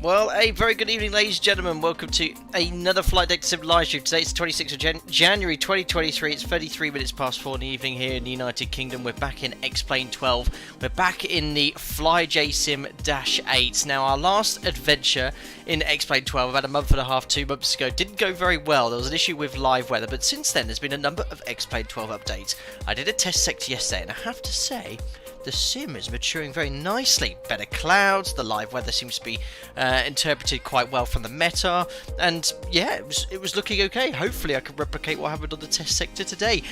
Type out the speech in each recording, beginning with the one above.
Well, a very good evening, ladies and gentlemen. Welcome to another FlyJSim live stream. Today it's the 26th of January 2023. It's 33 minutes past 4 in the evening here in the United Kingdom. We're back in X-Plane 12. We're back in the FlyJSim Dash-8. Now, our last adventure in X-Plane 12 about a month and a half, 2 months ago, didn't go very well. There was an issue with live weather, but since then there's been a number of X-Plane 12 updates. I did a test sector yesterday, and I have to say, the sim is maturing very nicely. Better clouds, the live weather seems to be interpreted quite well from the meta, and yeah, it was looking okay. Hopefully I can replicate what happened on the test sector today.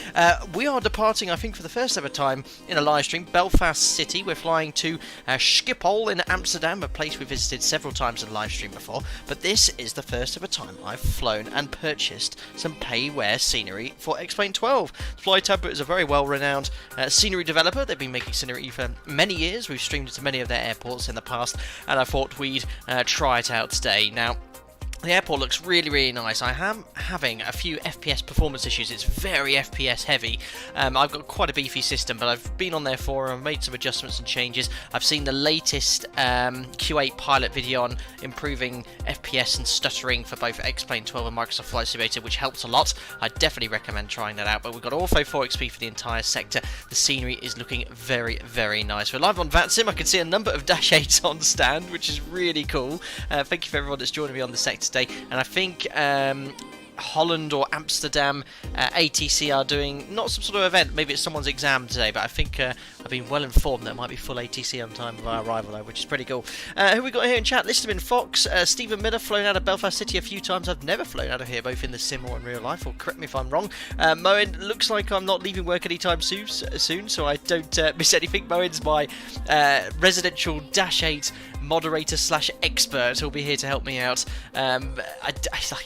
We are departing, I think for the first ever time in a live stream, Belfast City. We're flying to Schiphol in Amsterdam, a place we visited several times in a live stream before, but this is the first ever time I've flown and purchased some Payware scenery for X-Plane 12. FlyTampa is a very well-renowned scenery developer. They've been making scenery for many years. We've streamed it to many of their airports in the past, and I thought we'd try it out today. Now, the airport looks really, really nice. I am having a few FPS performance issues. It's very FPS heavy. I've got quite a beefy system, but I've been on their forum, I've made some adjustments and changes. I've seen the latest Q8 pilot video on improving FPS and stuttering for both X-Plane 12 and Microsoft Flight Simulator, which helps a lot. I definitely recommend trying that out. But we've got Ortho 4XP for the entire sector. The scenery is looking very, very nice. We're live on VATSIM. I can see a number of Dash-8s on stand, which is really cool. Thank you for everyone that's joining me on the sector today. And I think Holland or Amsterdam ATC are doing not some sort of event, maybe it's someone's exam today, but I think I've been well informed that it might be full ATC on time of our arrival though, which is pretty cool. Who we got here in chat? Listerman Fox, Stephen Miller, flown out of Belfast City a few times. I've never flown out of here, both in the sim or in real life, or correct me if I'm wrong. Moen, looks like I'm not leaving work anytime soon, so I don't miss anything. Moen's my residential Dash-8 moderator slash expert who'll be here to help me out.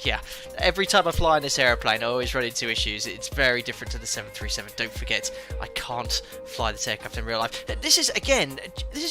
Yeah, every time I fly in this aeroplane I always run into issues. It's very different to the 737. Don't forget, I can't fly this aircraft in real life. This is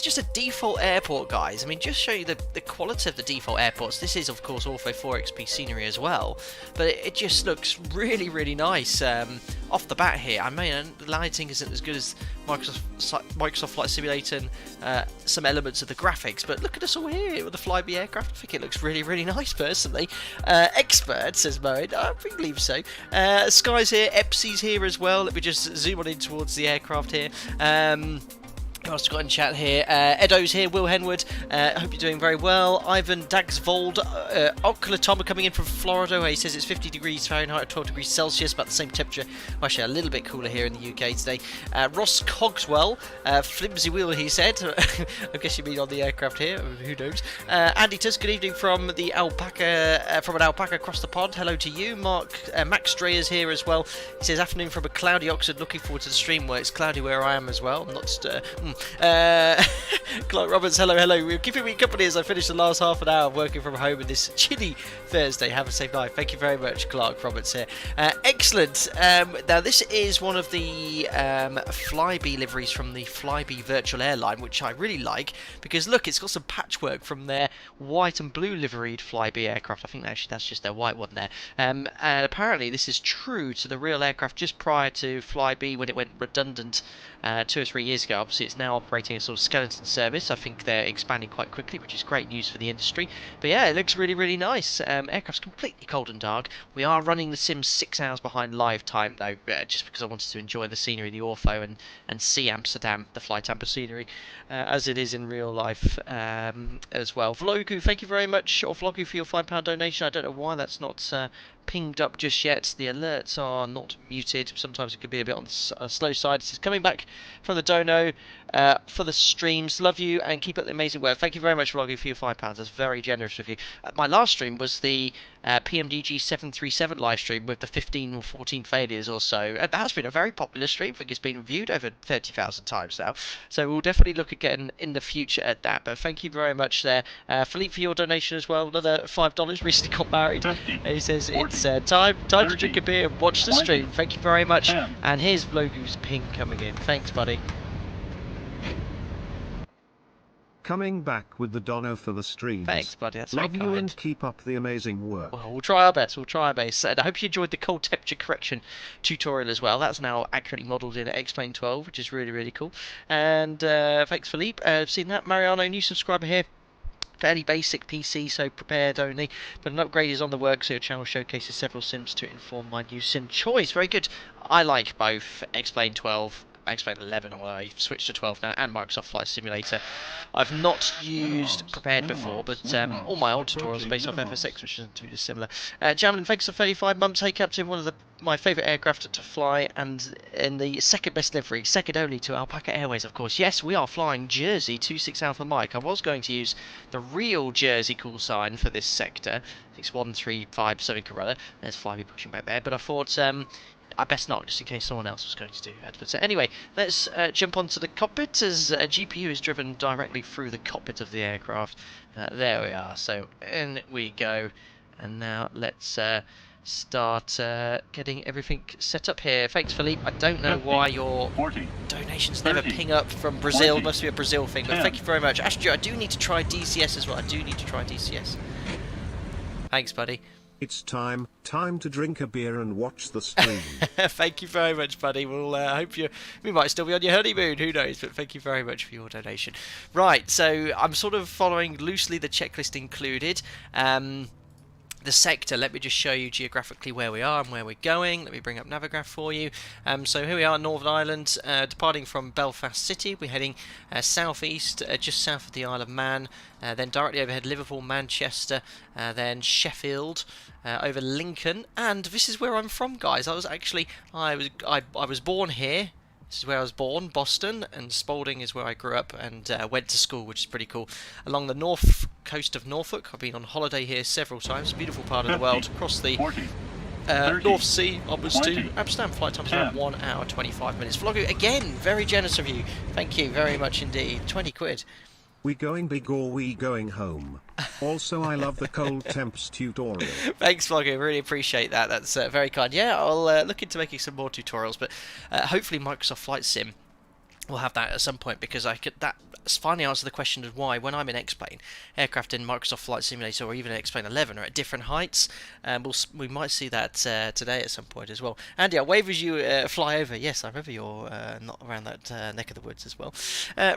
just a default airport, guys. I mean, just show you the quality of the default airports. This is of course Ortho 4XP scenery as well, but it just looks really, really nice off the bat here. I mean, the lighting isn't as good as Microsoft Flight Simulator and some elements of the graphics, but look at us all here with the Flybe aircraft. I think it looks really, really nice personally. Expert, says Moen. I believe so. Sky's here, Epsy's here as well. Let me just zoom on in towards the aircraft here. Who else got in chat here? Edo's here, Will Henwood. I hope you're doing very well. Ivan Dagsvold, Ocular Tom coming in from Florida, where he says it's 50 degrees Fahrenheit, 12 degrees Celsius, about the same temperature. Well, actually, a little bit cooler here in the UK today. Ross Cogswell, flimsy wheel, he said. I guess you mean on the aircraft here. Who knows? Andy Tusk, good evening from the alpaca, from an alpaca across the pond. Hello to you. Max Strayer's here as well. He says afternoon from a cloudy Oxford. Looking forward to the stream where it's cloudy where I am as well. I'm not. Clark Roberts, hello. We're keeping me company as I finish the last half an hour of working from home in this chilly Thursday. Have a safe night. Thank you very much, Clark Roberts here. Excellent. Now this is one of the Flybe liveries from the Flybe virtual airline, which I really like because look, it's got some patchwork from their white and blue liveried Flybe aircraft. I think actually that's just their white one there. And apparently this is true to the real aircraft just prior to Flybe when it went redundant 2 or 3 years ago. Obviously it's now operating a sort of skeleton service. I think they're expanding quite quickly, which is great news for the industry. But yeah, it looks really, really nice. Aircraft's completely cold and dark. We are running the sim 6 hours behind live time though, just because I wanted to enjoy the scenery, the Ortho, and see Amsterdam, the FlyTampa scenery, as it is in real life as well. Vlogu, thank you very much, or Vlogu, for your £5 donation. I don't know why that's not pinged up just yet. The alerts are not muted. Sometimes it could be a bit on the slow side. This is coming back from the dono for the streams. Love you and keep up the amazing work. Thank you very much, Vloggy, for your £5. That's very generous of you. My last stream was the PMDG 737 live stream with the 15 or 14 failures or so. That has been a very popular stream. I think it's been viewed over 30,000 times now. So we'll definitely look again in the future at that. But thank you very much there. Philippe, for your donation as well. Another $5. Recently got married. He says it's time to drink a beer and watch the stream. Thank you very much. And here's Vlogu's ping coming in. Thanks, buddy. Coming back with the dono for the streams. Thanks, buddy. That's Love very you kind. and keep up the amazing work. Well, we'll try our best. And I hope you enjoyed the cold temperature correction tutorial as well. That's now accurately modelled in X-Plane 12, which is really, really cool. And thanks, Philippe. I've seen that. Mariano, new subscriber here. Fairly basic PC, so prepared only, but an upgrade is on the work, so your channel showcases several sims to inform my new sim choice. Very good. I like both X-Plane 12, X-Plane 11, although I switched to 12 now, and Microsoft Flight Simulator. I've not used prepared before, but all my old tutorials are based off FSX, which isn't too dissimilar. Javelin, thanks for 35 months. Hey Captain, one of my favourite aircraft to fly, and in the second best livery, second only to Alpaca Airways, of course. Yes, we are flying Jersey 26 Alpha Mike. I was going to use the real Jersey call sign for this sector. It's 135 something or other. There's Flybe pushing back there, but I thought I best not, just in case someone else was going to do that. But anyway, let's jump onto the cockpit, as a GPU is driven directly through the cockpit of the aircraft. There we are. So in we go, and now let's start getting everything set up here. Thanks, Philippe. I don't know why your donations never ping up from Brazil. 40, must be a Brazil thing, but 10, thank you very much. Astro, I do need to try DCS as well. I do need to try DCS. Thanks, buddy. It's time to drink a beer and watch the stream. Thank you very much, buddy. We'll we might still be on your honeymoon, who knows, but thank you very much for your donation. Right, so I'm sort of following loosely the checklist included. The sector, let me just show you geographically where we are and where we're going. Let me bring up Navigraph for you. So here we are, Northern Ireland, departing from Belfast City. We're heading southeast, just south of the Isle of Man, then directly overhead Liverpool, Manchester, then Sheffield, over Lincoln, and this is where I'm from, guys. I was born here. This is where I was born, Boston, and Spalding is where I grew up and went to school, which is pretty cool. Along the north coast of Norfolk, I've been on holiday here several times. Beautiful part of the world. Across the North Sea, onwards to Amsterdam. Flight time is around 1 hour 25 minutes. Vlogger, again, very generous of you. Thank you very much indeed. 20 quid. We going big or we going home? Also, I love the cold temps tutorial. Thanks, Vlogger. Really appreciate that. That's very kind. Yeah, I'll look into making some more tutorials, but hopefully Microsoft Flight Sim will have that at some point, because I could finally answer the question of why, when I'm in X-Plane, aircraft in Microsoft Flight Simulator or even X-Plane 11 are at different heights. We might see that today at some point as well. Andy, I wave as you fly over. Yes, I remember you're not around that neck of the woods as well.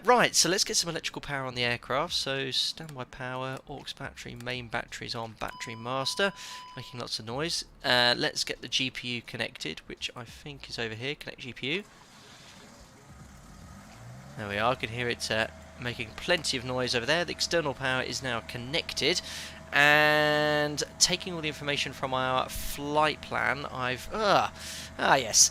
Right, so let's get some electrical power on the aircraft. So standby power, aux battery, main batteries on, battery master, making lots of noise. Let's get the GPU connected, which I think is over here. Connect GPU. There we are, I can hear it making plenty of noise over there. The external power is now connected, and taking all the information from our flight plan, yes,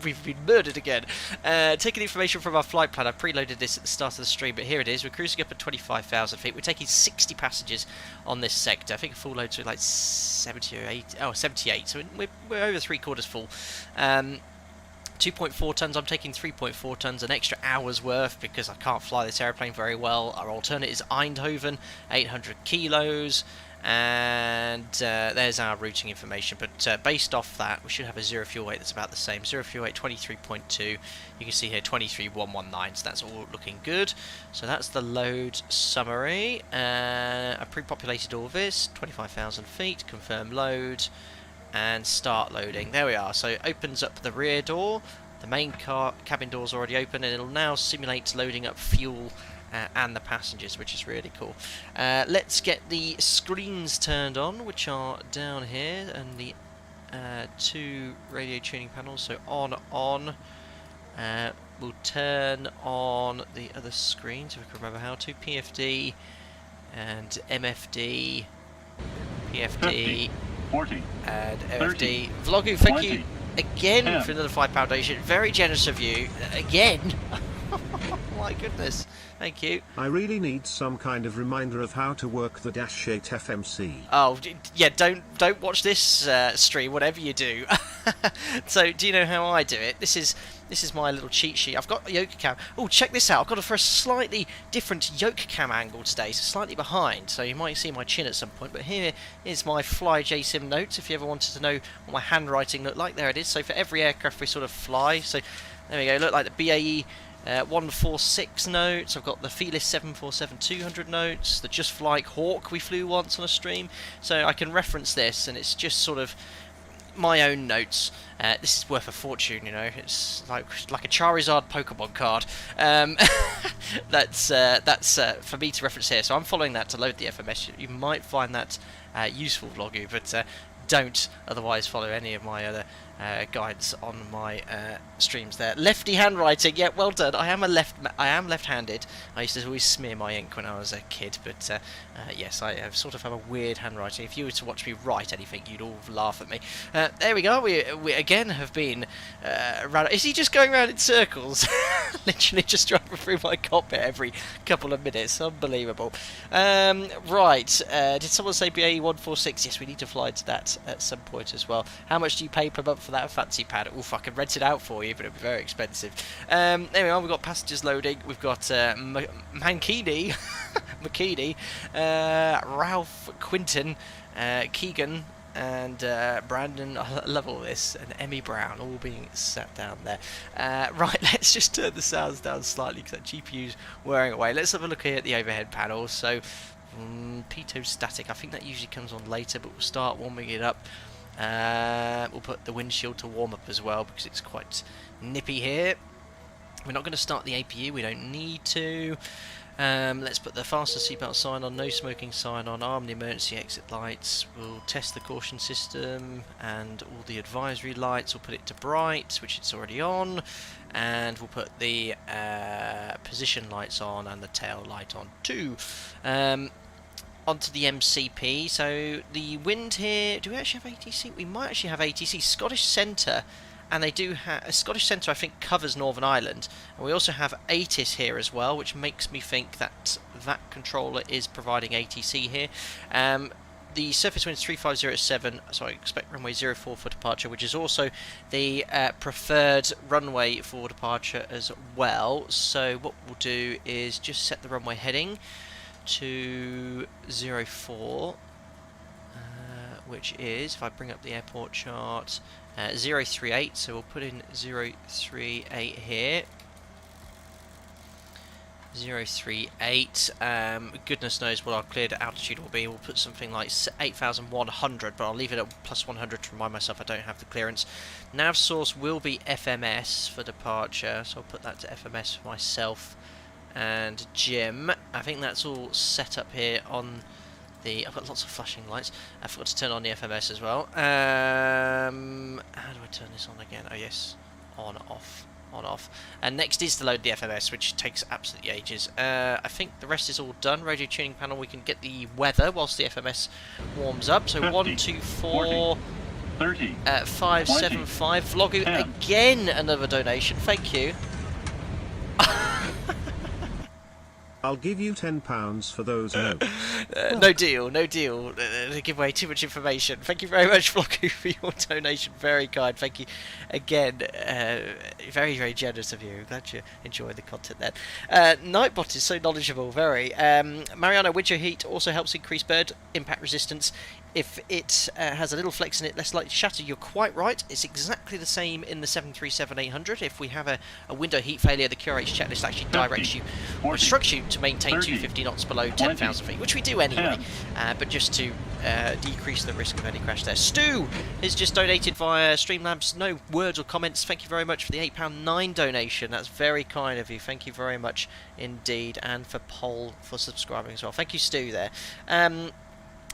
we've been murdered again. Taking the information from our flight plan, I've preloaded this at the start of the stream, but here it is. We're cruising up at 25,000 feet. We're taking 60 passengers on this sector. I think a full load's like 70 or 80, 78, so we're over 3/4 full. 2.4 tons, I'm taking 3.4 tons, an extra hour's worth because I can't fly this airplane very well. Our alternate is Eindhoven, 800 kilos, and there's our routing information. But based off that, we should have a 0 fuel weight that's about the same. 0 fuel weight 23.2, you can see here 23,119, so that's all looking good. So that's the load summary. I pre-populated all this, 25,000 feet, confirm load, and start loading. There we are. So it opens up the rear door, the main cabin door's already open, and it'll now simulate loading up fuel and the passengers, which is really cool. Let's get the screens turned on, which are down here, and the 2 radio tuning panels. So on. We'll turn on the other screens if I can remember how to. PFD and MFD, PFD. 40, and MFD. Vlogu, thank 20, you again 10. for another £5 donation. Very generous of you. Again. My goodness. Thank you. I really need some kind of reminder of how to work the Dash-8 FMC. Oh, yeah, don't watch this stream, whatever you do. So, do you know how I do it? This is my little cheat sheet. I've got a yoke cam. Oh, check this out. I've got it for a slightly different yoke cam angle today, so slightly behind. So you might see my chin at some point. But here is my FlyJSim notes, if you ever wanted to know what my handwriting looked like. There it is. So for every aircraft we sort of fly. So there we go. Look like the BAE 146 notes. I've got the Felis 747-200 notes. The Just Like Hawk we flew once on a stream. So I can reference this, and it's just sort of my own notes. This is worth a fortune, you know. It's like a Charizard Pokemon card. That's for me to reference here. So I'm following that to load the FMS. You might find that useful, Vlogu, but don't otherwise follow any of my other guides on my streams there. Lefty handwriting, yeah, well done. I am left-handed. I used to always smear my ink when I was a kid, but yes, I sort of have a weird handwriting. If you were to watch me write anything, you'd all laugh at me. There we go. We again have been is he just going around in circles? Literally just driving through my cockpit every couple of minutes. Unbelievable. Right, did someone say BAE 146? Yes, we need to fly to that at some point as well. How much do you pay per month for that fancy pad? Oof, I can rent it out for you, but it'll be very expensive. There we are, we've got passengers loading. We've got Mankini, McKeedy, Ralph, Quinton, Keegan, and Brandon. I love all this, and Emmy Brown all being sat down there. Right, let's just turn the sounds down slightly because that GPU's wearing away. Let's have a look here at the overhead panel. So pitot static, I think that usually comes on later, but we'll start warming it up. We'll put the windshield to warm up as well because it's quite nippy here. We're not going to start the APU, we don't need to. Let's put the faster seatbelt sign on, no smoking sign on, arm the emergency exit lights. We'll test the caution system and all the advisory lights. We'll put it to bright, which it's already on, and we'll put the position lights on and the tail light on too. Onto the MCP. So the wind here, do we actually have ATC? We might actually have ATC. Scottish Centre, and they do have Scottish Centre, I think, covers Northern Ireland, and we also have ATIS here as well, which makes me think that that controller is providing ATC here. The surface wind is 3507, so I expect runway 04 for departure, which is also the preferred runway for departure as well. So what we'll do is just set the runway heading to 04, which is, if I bring up the airport chart, 038, so we'll put in 038 here. 038, goodness knows what our cleared altitude will be. We'll put something like 8,100, but I'll leave it at plus 100 to remind myself I don't have the clearance. Nav source will be FMS for departure, so I'll put that to FMS for myself and Jim. I think that's all set up here on the... I've got lots of flashing lights. I forgot to turn on the FMS as well. How do I turn this on again? Oh yes, on, off, on, off. And next is to load the FMS, which takes absolutely ages. I think the rest is all done. Radio tuning panel, we can get the weather whilst the FMS warms up. So 50, 124 40, 30, 575. Vlogu, 10. Again another donation. Thank you. I'll give you £10 for those notes. No deal, no deal. They give away too much information. Thank you very much, Vlogu, for your donation. Very kind. Thank you again. Very, very generous of you. I'm glad you enjoy the content there. Nightbot is so knowledgeable. Very. Mariano, windshield heat also helps increase bird impact resistance. If it has a little flex in it, less likely to shatter. You're quite right. It's exactly the same in the 737-800. If we have a window heat failure, the QRH checklist actually directs you, or instructs you to maintain 250 knots below 10,000 feet, which we do anyway, but just to decrease the risk of any crash there. Stu is just donated via Streamlabs. No words or comments. Thank you very much for the £8.9 donation. That's very kind of you. Thank you very much indeed. And for Paul for subscribing as well. Thank you, Stu, there.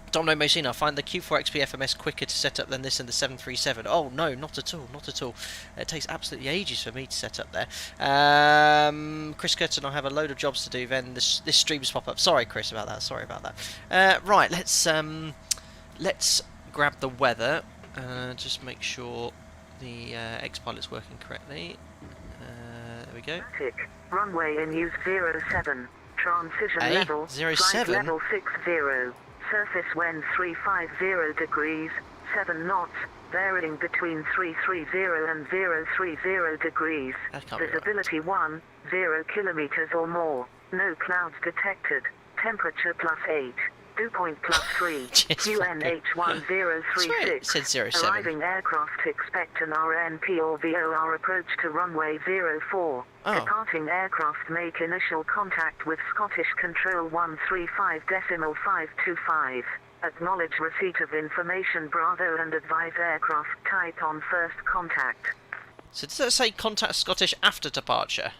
Domino Mosina, I find the Q4XP FMS quicker to set up than this and the 737. Oh no, not at all, not at all. It takes absolutely ages for me to set up there. Chris Curtin, I have a load of jobs to do, then this streams pop up. Sorry, Chris, about that. Sorry about that. Right, let's grab the weather. Just make sure the X-Pilot's working correctly. There we go. Runway in use 07. Transition level. 07. Flight level 60. Surface wind 350 degrees, 7 knots, varying between 330 and 030 degrees. Visibility 1, 0 kilometers or more. No clouds detected. Temperature +8. Dew point +3, QNH1036. Said 07. Arriving aircraft expect an RNP or VOR approach to runway 04. Departing aircraft make initial contact with Scottish Control 135.525. Acknowledge receipt of information Bravo and advise aircraft type on first contact. So does that say contact Scottish after departure?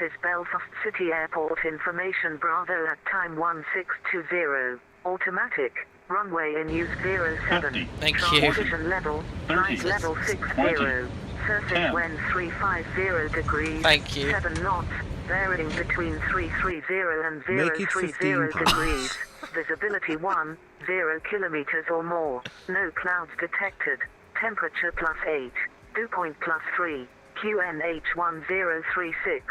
Is Belfast City Airport information Bravo at time 1620. Automatic. Runway in use 07. Thank you. Transition level. Flight level 60. Surface wind 350 degrees. Thank you. 7 knots. Varying between 330 and Make it 030 15 degrees. Visibility 1, 0 kilometers or more. No clouds detected. Temperature +8. Dew point +3. QNH1036.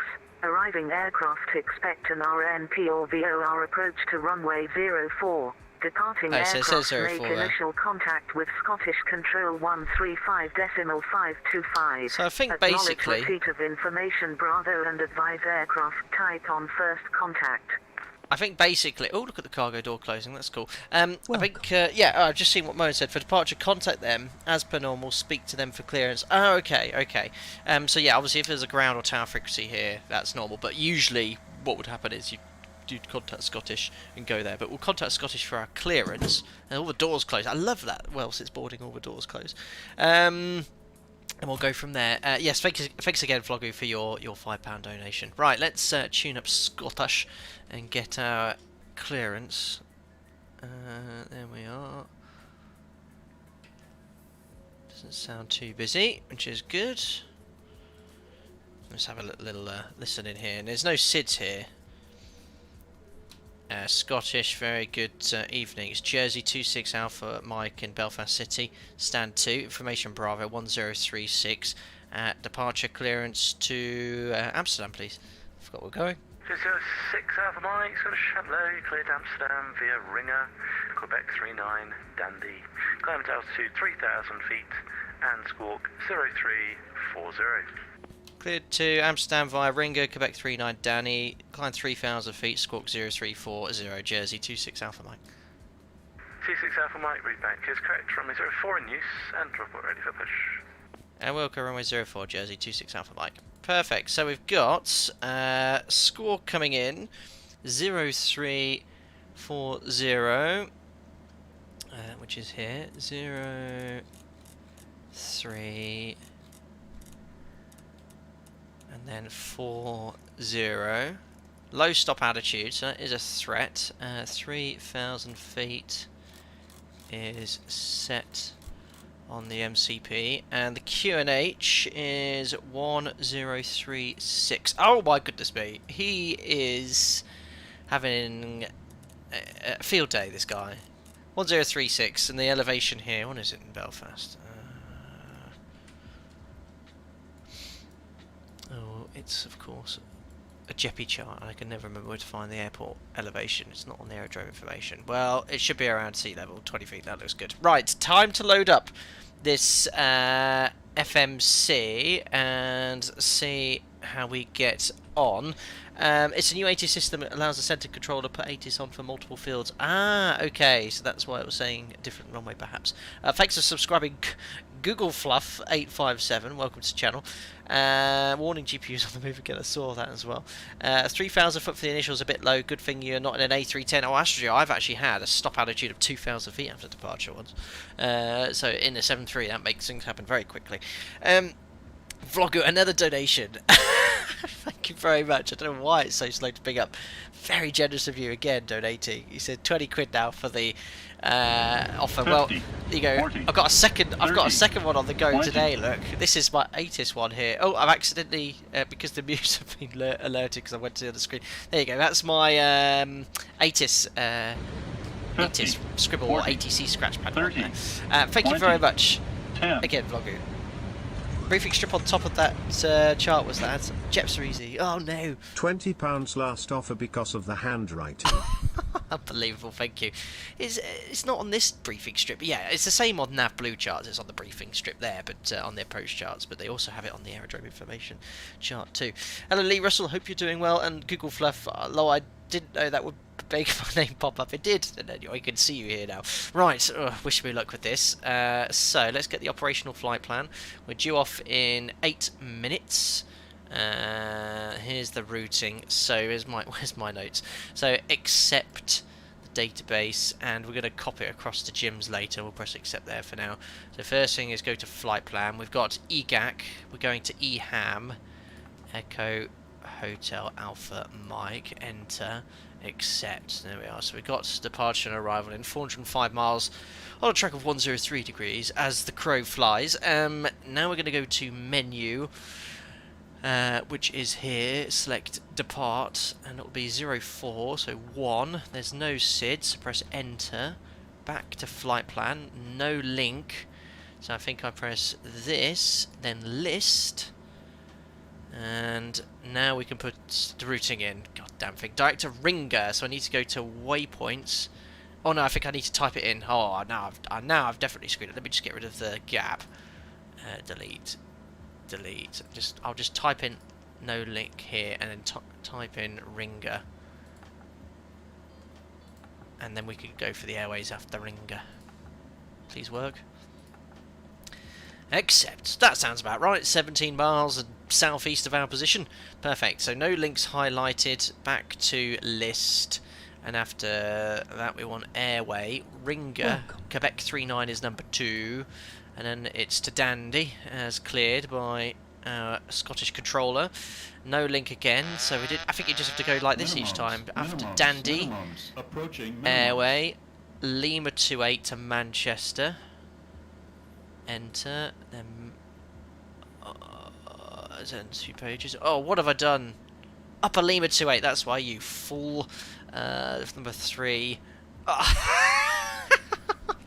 Arriving aircraft expect an RNP or VOR approach to runway 04. Departing aircraft make initial contact with Scottish Control 135.525. So I think basically... Acknowledge receipt of information Bravo and advise aircraft type on first contact. I think basically... Oh, look at the cargo door closing. That's cool. I think, yeah, I've just seen what Mo said. For departure, contact them as per normal. Speak to them for clearance. Oh, okay, okay. So yeah, obviously if there's a ground or tower frequency here, that's normal. But usually what would happen is you'd contact Scottish and go there. But we'll contact Scottish for our clearance. And all the doors closed. I love that. Well, since boarding, all the doors closed. And we'll go from there. Yes, thanks again, Vloggu, for your £5 donation. Right, let's tune up Scottish and get our clearance. There we are. Doesn't sound too busy, which is good. Let's have a little listen in here. And there's no SIDS here. Scottish, very good evening. It's Jersey 26 Alpha Mike in Belfast City. Stand 2, information Bravo 1036. Departure clearance to Amsterdam, please. Forgot we're going. 6 Alpha Mike, Scottish, hello, cleared Amsterdam via Ringer, Quebec 39, Dandy. Climate altitude 3,000 feet and squawk 0340. Cleared to Amsterdam via Ringer, Quebec 39, Danny. Climb 3,000 feet, squawk 0340, Jersey 26 Alpha Mike. 26 Alpha Mike, read back is correct, runway 04 in use, and report ready for push. And welcome runway 04, Jersey 26 Alpha Mike. Perfect, so we've got squawk coming in, 0340, which is here, 03... and then 40. Low stop altitude, so that is a threat. 3,000 feet is set on the MCP, and the QNH is 1036. Oh my goodness me, he is having a field day, this guy. 1036, and the elevation here, what is it in Belfast? It's, of course, a JEPI chart, and I can never remember where to find the airport elevation. It's not on the aerodrome information. Well, it should be around sea level, 20 feet, that looks good. Right, time to load up this FMC and see how we get on. It's a new ATIS system that allows the centre controller to put ATIS on for multiple fields. Ah, okay, so that's why it was saying a different runway, perhaps. Thanks for subscribing, Google Fluff 857. Welcome to the channel. Warning, GPUs on the move again. I saw that as well. 3,000 foot for the initial is a bit low. Good thing you're not in an A310. Oh, actually, I've actually had a stop altitude of 2,000 feet after departure once. So in the 7.3, that makes things happen very quickly. Vloggu, another donation. Thank you very much. I don't know why it's so slow to pick up. Very generous of you again, donating. You said 20 quid now for the offer. 50, well, there you go. 40, I've got a second. 30, I've got a second one on the go 20. Today. Look, this is my ATIS one here. Oh, I've accidentally because the muse have been alerted because I went to the other screen. There you go. That's my ATIS. 50, ATIS scribble 40, ATC scratch pad. 30, thank 20, you very much. 10. Again, Vloggu. Briefing strip on top of that chart was that. Jeps are easy. Oh no. £20 last offer because of the handwriting. Unbelievable, thank you. It's not on this briefing strip. Yeah, it's the same on Nav Blue charts. It's on the briefing strip there, but on the approach charts. But they also have it on the aerodrome information chart too. Hello, Lee Russell. Hope you're doing well. And Google Fluff. Although I didn't know that would make my name pop up. It did, and then I can see you here now. Right, wish me luck with this. So let's get the operational flight plan. We're due off in 8 minutes. Here's the routing. So where's my notes? So accept the database, and we're going to copy it across to Jim's later. We'll press accept there for now. So first thing is go to flight plan. We've got EGAC. We're going to EHAM. Echo Hotel Alpha Mike. Enter. Accept. There we are. So we've got departure and arrival in 405 miles on a track of 103 degrees as the crow flies. Now we're going to go to menu, which is here. Select depart, and it'll be 04, so 1. There's no SID, so press enter. Back to flight plan, no link. So I think I press this, then list. And now we can put the routing in. God damn thing. Direct to Ringer, so I need to go to waypoints. Oh no, I think I need to type it in. Oh, now I've definitely screwed it. Let me just get rid of the gap. Delete. I'll just type in no link here, and then type in Ringer. And then we could go for the airways after Ringer. Please work. Accept. That sounds about right. 17 miles southeast of our position. Perfect. So no links highlighted. Back to list. And after that we want airway. Ringer. Quebec 39 is number 2. And then it's to Dandy, as cleared by our Scottish controller. No link again. So we did. I think you just have to go like this each time. After Dandy. Airway. Lima 28 to Manchester. Enter, then then 2 pages. Oh, what have I done? Upper Lima 28, that's why, you fool. Number 3.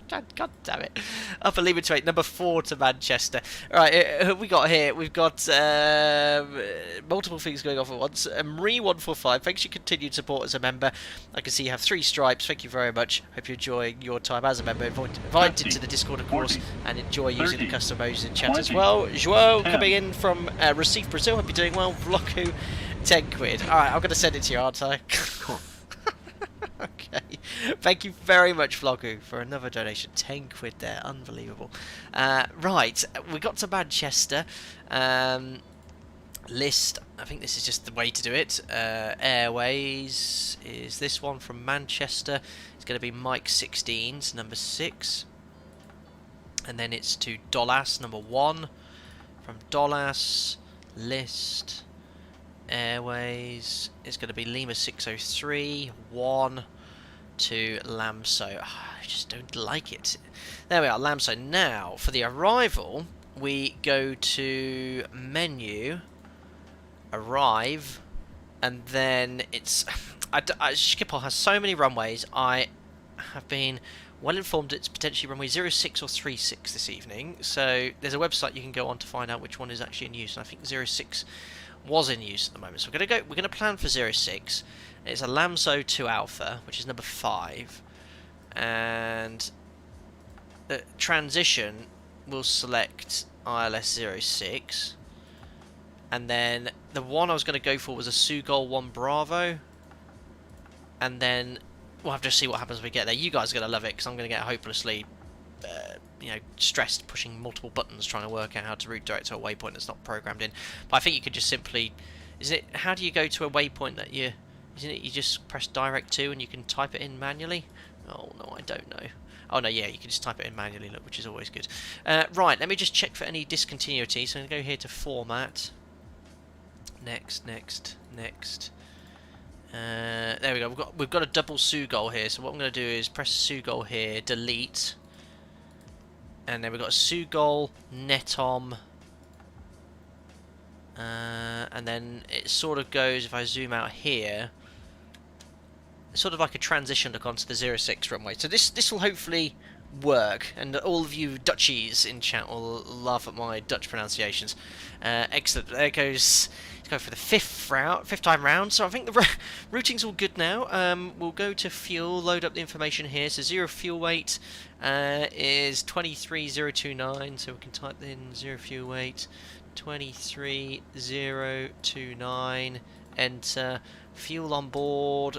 God damn it. Upper Lima 28, number 4 to Manchester. Right, who have we got here? We've got multiple things going off at once. Marie 145, thanks for your continued support as a member. I can see you have 3 stripes. Thank you very much. Hope you're enjoying your time as a member. Invited to the Discord, of course, and enjoy using the custom modes in chat as well. Joao coming in from Recife, Brazil. Hope you're doing well. Vlocku, 10 quid. Alright, I'm going to send it to you, aren't I? Okay, thank you very much, Vloggu, for another donation. 10 quid there, unbelievable. Right, we got to Manchester. List, I think this is just the way to do it. Airways is this one from Manchester. It's going to be Mike 16, so number 6. And then it's to Dolas, number 1. From Dolas, list. Airways is going to be Lima 603 1 to Lamso. I just don't like it. There we are, Lamso. Now for the arrival, we go to menu, arrive, and then it's Schiphol has so many runways. I have been well informed it's potentially runway 06 or 36 this evening. So there's a website you can go on to find out which one is actually in use. And I think 06 was in use at the moment, so we're going to plan for 06. It's a Lamso 2 Alpha, which is number 5, and the transition will select ILS 06, and then the one I was going to go for was a Sugol 1 Bravo, and then we'll have to see what happens when we get there. You guys are going to love it, because I'm going to get hopelessly stressed pushing multiple buttons trying to work out how to route direct to a waypoint that's not programmed in. But I think you could just simply, how do you go to a waypoint that you just press direct to and you can type it in manually? Oh no, I don't know. Oh no, yeah, you can just type it in manually, look, which is always good. Right, let me just check for any discontinuity. So I'm going to go here to format. Next. There we go. We've got a double Sugol here. So what I'm going to do is press Sugol here, delete. And then we've got Sugol, Netom, and then it sort of goes, if I zoom out here, sort of like a transition look onto the 06 runway. So this will hopefully work, and all of you Dutchies in chat will laugh at my Dutch pronunciations. Excellent. There goes. Let's go for the fifth time round. So I think the routing's all good now. We'll go to fuel, load up the information here. So 0 fuel weight is 23029. So we can type in 0 fuel weight 23029. Enter. Fuel on board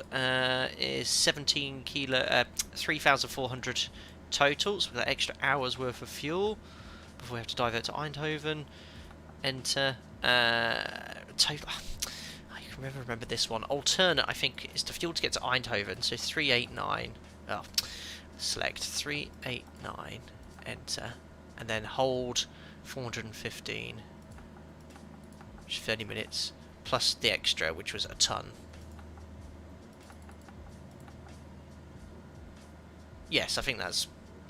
is 17 kilo, 3,400 total. So we've got extra hours worth of fuel before we have to divert to Eindhoven. Enter total. I can never remember this one. Alternate, I think, is the fuel to get to Eindhoven. So 389. Oh, select 389. Enter, and then hold 415, which is 30 minutes plus the extra, which was a ton. Yes, I think that's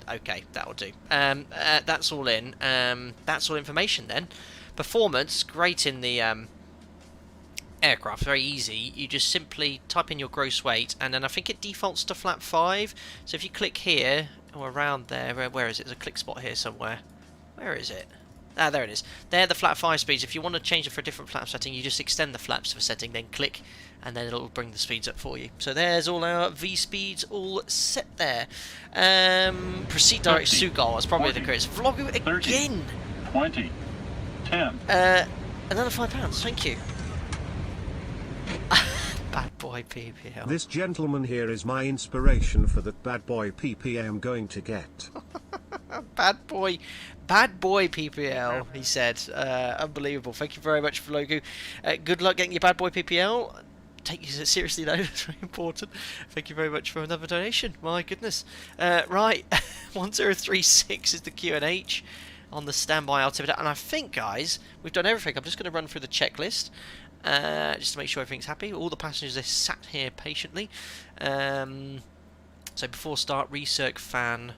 okay. That'll do. That's all in. That's all information then. Performance, great in the aircraft, very easy. You just simply type in your gross weight, and then I think it defaults to flap 5. So if you click here or around there, where is it? There's a click spot here somewhere. Where is it? Ah, there it is. They're the flap 5 speeds. If you want to change it for a different flap setting, you just extend the flaps for setting, then click, and then it'll bring the speeds up for you. So there's all our V speeds all set there. Proceed direct Sugal. That's probably 40, the correct. Vlogger again. 20, 10. Another £5. Thank you. Bad boy PPL. This gentleman here is my inspiration for that bad boy PPL I'm going to get. Bad boy PPL, he said. Unbelievable. Thank you very much, Vlogu. Good luck getting your bad boy PPL. Take it seriously though, it's very important. Thank you very much for another donation. My goodness. Right, 1036 is the Q&H on the standby altimeter. And I think, guys, we've done everything. I'm just going to run through the checklist. Just to make sure everything's happy. All the passengers are sat here patiently. So before start, recirc fan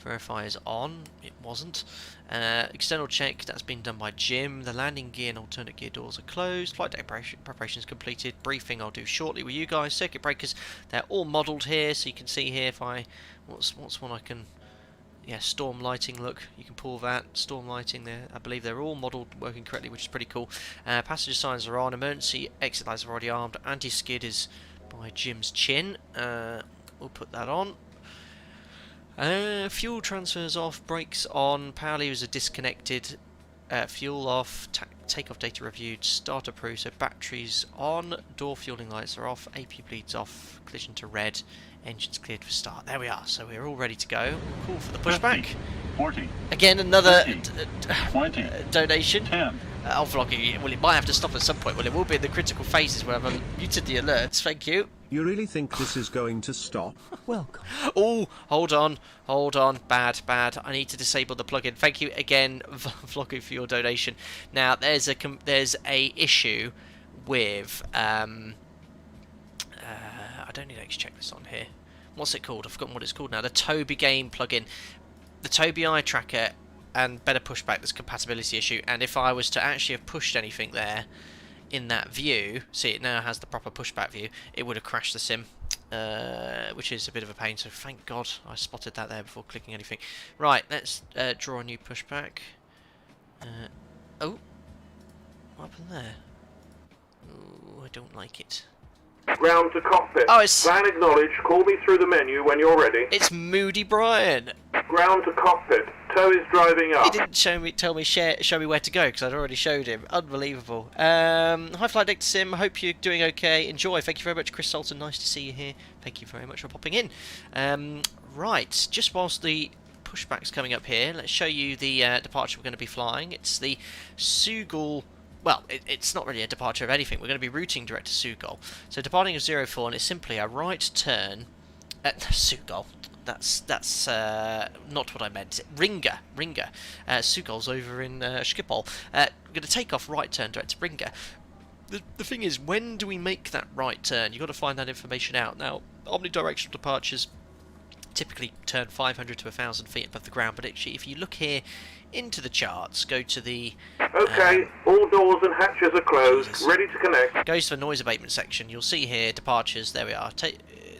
verify is on. It wasn't. External check, that's been done by Jim. The landing gear and alternate gear doors are closed. Flight deck preparations completed. Briefing I'll do shortly with you guys. Circuit breakers, they're all modelled here, so you can see here if I... What's one I can... Yeah, storm lighting, look, you can pull that, storm lighting there, I believe they're all modelled, working correctly, which is pretty cool. Passenger signs are on, emergency exit lights are already armed, anti-skid is by Jim's chin, we'll put that on. Fuel transfers off, brakes on, power levers are disconnected, fuel off, takeoff data reviewed, start approved, so batteries on, door fueling lights are off, AP bleeds off, collision to red, engines cleared for start. There we are, so we're all ready to go. Cool for the pushback. 50, 40, again, another 50, 20, donation. 10. I'll vlog you. Well, it might have to stop at some point. Well, it will be in the critical phases where I've muted the alerts. Thank you. You really think this is going to stop? Welcome. Oh, hold on. Bad. I need to disable the plugin. Thank you again, Vloggy, for your donation. Now, there's a issue with I don't need to check this on here. What's it called? I've forgotten what it's called now. The Toby game plugin, the Toby eye tracker, and better pushback. There's a compatibility issue, and if I was to actually have pushed anything there in that view, see, it now has the proper pushback view, it would have crashed the sim, which is a bit of a pain. So thank God I spotted that there before clicking anything. Right, let's draw a new pushback. Oh, what happened there? Ooh, I don't like it. Ground to cockpit. Oh, it's... Plan acknowledged. Call me through the menu when you're ready. It's Moody Brian. Ground to cockpit. Tow is driving up. He didn't show me where to go because I'd already showed him. Unbelievable. Hi, Flight Deck Sim. Hope you're doing okay. Enjoy. Thank you very much, Chris Salton. Nice to see you here. Thank you very much for popping in. Right, just whilst the pushback's coming up here, let's show you the departure we're going to be flying. It's the Sugal. Well, it's not really a departure of anything. We're going to be routing direct to Sugal. So departing of 04, and it's simply a right turn at Sugal. That's not what I meant. Riga. Sugal's over in Schiphol. We're going to take off right turn direct to Riga. The thing is, when do we make that right turn? You've got to find that information out. Now, omnidirectional departures typically turn 500 to 1,000 feet above the ground, but actually, if you look here into the charts, go to the... Okay, all doors and hatches are closed, ready to connect. Goes to the noise abatement section. You'll see here, departures, there we are.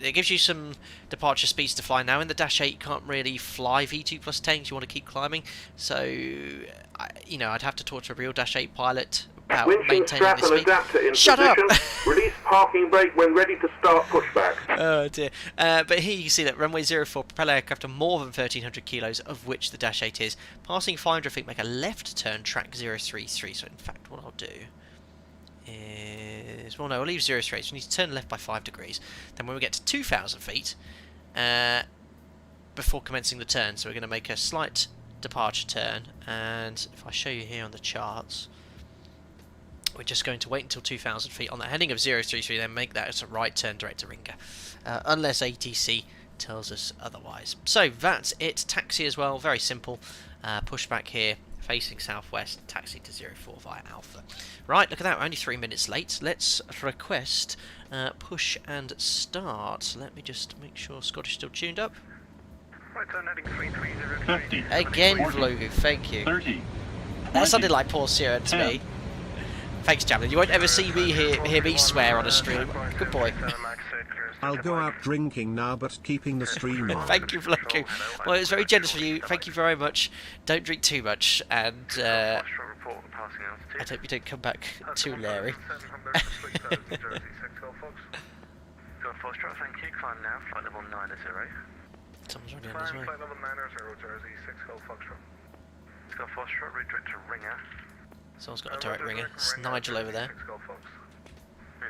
It gives you some departure speeds to fly. Now, in the Dash-8, you can't really fly V2 plus 10 because you want to keep climbing. So, you know, I'd have to talk to a real Dash-8 pilot about Winching strap and adapter in Shut position. up! Release parking brake when ready to start pushback. Oh dear. But here you can see that runway 04 propeller aircraft are more than 1,300 kilos, of which the Dash-8 is. Passing 500 feet, make a left turn, track 033. So in fact, what I'll do is... Well, no, we'll leave 0 straight. So we need to turn left by 5 degrees. Then when we get to 2,000 feet, before commencing the turn, so we're going to make a slight departure turn. And if I show you here on the charts, we're just going to wait until 2,000 feet on the heading of 033, then make that as a right turn direct to Riga, unless ATC tells us otherwise. So that's it. Taxi as well, very simple. Pushback here, facing southwest, taxi to 04 via Alpha. Right, look at that, we're only 3 minutes late. Let's request push and start. Let me just make sure Scottish still tuned up. Right turn heading 3303. 50. Again, 40, Vlogu, thank you. 30. That sounded 20, like Paul Sierra to 10. me. Thanks, Javelin. You won't ever see me hear me swear on a stream. Good boy. I'll go out drinking now, but keeping the stream on. Thank you, Vlogu. Well, it was very generous of you. Thank you very much. Don't drink too much, and I hope you don't come back too Larry. Thank you. Climb now. Flight level 90. Someone's already on his way. Flight level 90, Jersey 6 Golf Foxtrot. It's got Foxtrot, route direct to Ringer. Someone's got a direct ringer. It's Nigel over there. Move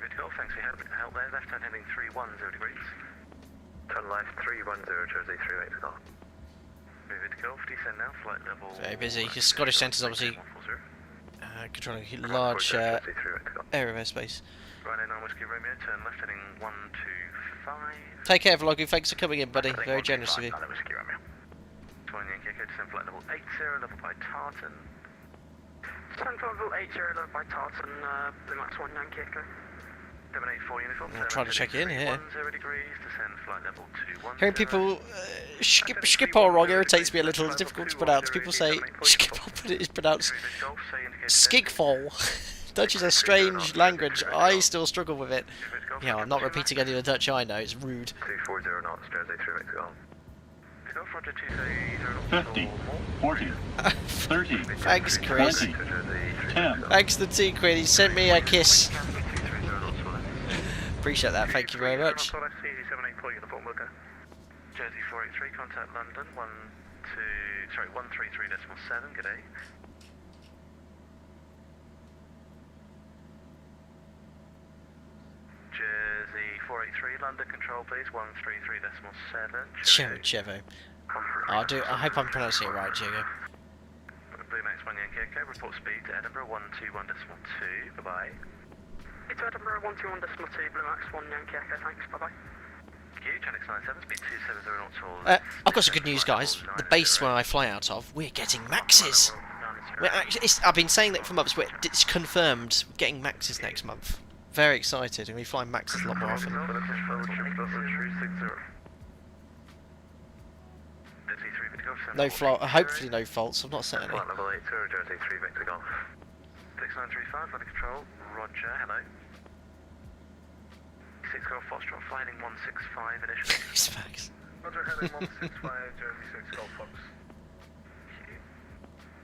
it to Golf, thanks for your help there. Left turn heading 310 degrees. Turn left 310, Jersey 38 Golf. Move it to Golf, descend now, flight level... Very busy. His Scottish Centre's obviously controlling a large area of airspace. Right in on Whiskey Romeo, turn left heading 125. Take care, Vlogu. Thanks for coming in, buddy. Very generous of you. Whiskey Romeo. 20 Yankee Echo, descend flight level 80, level by Tartan. Descend flight level 80, level by Tartan, Blue Max 1 Yankee Echo. 784 uniform. I'm trying to check in here. 10 degrees, descend flight level 210. Hearing people Schiphol wrong irritates me a little. It's difficult to pronounce. People say Schiphol, but it is pronounced Skigfol. Dutch is a strange language. I still struggle with it. Yeah, I'm not repeating any of the Dutch I know. It's rude. 240 knots, Jersey 3 to go. 50. 40. 30. Thanks, Chris. 20. 10. Thanks to the T-Queen. He sent me a kiss. Appreciate that. Thank you very much. Jersey 483, contact London 133.7. Good day. Jersey 483, London control please 133.7. Chevo. I hope I'm pronouncing it right, Diego. Blue Max 1 Yankee Echo, report speed to Edinburgh 121.2. Bye bye. It's Edinburgh 121.2, Blue Max 1 Yankee Echo, thanks, bye bye. Genix 97, speed 270 knots. I've got some good news, guys. The base where I fly out of, we're getting maxes. I've been saying that for months, but it's confirmed. We're getting maxes next month. Very excited, and we fly maxes a lot more often. No hopefully no faults. I've not set any. Level 80, Jersey 3 Victor Golf. 6935, line control. Roger, hello. 6 Golf Foxtrot, flying 165 initially. These facts. Roger, heading 165, Jersey 6 Golf Fox.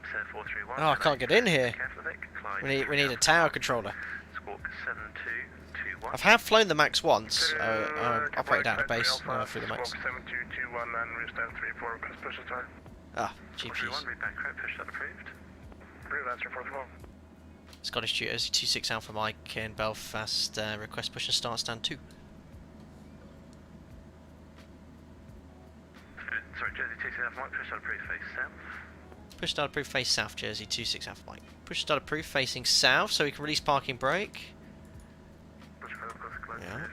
Set 431. Oh, I can't get in here. We need a tower controller. Squawk 7221. I have flown the Max once. I operated out of base through the Max. Squawk 7221 and restand 34, request push the time. Ah, GPs. Read back correct, push that approved. Approved, answer 44. Scottish tutors, 26 Alpha Mike in Belfast, request push and start stand 2. Sorry, Jersey 26 Alpha Mike, push that approved, face south. Push start approved, face south, Jersey 26 Alpha Mike. Push start approved, facing south, so we can release parking brake. Yeah.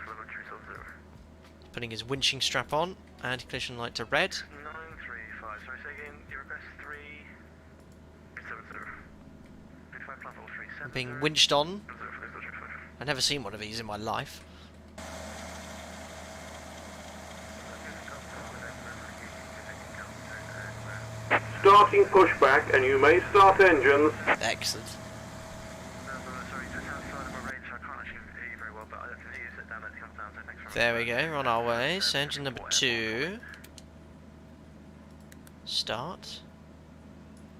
Putting his winching strap on, and collision light to red. 935, sorry, say again, your request 370. I'm being winched on. I've never seen one of these in my life. Starting pushback, and you may start engines. Excellent. There we go, we're on our way. So engine number 2. Start.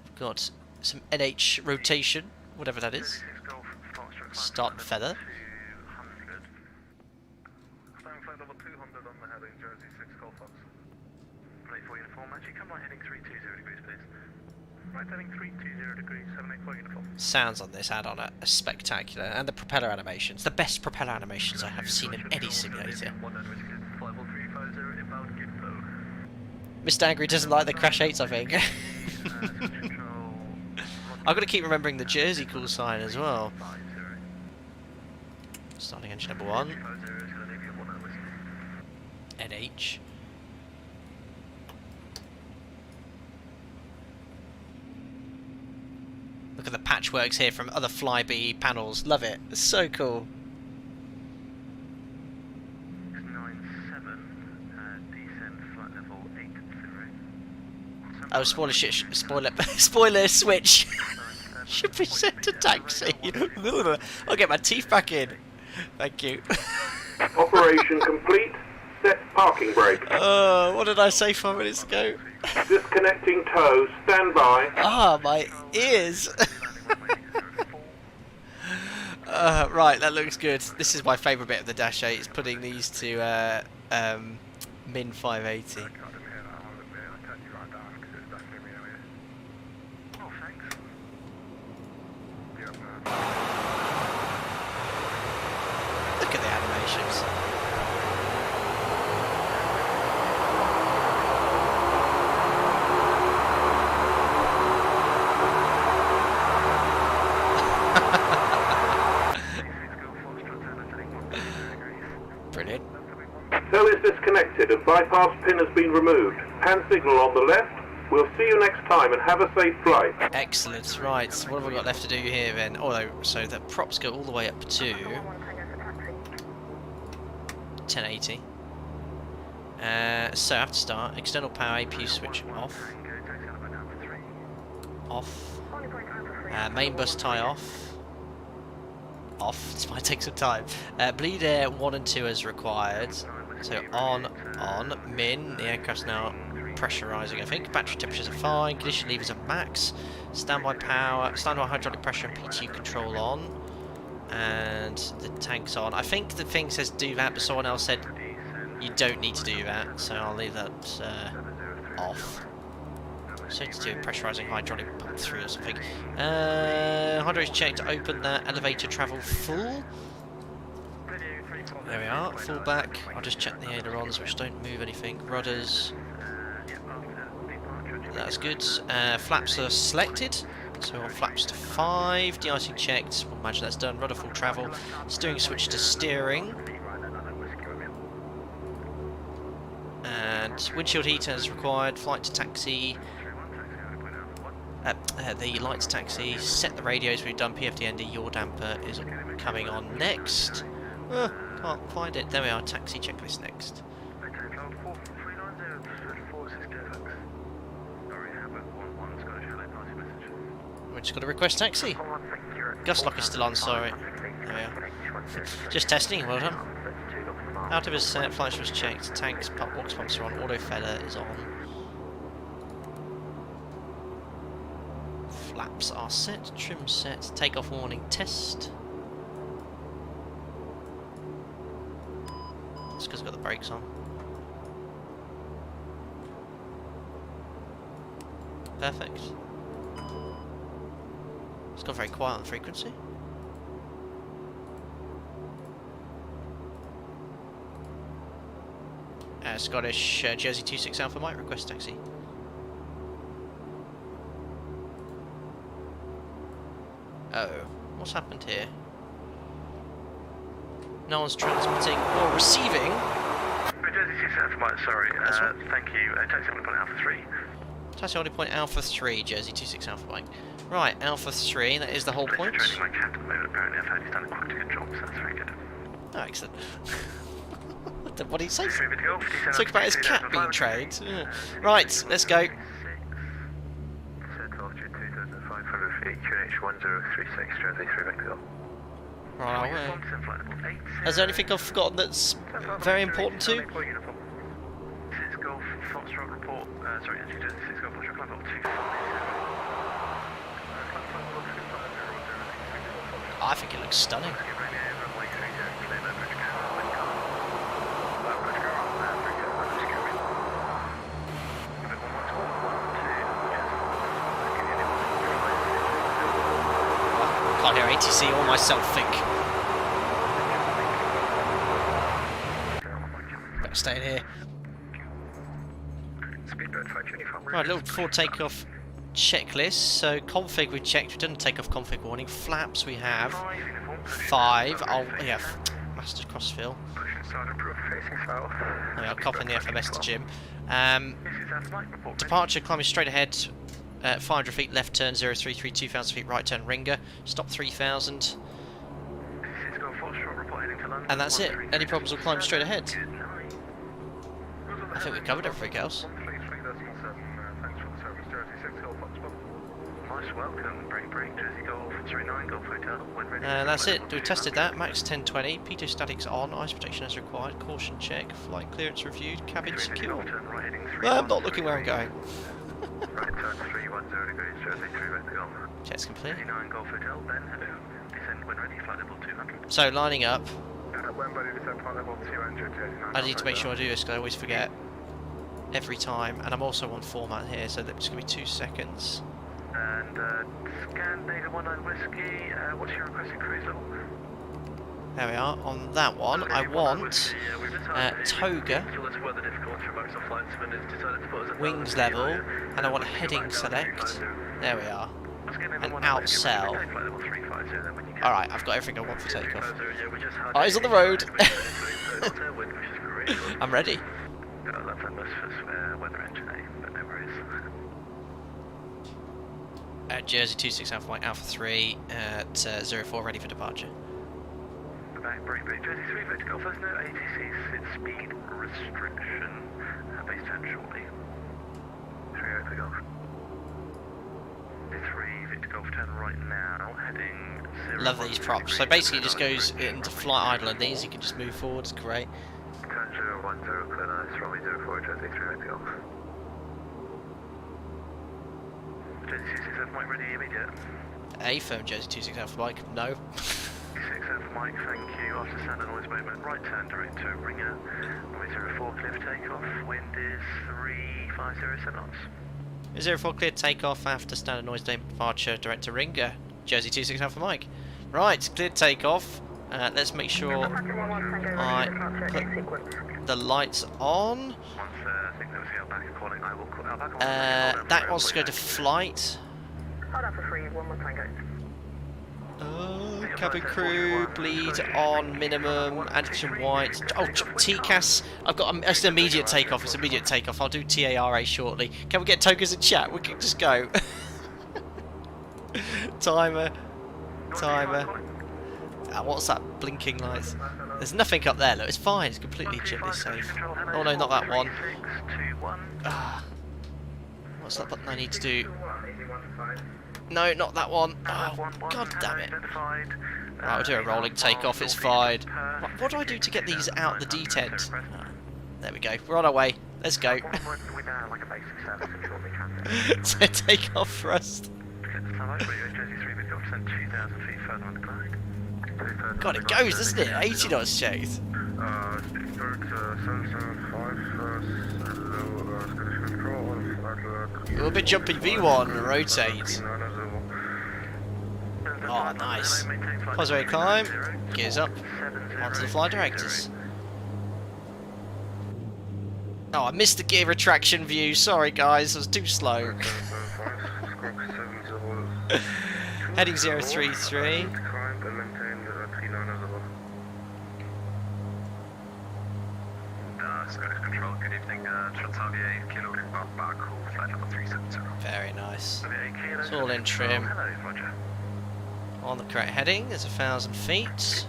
We've got some NH rotation, whatever that is. Start and feather. Right, turning 320 degrees, 784 uniform. Sounds on this add-on are spectacular, and the propeller animations, the best propeller animations I have seen in any simulator. Mr. Angry doesn't like the Crash 8s, I think. I've got to keep remembering the Jersey call sign as well. Starting engine number 1. NH. Look at the patchworks here from other Flybe panels. Love it. It's so cool. 97, descend flight level 80. Oh, spoiler switch. Should be set to taxi. I'll get my teeth back in. Thank you. Operation complete. Set parking brake. What did I say 5 minutes ago? Disconnecting tow. Stand by. Ah, my ears. Right, that looks good. This is my favourite bit of the Dash-8. Is putting these to min 580. Look at the animations. Brilliant. Tow is disconnected and bypass pin has been removed. Hand signal on the left. We'll see you next time and have a safe flight. Excellent. Right, so what have we got left to do here then? Although, so the props go all the way up to 1080. So I have to start. External power APU switch off. Off. Main bus tie off. Off. This might take some time. Bleed air 1 and 2 as required. So on, min. The aircraft's now pressurising, I think. Battery temperatures are fine. Condition levers are max. Standby power, standby hydraulic pressure and PTU control on. And the tank's on. I think the thing says do that, but someone else said you don't need to do that, so I'll leave that off. So to do pressurising hydraulic pump through or something. Hydraulics check to open the elevator travel full. There we are, full back. I'll just check the ailerons which don't move anything. Rudders. That's good. Flaps are selected. So on flaps to 5. De-icing checked. We'll imagine that's done. Rudder full travel. Steering switch to steering. And windshield heater is required. Flight to taxi. The light to taxi. Set the radios. We've done PFDND. Yaw damper is coming on next. Can't find it. There we are. Taxi checklist next. We've just got to request taxi. Gust lock is still on, sorry. There we are. Just testing, well done. Out of his set, flight was checked, tanks, box pumps are on, auto feather is on. Flaps are set, trim set, takeoff warning test. It's because I've got the brakes on. Perfect. It's gone very quiet on frequency. Scottish Jersey 26 Alpha Mike, request taxi. Oh, what's happened here? No one's transmitting or receiving. Jersey 26 Alpha Mike, sorry. Thank you. Taxi on point Alpha 3. Taxi on point Alpha 3, Jersey 26 Alpha Mike. Right, Alpha 3, that is the whole point. My cat at the moment, apparently. I've heard he's done quite a good job, so that's very good. Oh, excellent. What did he say? Talk about his cat being trained. Yeah. Right, let's go. Right, is there anything I've forgotten that's very important too? I think it looks stunning. ATC or myself think. Better stay in here. Right, a little before takeoff checklist. So config we checked. We've done a takeoff config warning. Flaps we have 5. Oh yeah, master crossfill. Yeah, I'll copy in the FMS to Jim. Departure climbing straight ahead. 500 feet left turn 033, 2000 feet right turn Ringer. Stop 3000. And that's it. Any problems will climb straight ahead. I think we covered everything else. And that's it. We tested that. Max 1020. Pitot statics on. Ice protection as required. Caution check. Flight clearance reviewed. Cabin secure. Well, I'm not looking where I'm going. Check's complete. So lining up. I need to make sure I do this because I always forget every time, and I'm also on format here, so that's going to be 2 seconds. And scan David 19 Whiskey, what's your requested cruise level? There we are. On that one, I want toga, wings level, and I want a heading select. There we are. And outsell. Alright, I've got everything I want for takeoff. Eyes on the road! I'm ready. Jersey 26 Alpha Mike Alpha 3 at 04 ready for departure. Jersey 3 Victor Golf, there's no ATC speed restriction. Base 10 shortly. 3 Victor Golf. 3 Victor Golf 10 right now, heading 0. Love these props. So basically it just goes into flight idle and these, you can just move forward, it's great. Turn 010, clear nice, runway 04, Jersey 3 Victor Golf. Jersey 267 Mike ready immediate. A firm Jersey 26 Alpha Mike, no. 26 Alpha Mike, thank you. After standard noise moment, right turn direct to Ringer. Runway 04 clear for takeoff. Wind is 3507 knots. 04 clear takeoff after standard noise departure direct to Ringer. Jersey 26 Alpha Mike. Right, cleared takeoff. Let's make sure I put the lights on. That wants to go to flight. Cabin crew, bleed on minimum, antigen white. Oh, TCAS. I've got it's an immediate takeoff. It's immediate takeoff. I'll do TARA shortly. Can we get togas in chat? We can just go. Timer. What's that blinking lights? There's nothing up there. Look, it's fine. It's completely chilly safe. Oh no, not that one. What's that button I need to do? No, not that one. Oh, god damn it. Right, I'll do a rolling takeoff, it's fine. What do I do to get these out the D-tent? Oh, there we go, we're on our way. Let's go. So take off thrust. God, it goes, doesn't it? 80 knots checked. A little bit jumpy V1, rotate. Oh, nice. Positive climb, gears up, onto the flight directors. Oh, I missed the gear retraction view, sorry guys, I was too slow. Heading 033. Very nice. It's all in trim. On the correct heading, there's 1,000 feet.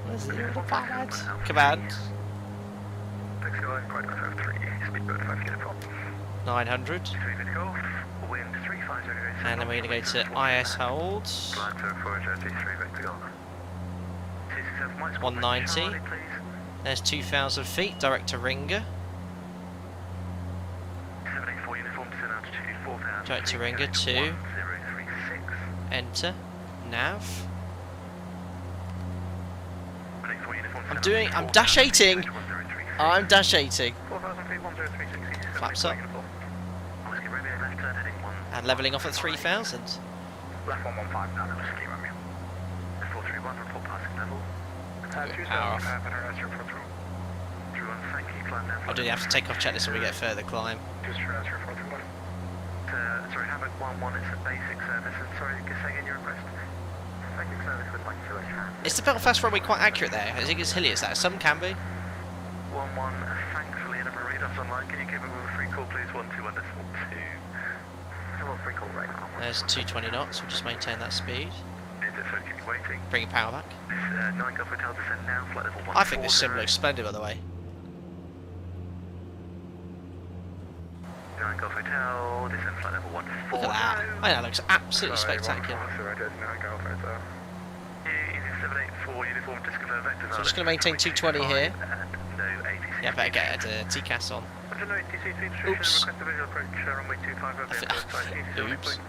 Where's the little bad? Command. 900. And then we're going to go to IS holds. 190. There's 2,000 feet, direct to Ringer. Direct to Ringer 2. Enter. Nav. I'm dash-8ing. I'm dash-8ing. Flaps up. And levelling off at 3,000. Left 115 now, just keep on me. 431, report passing level. Power off. 31, thank you, climb now. I'll do the after takeoff checklist when we get further climb. Just transfer 431. Sorry, Hammock 11, it's a basic service, and sorry, just saying in your request. Basic service would like to Is the Belfast runway quite accurate there? I think it's hilly as that. Some can be. 11, thankfully, and I'm radars online. Can you give me a free call, please? 121 decimal 2. Hello, free call right now. There's 220 knots. We'll just maintain that speed. Is it so? Keep waiting. Bringing power back. This 9 Golf Hotel descent now, flight level 140. I think this sim looks splendid, by the way. 9 Golf Hotel, descent flight level 140. Look at that. Oh, that looks absolutely spectacular. E78 uniform, just confirm vectors. So I'm just going to maintain 220 here. No ATC. Yeah, better get a TCAS on. Oops. Oops.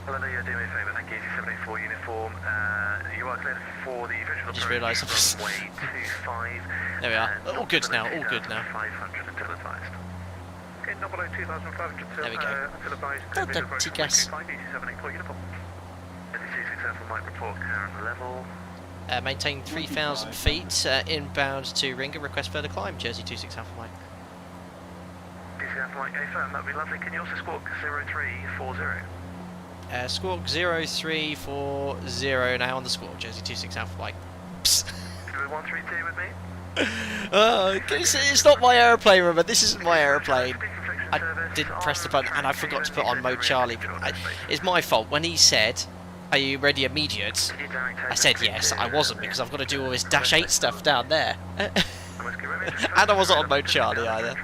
Hello, you're doing me a favour, thank you. E78 uniform. You are cleared for the visual I just realised I was... runway 25. There we are. All good now, all good now. 500 until advised. Okay, number 2500 There we go. until advised. Well done, TCAS. uniform. NC6 might report current level. Maintain 3,000 feet inbound to Ringer. Request further climb. Jersey 26 Alpha Mike. Alpha Mike, firm, that'd be lovely. Can you also squawk 0340? Squawk 0340 now on the squawk. Jersey 26 Alpha Mike. Psst. Can you do 132 with me? It's not my aeroplane, remember. This isn't my aeroplane. I didn't press the button and I forgot to put on mode Charlie. It's my fault. When he said, "Are you ready immediate?" I said yes. I wasn't because I've got to do all this Dash-8 stuff down there. And I wasn't on mode Charlie either.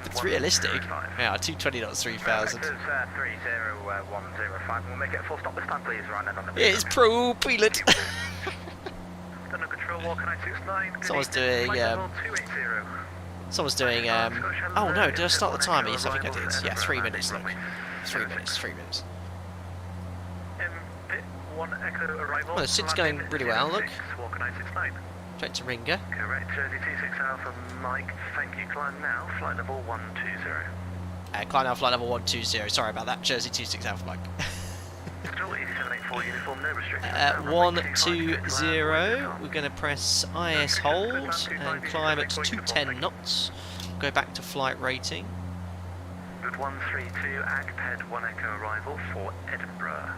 It's realistic. Yeah, 220 knots, 3,000. 30105. We'll make it a full stop this time, please. It's pro-pilot. Someone's doing, oh no, did I start the timer? Yes, I think I did. Yeah, 3 minutes, look. 3 minutes, 3 minutes. Well, the SID's going really well, look. Straight to Ringer. Correct, Jersey 26 Alpha Mike, thank you, climb now, flight level 120. Climb now, flight level 120, sorry about that, Jersey 26 Alpha Mike. Still E784 uniform, no restrictions. 120, we're going to press IS hold and climb at 210 knots. Go back to flight rating. Good 132, AGPED 1 Echo arrival for Edinburgh.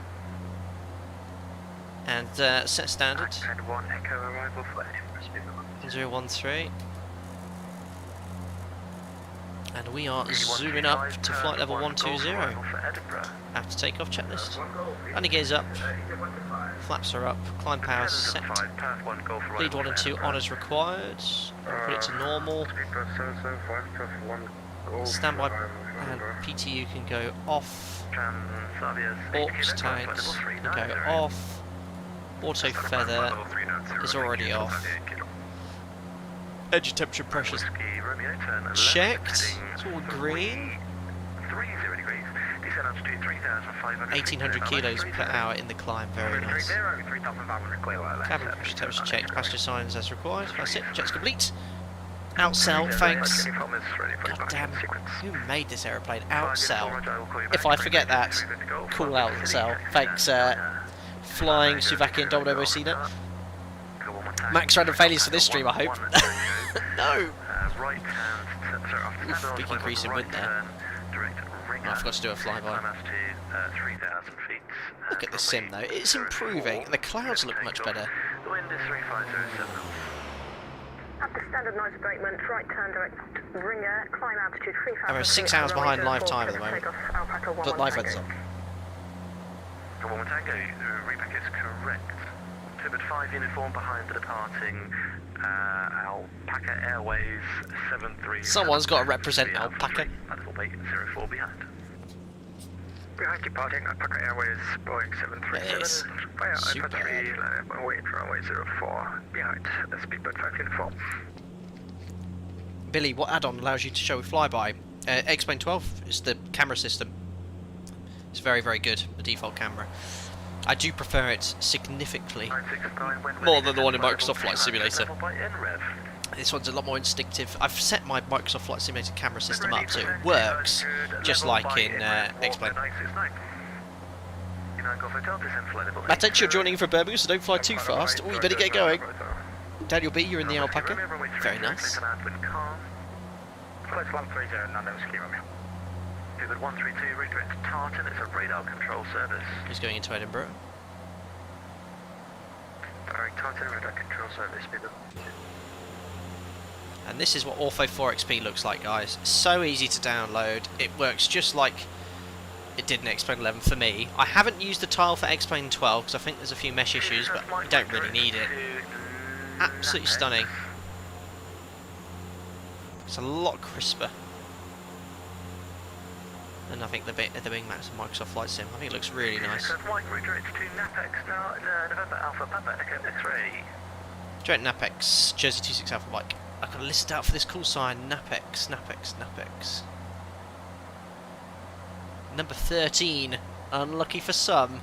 And set standard. AGPED 1 Echo arrival for Edinburgh. 1013. And we are zooming up to flight level 120. After takeoff checklist. Landing gears up. Flaps are up. Climb power set. Lead 1 and 2 on as required. Put it to normal. Standby and PTU can go off. Aux tags can go off. Auto feather is already off. Engine temperature pressures checked. It's all green. 1800 kilos per hour in the climb. Very nice. Cabin pressure temperature checked. Passenger signs as required. That's it. Checks complete. Outsell, thanks. God damn, who made this aeroplane? Outsell. If I forget that, cool outsell. Thanks, Flying Suvakian Domino Mosina. Max random failures for this stream, I hope. No! Oof, big increase in wind there. Oh, I forgot to do a flyby. Look at the sim though, it's improving. The clouds look much better. The wind is 3507. After standard noise abatement, right turn direct Ringer, climb altitude 3,000 And we're 6 hours behind live time at the moment. But live weather's up. The 1 Tango, repack is correct. Tibbet 5 uniform behind the departing Alpaca Airways 73. Someone's got to represent Alpaca. Little bait 04 behind. Behind departing Alpaca Airways Boeing 737. Fire Alpha 3, wait for runway 04. Behind speedbird 5 uniform. Billy, what add-on allows you to show flyby? X-Plane 12 is the camera system. It's very, very good, the default camera. I do prefer it significantly more than the one in Microsoft Flight Simulator. This one's a lot more instinctive. I've set my Microsoft Flight Simulator camera system up so it works just like in X-Plane. Matt, you're joining for Birmingham, so don't fly too fast. Oh, you better get going. Daniel B, you're in the alpaca. Very nice. Flight 130, Nando, ski Romeo. Good 132, redirect to Tartan, it's a radar control service. He's going into Edinburgh. Direct Tartan, radar control service, speed. And this is what Ortho 4XP looks like, guys. So easy to download. It works just like it did in X-Plane 11 for me. I haven't used the tile for X-Plane 12 because I think there's a few mesh issues, but you don't really need it. Absolutely stunning. It's a lot crisper. And I think the wing mats of Microsoft Flight Sim. I think it looks really nice. Direct Napex, Jersey 26 Alpha Mike. I can list it out for this call sign. Napex. Number 13. Unlucky for some.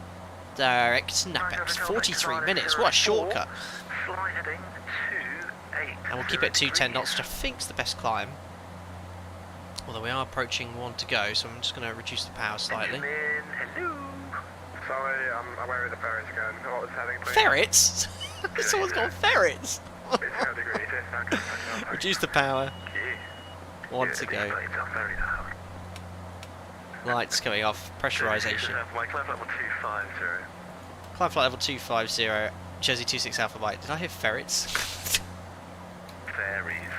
Direct Napex. 43 minutes. What a shortcut. Fly heading 28. And we'll keep it at 210 knots, which I think is the best climb. Although we are approaching one to go, so I'm just going to reduce the power slightly. Hello. Sorry, I'm aware of the ferrets again. What was heading, please? Ferrets? Someone's got ferrets! It's 0 degrees, Reduce the power. One to go. Lights coming off. Pressurization. Climb flight level 250. Climb flight level 250. Jersey 26 Alpha Mike. Did I hear ferrets? Fairies.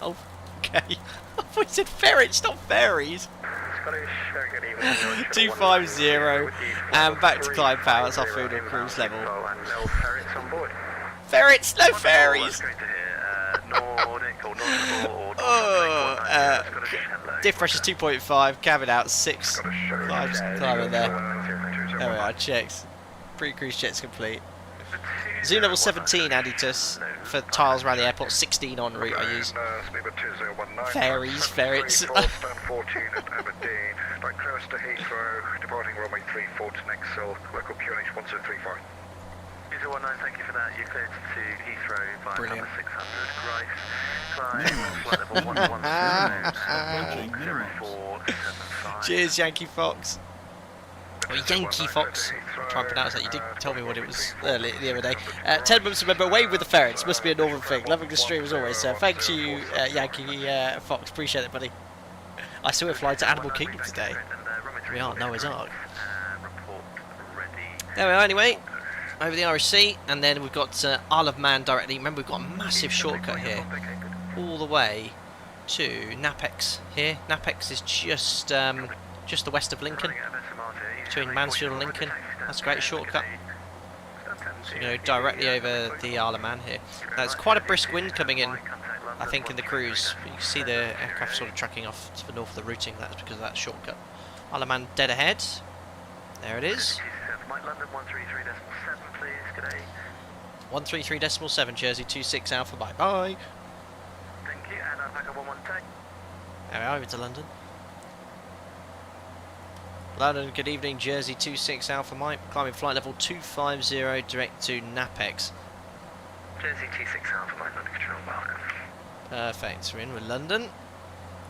Oh, okay. I thought you said ferrets, not fairies. Scottish, very good evening. 250. And back to climb power. That's our food and cruise level. And no ferrets on board. Ferrets, no fairies! Nordic or Nordic diff pressure's 2.5, cabin out 6. Climbing there. There we are, checks. Pre-cruise checks complete. Zoom level 17, Aditus. For tiles around the airport, 16 en route I use. Fairies, ferrets. 14 at Aberdeen. Like close to Heathrow, departing runway 34 to Nexel, local QNH 1235. 219, thank you for that. You cleared to Heathrow via Brilliant. number 600, Grice. Climb flight level 110, 0475. Cheers, Yankee Fox. Or Yankee Fox. I'll try and pronounce that. You did tell me what it was earlier the other day. 10 months, remember, away with the ferrets. Must be a northern thing. Loving the stream as always. Thanks to you, Yankee Fox. Appreciate it, buddy. I saw it fly to Animal Kingdom today. We are Noah's Ark. There we are, anyway. Over the RSC, and then we've got Isle of Man directly. Remember, we've got a massive shortcut here, all the way to Napex here. Napex is just the west of Lincoln, between Mansfield and Lincoln. That's a great shortcut. So you go directly over the Isle of Man here. There's quite a brisk wind coming in, I think, in the cruise. You can see the aircraft sort of tracking off to the north of the routing. That's because of that shortcut. Isle of Man dead ahead. There it is. Mike London 133.7, please. Good day. 133.7, Jersey 26 Alpha. Bye bye. Thank you, and Alpaca 110. There we are, over to London. London, good evening, Jersey 26 Alpha Mike. Climbing flight level 250 direct to Napex. Jersey 26 Alpha Mike, London control, welcome. Perfect, so we're in with London.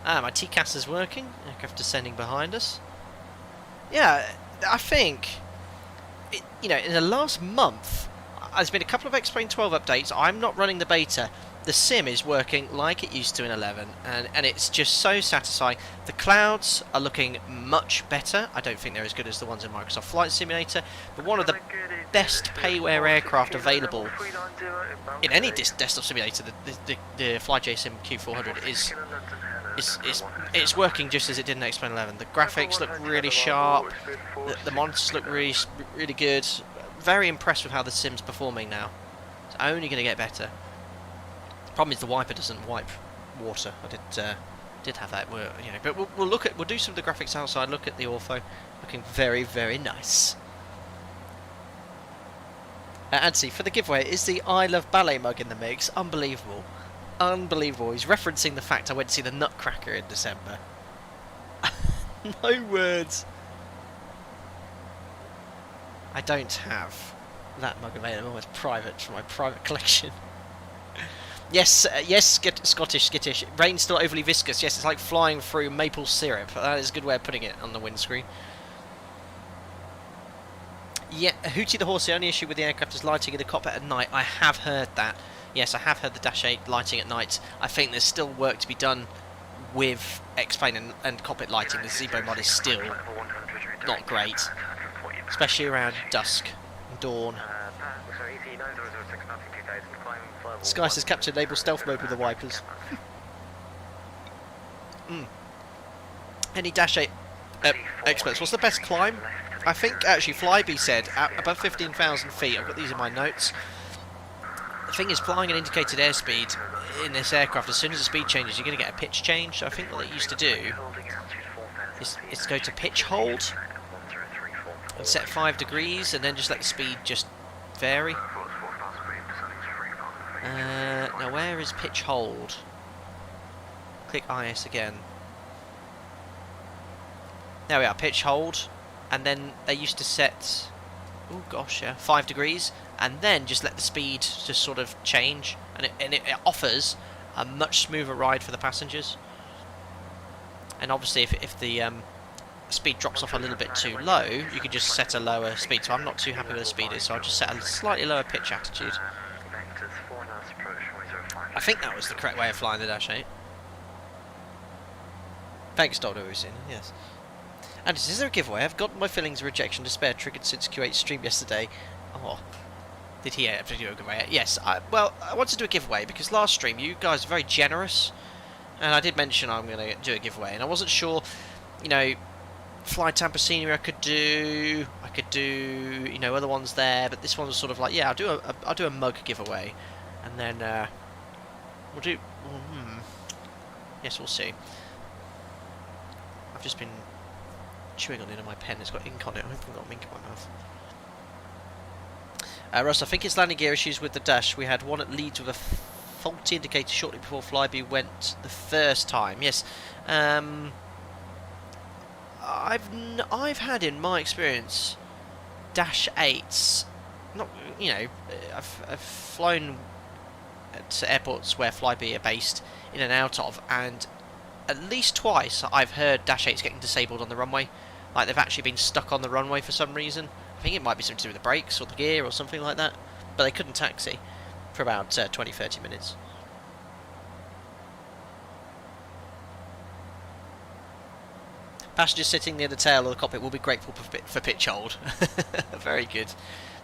My TCAS is working. Aircraft descending behind us. Yeah, I think, in the last month, there's been a couple of X-Plane 12 updates. I'm not running the beta. The sim is working like it used to in 11, and it's just so satisfying. The clouds are looking much better. I don't think they're as good as the ones in Microsoft Flight Simulator, but one of the best Payware aircraft available in any desktop simulator, the FlyJSim Q400 it's working just as it did in X-Plane 11. The graphics look really sharp, the monitors look really good. Very impressed with how the sim's performing now. It's only going to get better. The problem is the wiper doesn't wipe water. I did have that, but we'll do some of the graphics outside. Look at the ortho, looking very, very nice. Ansi, for the giveaway, is the I Love Ballet mug in the mix? Unbelievable. Unbelievable. He's referencing the fact I went to see the Nutcracker in December. No words. I don't have that mug available. It's private from my private collection. Yes, Scottish skittish. Rain's still overly viscous. Yes, it's like flying through maple syrup. That is a good way of putting it on the windscreen. Yeah, Hootie the Horse, the only issue with the aircraft is lighting in the cockpit at night. I have heard that. Yes, I have heard the Dash-8 lighting at night. I think there's still work to be done with X-plane and cockpit lighting. The Zebo mod is still not great, especially around dusk and dawn. Sky says Captain enable stealth mode with the wipers. Any Dash-8 experts? What's the best climb? I think actually Flybe said above 15,000 feet. I've got these in my notes. The thing is, flying an indicated airspeed in this aircraft, as soon as the speed changes, you're going to get a pitch change. So I think what they used to do is go to pitch hold and set 5 degrees, and then just let the speed just vary. Now where is pitch hold? Click IS again. There we are, pitch hold, and then they used to set, oh gosh, yeah, 5 degrees, and then just let the speed just sort of change, and it offers a much smoother ride for the passengers. And obviously if the speed drops off a little bit too low, you could just set a lower speed. So I'm not too happy with the speed, so I'll just set a slightly lower pitch attitude. I think that was the correct way of flying the Dash-8. Thanks, Dr. Usin, yes. And is there a giveaway? I've got my feelings of rejection despair triggered since Q8 stream yesterday. Oh, did he have to do a giveaway? Yes, well, I wanted to do a giveaway because last stream you guys were very generous, and I did mention I'm going to do a giveaway, and I wasn't sure, you know, FlyTampa scenery I could do, you know, other ones there, but this one was sort of like, yeah, I'll do a mug giveaway, and then we'll do. Yes, we'll see. I've just been chewing on the end of my pen. It's got ink on it. I hope I've got ink in my mouth. Russ, I think it's landing gear issues with the Dash. We had one at Leeds with a faulty indicator shortly before Flybe went the first time. Yes. I've had in my experience Dash-8s. Not, you know, I've flown to airports where Flybe are based in and out of, and at least twice I've heard Dash-8s getting disabled on the runway. Like they've actually been stuck on the runway for some reason. I think it might be something to do with the brakes or the gear or something like that. But they couldn't taxi for about 20-30 minutes. Passengers sitting near the tail of the cockpit will be grateful for pitch hold. Very good.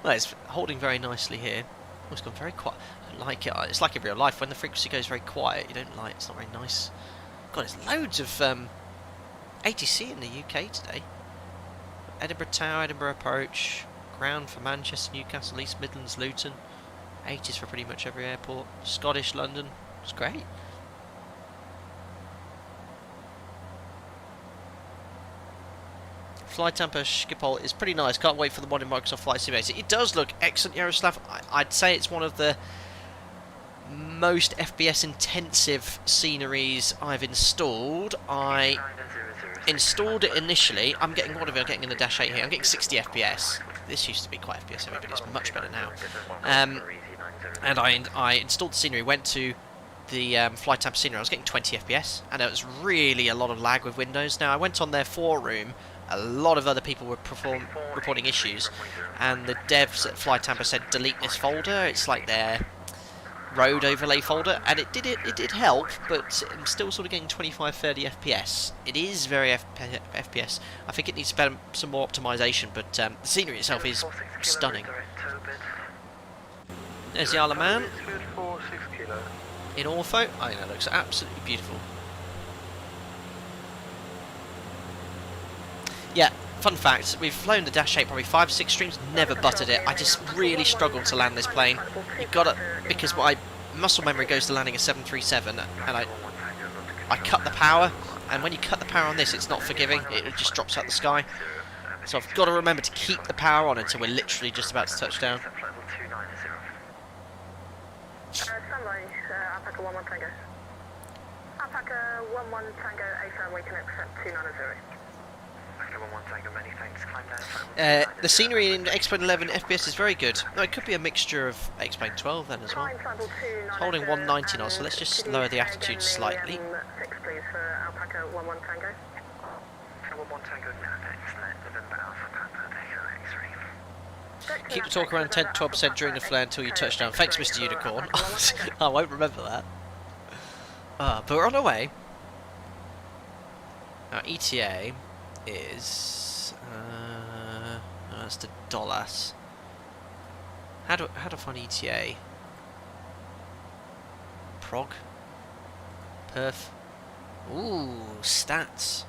Well, it's holding very nicely here. Oh, it's gone very quiet. I don't like it. It's like in real life. When the frequency goes very quiet, you don't like it. It's not very nice. God, there's loads of ATC in the UK today. Edinburgh Tower, Edinburgh Approach, ground for Manchester, Newcastle, East Midlands, Luton. 80s for pretty much every airport. Scottish, London. It's great. FlyTampa Schiphol is pretty nice. Can't wait for the mod in Microsoft Flight Simulator. It does look excellent, Yaroslav. I'd say it's one of the most FPS intensive sceneries I've installed. I installed it initially. I'm getting, what am I getting in the Dash-8 here? I'm getting 60 FPS. This used to be quite FPS heavy, but it's much better now. And I installed the scenery, went to the FlyTampa scenery. I was getting 20 FPS, and there was really a lot of lag with Windows. Now I went on their forum. A lot of other people were reporting issues, and the devs at FlyTampa said delete this folder. It's like their road overlay folder, and it did help, but I'm still sort of getting 25-30 FPS. It is very FPS. I think it needs some more optimization, but the scenery itself is stunning. There's the Isle of Man in ortho. I think that looks absolutely beautiful. Yeah, fun fact, we've flown the Dash-8 probably 5-6 streams, never buttered it. I just really struggled to land this plane. You've got to, because my muscle memory goes to landing a 737, and I cut the power, and when you cut the power on this, it's not forgiving, it just drops out the sky. So I've got to remember to keep the power on until we're literally just about to touch down. Sunrise, Alpaca 11 Tango. Alpaca 11 Tango, AFM, we can accept 290. The scenery in X-Plane 11 FPS is very good. No, it could be a mixture of X-Plane 12 then as well. It's holding 190 knots, so let's just lower the attitude slightly. 6 please for Alpaca 11 Tango. 11 Tango, November Alpha Papa, Echo X-ray. Keep the torque around 10-12% during the flare until you touch down. Thanks, Mr. Unicorn. I won't remember that. But we're on our way. Our ETA is... that's the dollars. How do I find ETA? Prog? Perf? Ooh, stats.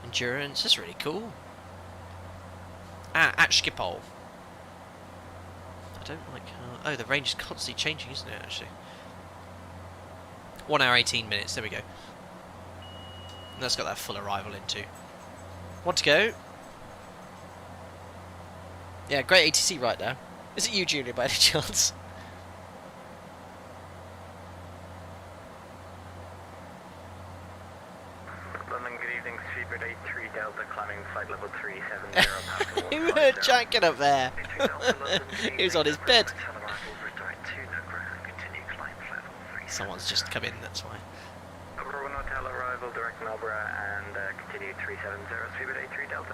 Endurance, that's really cool. At Schiphol. I don't like how... Oh, the range is constantly changing, isn't it, actually? 1 hour 18 minutes, there we go. And that's got that full arrival in too. Want to go? Yeah, great ATC right now. Is it you, Junior, by any chance? London, good evening, Speedbird 83 Delta, climbing flight level 370. You heard Jack get up there. He was on his bed. Someone's just come in, that's why. One hotel arrival, direct Melbourne, and continue 370, Speedbird 83 Delta.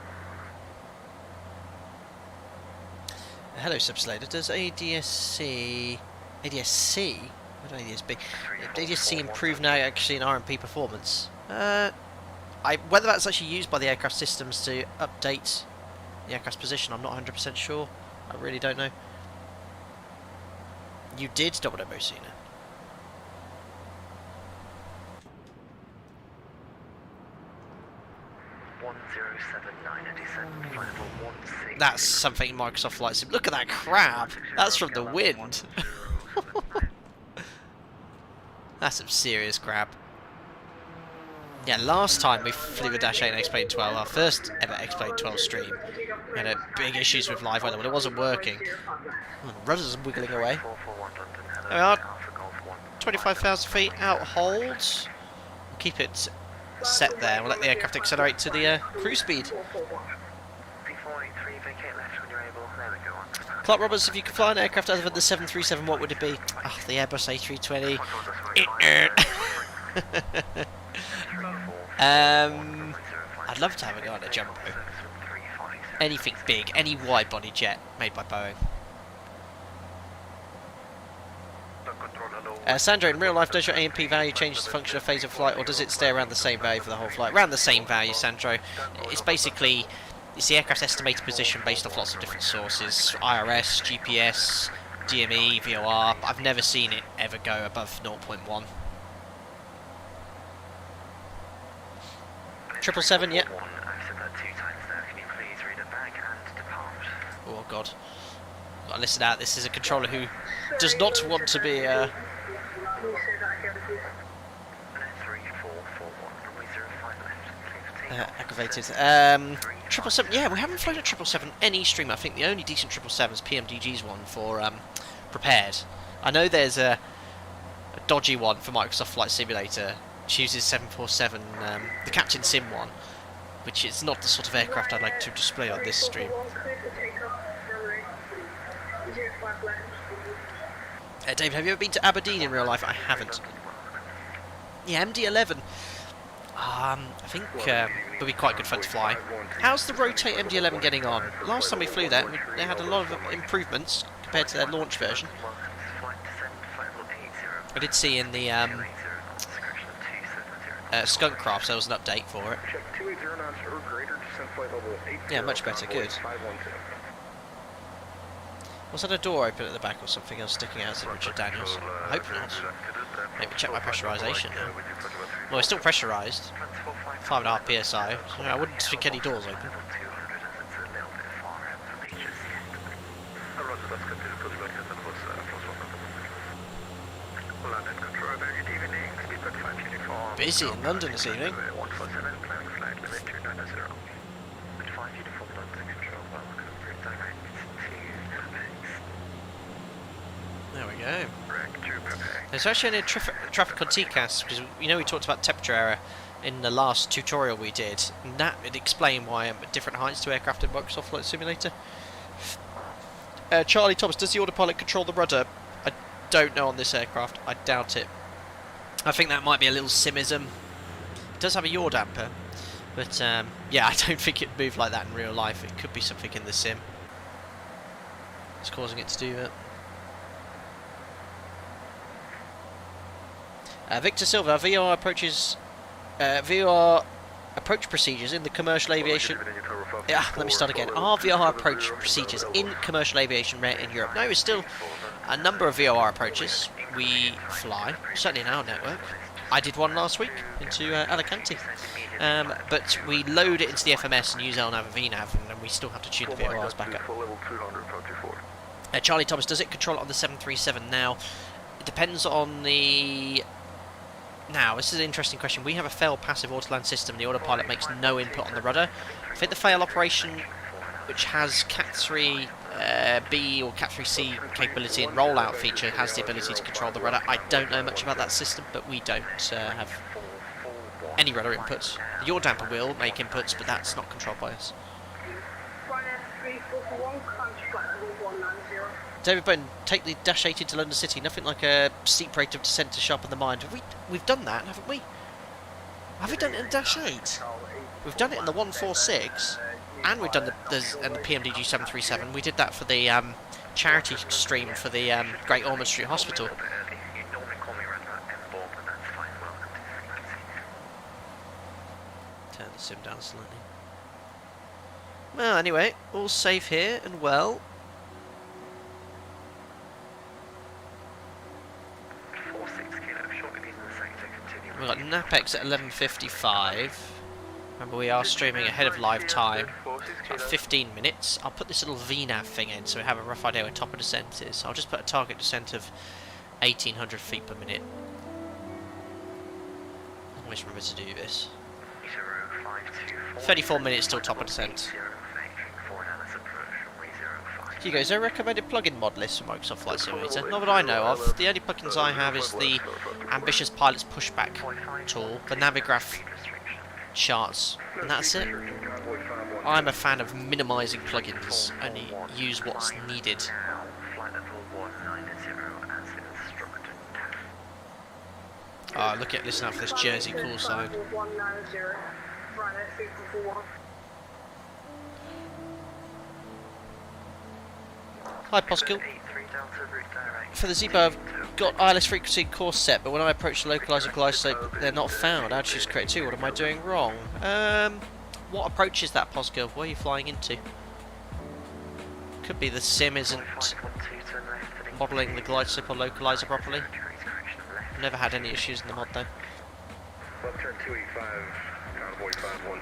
Hello, Subslater. Does ADSC... What do ADSB? Did ADSC improve now actually in RMP performance? Whether that's actually used by the aircraft systems to update the aircraft's position, I'm not 100% sure. I really don't know. You did, Double Mosina. That's something Microsoft FlyJSim. Look at that crab! That's from the wind! That's some serious crab. Yeah, last time we flew the Dash-8 and X-Plane 12, our first ever X-Plane 12 stream, we had big issues with live weather when it wasn't working. The rudders are wiggling away. There we are. 25,000 feet, out hold. We'll keep it set there. We'll let the aircraft accelerate to the cruise speed. Clark Roberts, if you could fly an aircraft other than the 737, what would it be? Oh, the Airbus A320. I'd love to have a go on a jumbo. Anything big, any wide-body jet made by Boeing. Sandro, in real life, does your AMP value change as a function of phase of flight, or does it stay around the same value for the whole flight? Around the same value, Sandro. It's basically... It's the aircraft's estimated position based off lots of different sources. IRS, GPS, DME, VOR. I've never seen it ever go above 0.1. 777, yep. Oh god. Gotta listen out, this is a controller who does not want to be aggravated. 777, yeah, we haven't flown a 777 any stream. I think the only decent 777 is PMDG's one for prepared. I know there's a dodgy one for Microsoft Flight Simulator, which uses 747, the Captain Sim one, which is not the sort of aircraft I'd like to display on this stream. David, have you ever been to Aberdeen in real life? I haven't. Yeah, MD-11. I think it'll be quite good fun to fly. How's the Rotate MD-11 getting on? Last time we flew that, they had a lot of improvements compared to their launch version. I did see in the Skunk Crafts there was an update for it. Yeah, much better, good. Was that a door open at the back or something else sticking out to Richard Daniels? I hope not. Maybe check my pressurisation now. Well, it's still pressurised. 5.5 psi. So I wouldn't think any doors open. Busy in London this evening. There we go. There's actually a traffic on TCAS, because you know we talked about temperature error in the last tutorial we did, and that would explain why I'm at different heights to aircraft in Microsoft Flight Simulator. Charlie Thomas, does the autopilot control the rudder? I don't know on this aircraft, I doubt it. I think that might be a little simism. It does have a yaw damper. But yeah, I don't think it'd move like that in real life. It could be something in the sim. It's causing it to do that. Victor Silva, VR approach procedures in the commercial aviation. Yeah, let me start again. Are VOR approach procedures in commercial aviation rare in Europe? No, it's still a number of VOR approaches we fly, certainly in our network. I did one last week into Alicante, but we load it into the FMS and use LNAV and VNAV, and then we still have to tune the VORs back up. Charlie Thomas, does it control it on the 737 now? It depends on the... Now, this is an interesting question. We have a fail passive autoland system. The autopilot makes no input on the rudder. I think the fail operation, which has Cat 3 B or Cat 3C capability and rollout feature, has the ability to control the rudder. I don't know much about that system, but we don't have any rudder inputs. Your damper will make inputs, but that's not controlled by us. David Bowden, take the Dash-8 into London City. Nothing like a steep rate of descent to sharpen the mind. We've done that, haven't we? Have we done it in Dash-8? We've done it in the 146, and we've done the PMDG 737. We did that for the charity stream for the Great Ormond Street Hospital. Turn the sim down slightly. Well, anyway, all safe here and well. We've got Napex at 11:55. Remember, we are streaming ahead of live time. About 15 minutes. I'll put this little VNAV thing in so we have a rough idea where top of descent is. I'll just put a target descent of 1,800 feet per minute. Always remember to do this. 34 minutes till top of descent. Hugo, is there a recommended plugin mod list for Microsoft Flight Simulator? Not that I know of. The only plugins I have is the Ambitious Pilot's Pushback tool, the Navigraph charts, and that's it. I'm a fan of minimising plugins, only use what's needed. Oh, listen out for this Jersey call sign. Hi Poskill. For the Zebo, I've got ILS frequency course set, but when I approach the localizer glide slope, they're not found. I'd choose correct too. What am I doing wrong? What approach is that, Poskill? Where are you flying into? Could be the sim isn't modelling the glide slope or localizer properly. Never had any issues in the mod though.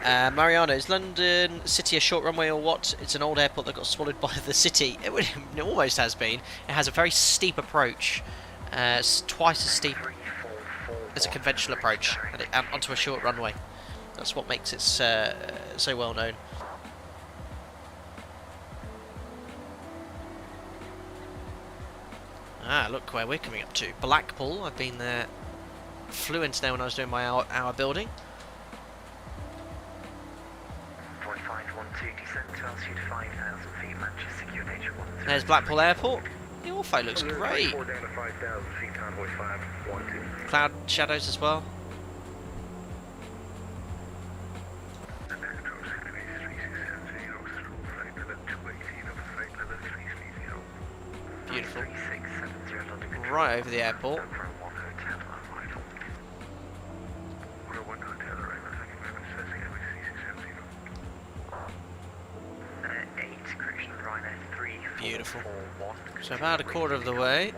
Mariano, is London City a short runway or what? It's an old airport that got swallowed by the city. It almost has been. It has a very steep approach. It's twice as steep as a conventional approach and onto a short runway. That's what makes it so well known. Ah, look where we're coming up to. Blackpool. I've been there. Flew into there when I was doing my hour building. There's Blackpool Airport. The Orpho looks great. Cloud shadows as well. Beautiful. Right over the airport. Beautiful. So about a quarter of the way.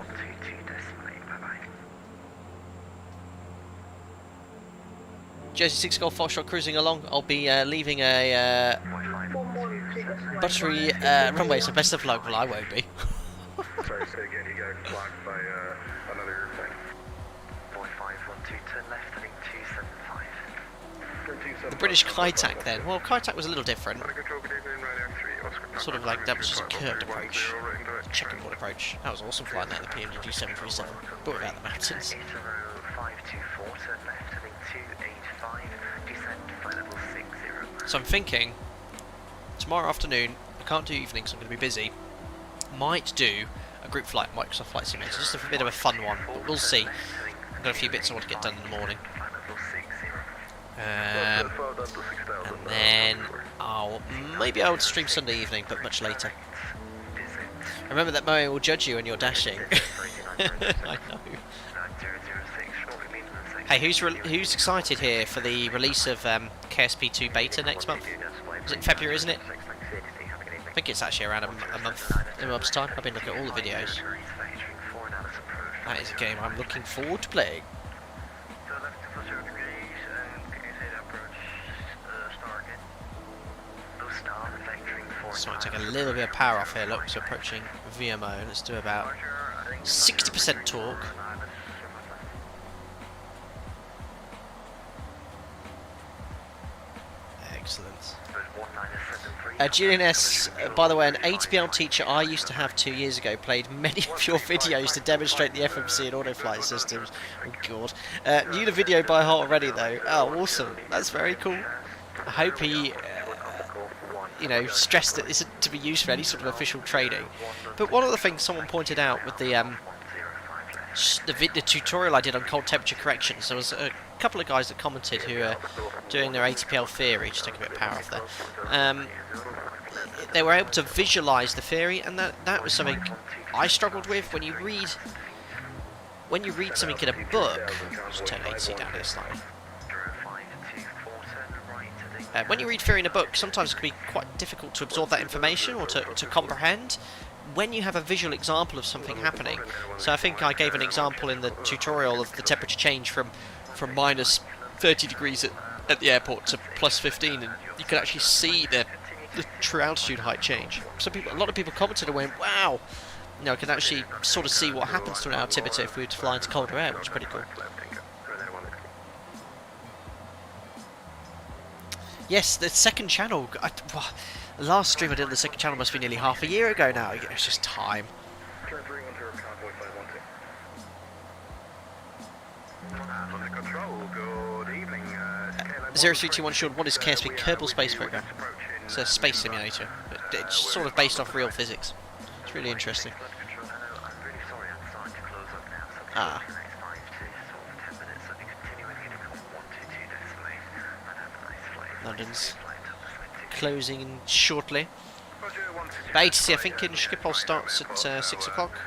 Jersey 6 Golf Foxtrot cruising along. I'll be leaving a buttery runway, so best of luck. Well, I won't be. Sorry, say again, you got clocked by another airplane. 4512, turn left, heading 275. The British Kaitak then. Well, Kaitak was a little different. Sort of like that was just a curved approach, checkerboard approach. That was awesome flying that in the PMDG 737, but without the mountains. So I'm thinking tomorrow afternoon. I can't do evenings. I'm going to be busy. Might do a group flight, Microsoft Flight Simulator, just a bit of a fun one. But we'll see. I've got a few bits I want to get done in the morning. And then maybe I'll stream Sunday evening, but much later. Remember that Moe will judge you when you're dashing. I know. Hey, who's excited here for the release of KSP2 beta next month? Is it February, isn't it? I think it's actually around a month's time. I've been looking at all the videos. That is a game I'm looking forward to playing. So I take a little bit of power off here. Look, so approaching VMO. Let's do about 60% torque. Excellent. Julian S, by the way, an ATPL teacher I used to have 2 years ago played many of your videos to demonstrate the FMC and autoflight systems. Oh god. Knew the video by heart already though. Oh, awesome. That's very cool. I hope he, you know, stressed that this is to be used for any sort of official training. But one of the things someone pointed out with the tutorial I did on cold temperature corrections, there was a couple of guys that commented who are doing their ATPL theory. Just take a bit of power off there. They were able to visualise the theory, and that was something I struggled with. When you read something in a book, just turn AC down here slightly. When you read theory in a book, sometimes it can be quite difficult to absorb that information or to comprehend when you have a visual example of something happening. So I think I gave an example in the tutorial of the temperature change from minus 30 degrees at the airport to plus 15, and you can actually see the true altitude height change. A lot of people commented and went, wow, you know, I can actually sort of see what happens to an altimeter if we were to fly into colder air, which is pretty cool. Yes, the second channel. The last stream I did on the second channel must be nearly half a year ago now. It's just time. 0321 Sean, what is KSP? Kerbal Space Program. It's a space simulator. It's sort of based off real physics. It's really interesting. Ah. London's closing shortly. But ATC, I think, in Schiphol starts at 6 o'clock.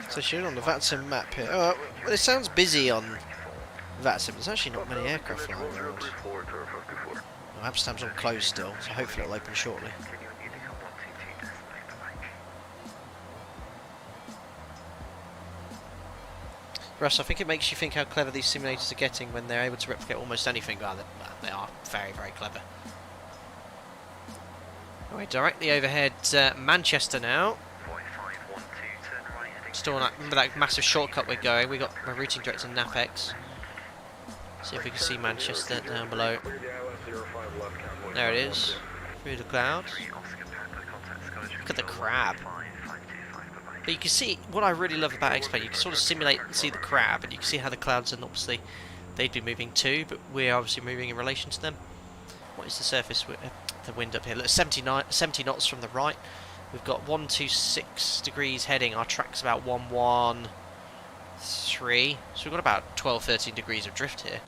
So shown on the VATSIM map here. Oh, well, it sounds busy on VATSIM. There's actually not many aircraft flying around. Well, Amsterdam's all closed still, so hopefully it'll open shortly. Russ, I think it makes you think how clever these simulators are getting when they're able to replicate almost anything. Well, they are very, very clever. We're directly overhead Manchester now. Still on that, remember that massive shortcut we're going. We've got my routing director Napex. See if we can see Manchester down below. There it is, through the clouds. Look at the crab. But you can see, what I really love about X-Plane, you can sort of simulate and see the crab, and you can see how the clouds, and obviously they'd be moving too, but we're obviously moving in relation to them. What is the surface, the wind up here? Look, 70 knots from the right. We've got 126 degrees heading, our track's about 113, so we've got about 12-13 degrees of drift here.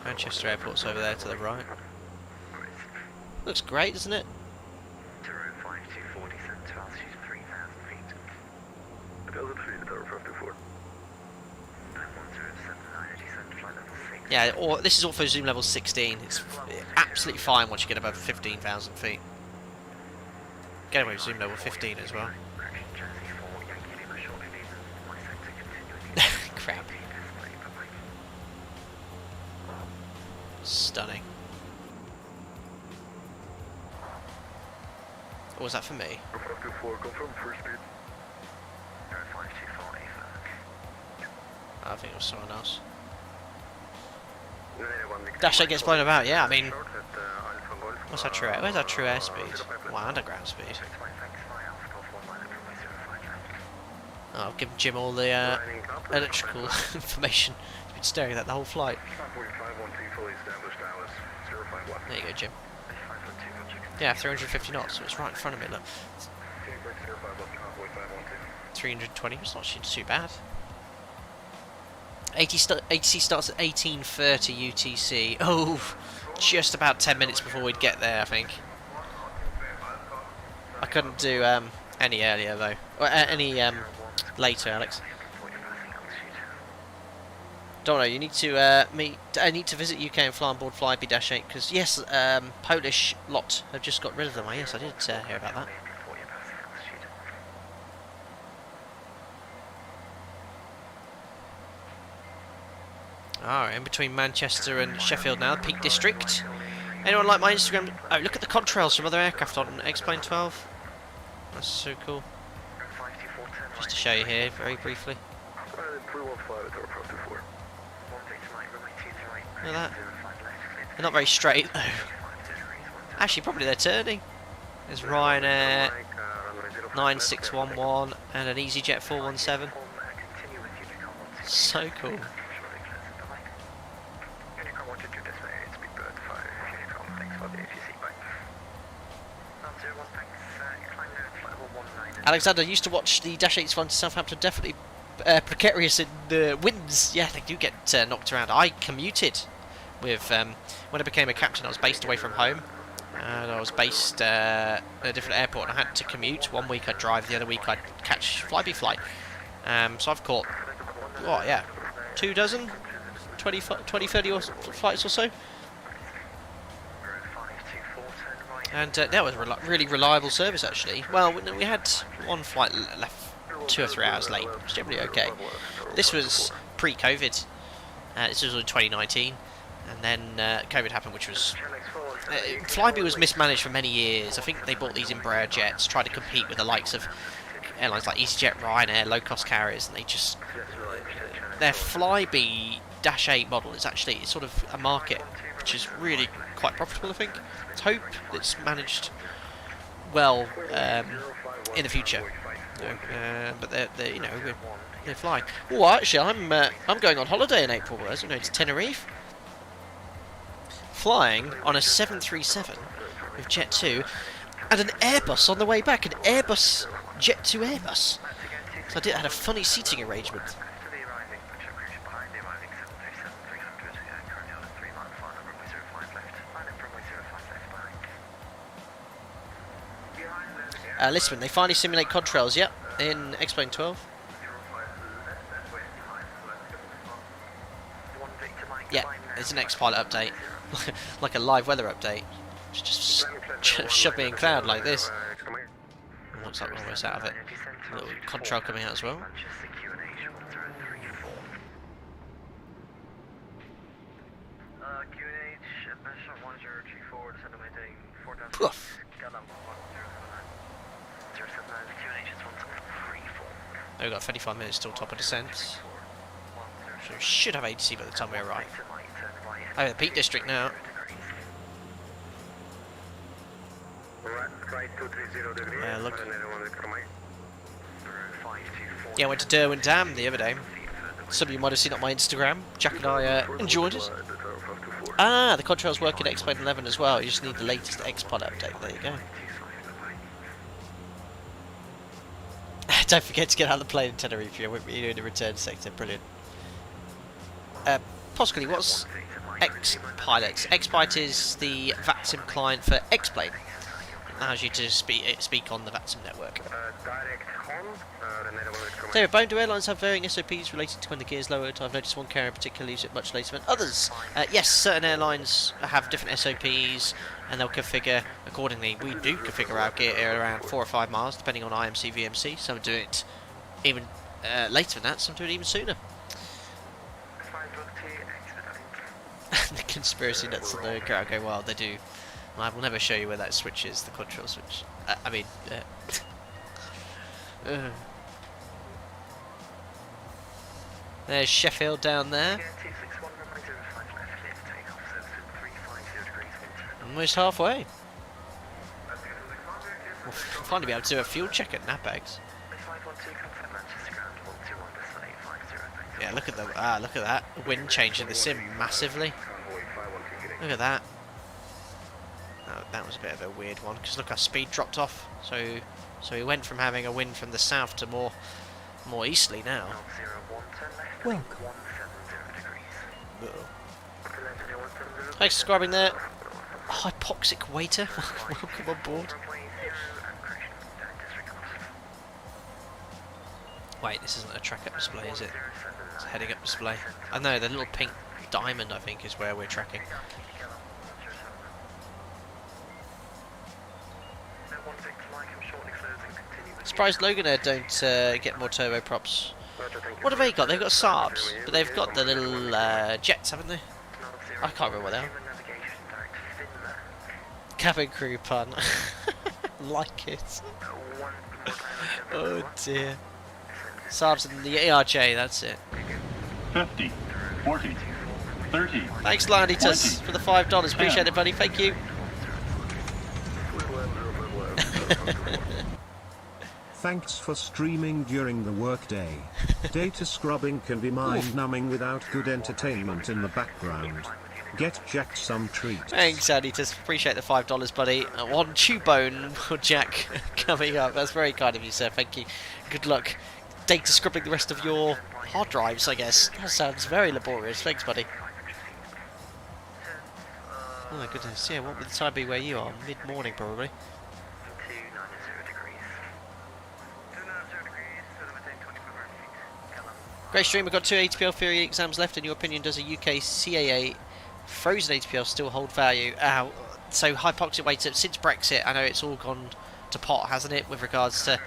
Manchester Airport's over there to the right. Looks great, doesn't it? Yeah, or this is also zoom level 16. It's absolutely fine once you get above 15,000 feet. Get away with zoom level 15 as well. Crap. Stunning. What was that for me? I think it was someone else. Dash-8 gets blown about, yeah, I mean... What's our true air? Where's our true airspeed? Well, underground speed. I'll give Jim all the electrical information. He's been staring at that the whole flight. There you go, Jim. Yeah, 350 knots, so it's right in front of me, look. 320, it's not too bad. ATC starts at 18:30 UTC. Oh, just about 10 minutes before we'd get there, I think. I couldn't do any earlier though, or any later, Alex. Don't know. You need to I need to visit UK and fly on board Flybe Dash-8 because yes, Polish lot have just got rid of them. Yes, I did hear about that. Ah, in between Manchester and Sheffield now, Peak District. Anyone like my Instagram? Oh, look at the contrails from other aircraft on X-Plane 12. That's so cool. Just to show you here, very briefly. Look at that. They're not very straight though. Actually, probably they're turning. There's Ryanair 9611 and an EasyJet 417. So cool. Alexander used to watch the Dash-8s flying to Southampton, definitely precarious in the winds. Yeah, they do get knocked around. I commuted with, when I became a captain I was based away from home. And I was based at a different airport and I had to commute. One week I'd drive, the other week I'd catch Flybe flight. So I've caught, what, yeah, 24, 20, 30 flights or so. And that was a really reliable service actually. Well, we had one flight left 2 or 3 hours late, which was generally okay. This was pre-COVID. This was in 2019, and then COVID happened, which was... Flybe was mismanaged for many years. I think they bought these Embraer jets, tried to compete with the likes of airlines like EasyJet, Ryanair, low-cost carriers, and they just... Their Flybe Dash-8 model is actually sort of a market which is really quite profitable, I think. Let's hope it's managed well in the future. But they're you know, they're flying. Oh, actually, I'm going on holiday in April. As you know, to Tenerife, flying on a 737 with Jet 2 and an Airbus on the way back. An Airbus Jet 2 Airbus. So I had a funny seating arrangement. Lisbon, they finally simulate contrails, yep, in X-Plane 12. Yeah, it's an X-Pilot update, like a live weather update. Just shove me in cloud like this. Looks like we're almost out of it. A little contrail coming out as well. Poof. Oh, we've got 35 minutes till top of descent. So we should have ATC by the time we arrive. Oh, the Peak District now. Look. Yeah, I went to Derwent Dam the other day. Some of you might have seen it on my Instagram. Jack and I enjoyed it. Ah, the contrails work in X-Plane 11 as well. You just need the latest X-Pod update. There you go. Don't forget to get out of the plane in Tenerife. You're in the return sector. Brilliant. Possibly, what's X-Pilot? X-Pilot is the VATSIM client for X-Plane. It allows you to speak on the VATSIM network. David Bone, do airlines have varying SOPs related to when the gear is lowered? I've noticed one carrier in particular leaves it much later than others. Yes, certain airlines have different SOPs and they'll configure accordingly. We do configure our gear around 4 or 5 miles depending on IMC, VMC. Some do it even later than that, some do it even sooner. The conspiracy nuts on the crowd go wild, they do. I will never show you where that switch is, the control switch. There's Sheffield down there. Almost halfway. We'll finally be able to do a fuel check at Napags. Yeah, look at that wind changing the sim massively. Look at that. Oh, that was a bit of a weird one because look, our speed dropped off. So we went from having a wind from the south to more easterly now. Welcome. Thanks for subscribing there. Hypoxic waiter, welcome on board. Wait, this isn't a track up display, is it? It's a heading up display. I know, the little pink diamond, I think, is where we're tracking. Surprised Logan Air don't get more turboprops. What have they got? They've got Saabs, but they've got the little jets, haven't they? I can't remember what they are. Cabin crew pun. Like it. Oh dear. Saabs and the ERJ, that's it. 50, 40, 30. Thanks, Lanitus, for the $5. Appreciate it, buddy. Thank you. Thanks for streaming during the workday. Data scrubbing can be mind-numbing without good entertainment in the background. Get Jack some treat. Thanks, Lanitus. Appreciate the $5, buddy. One chew bone for Jack coming up. That's very kind of you, sir. Thank you. Good luck. Data scrubbing the rest of your hard drives, I guess. That sounds very laborious. Thanks, buddy. Oh my goodness. Yeah, what would the time be where you are? Mid-morning, probably. Great stream. We've got 2 ATPL theory exams left. In your opinion, does a UK CAA frozen ATPL still hold value? So hypoxic waiter, since Brexit, I know it's all gone to pot, hasn't it, with regards to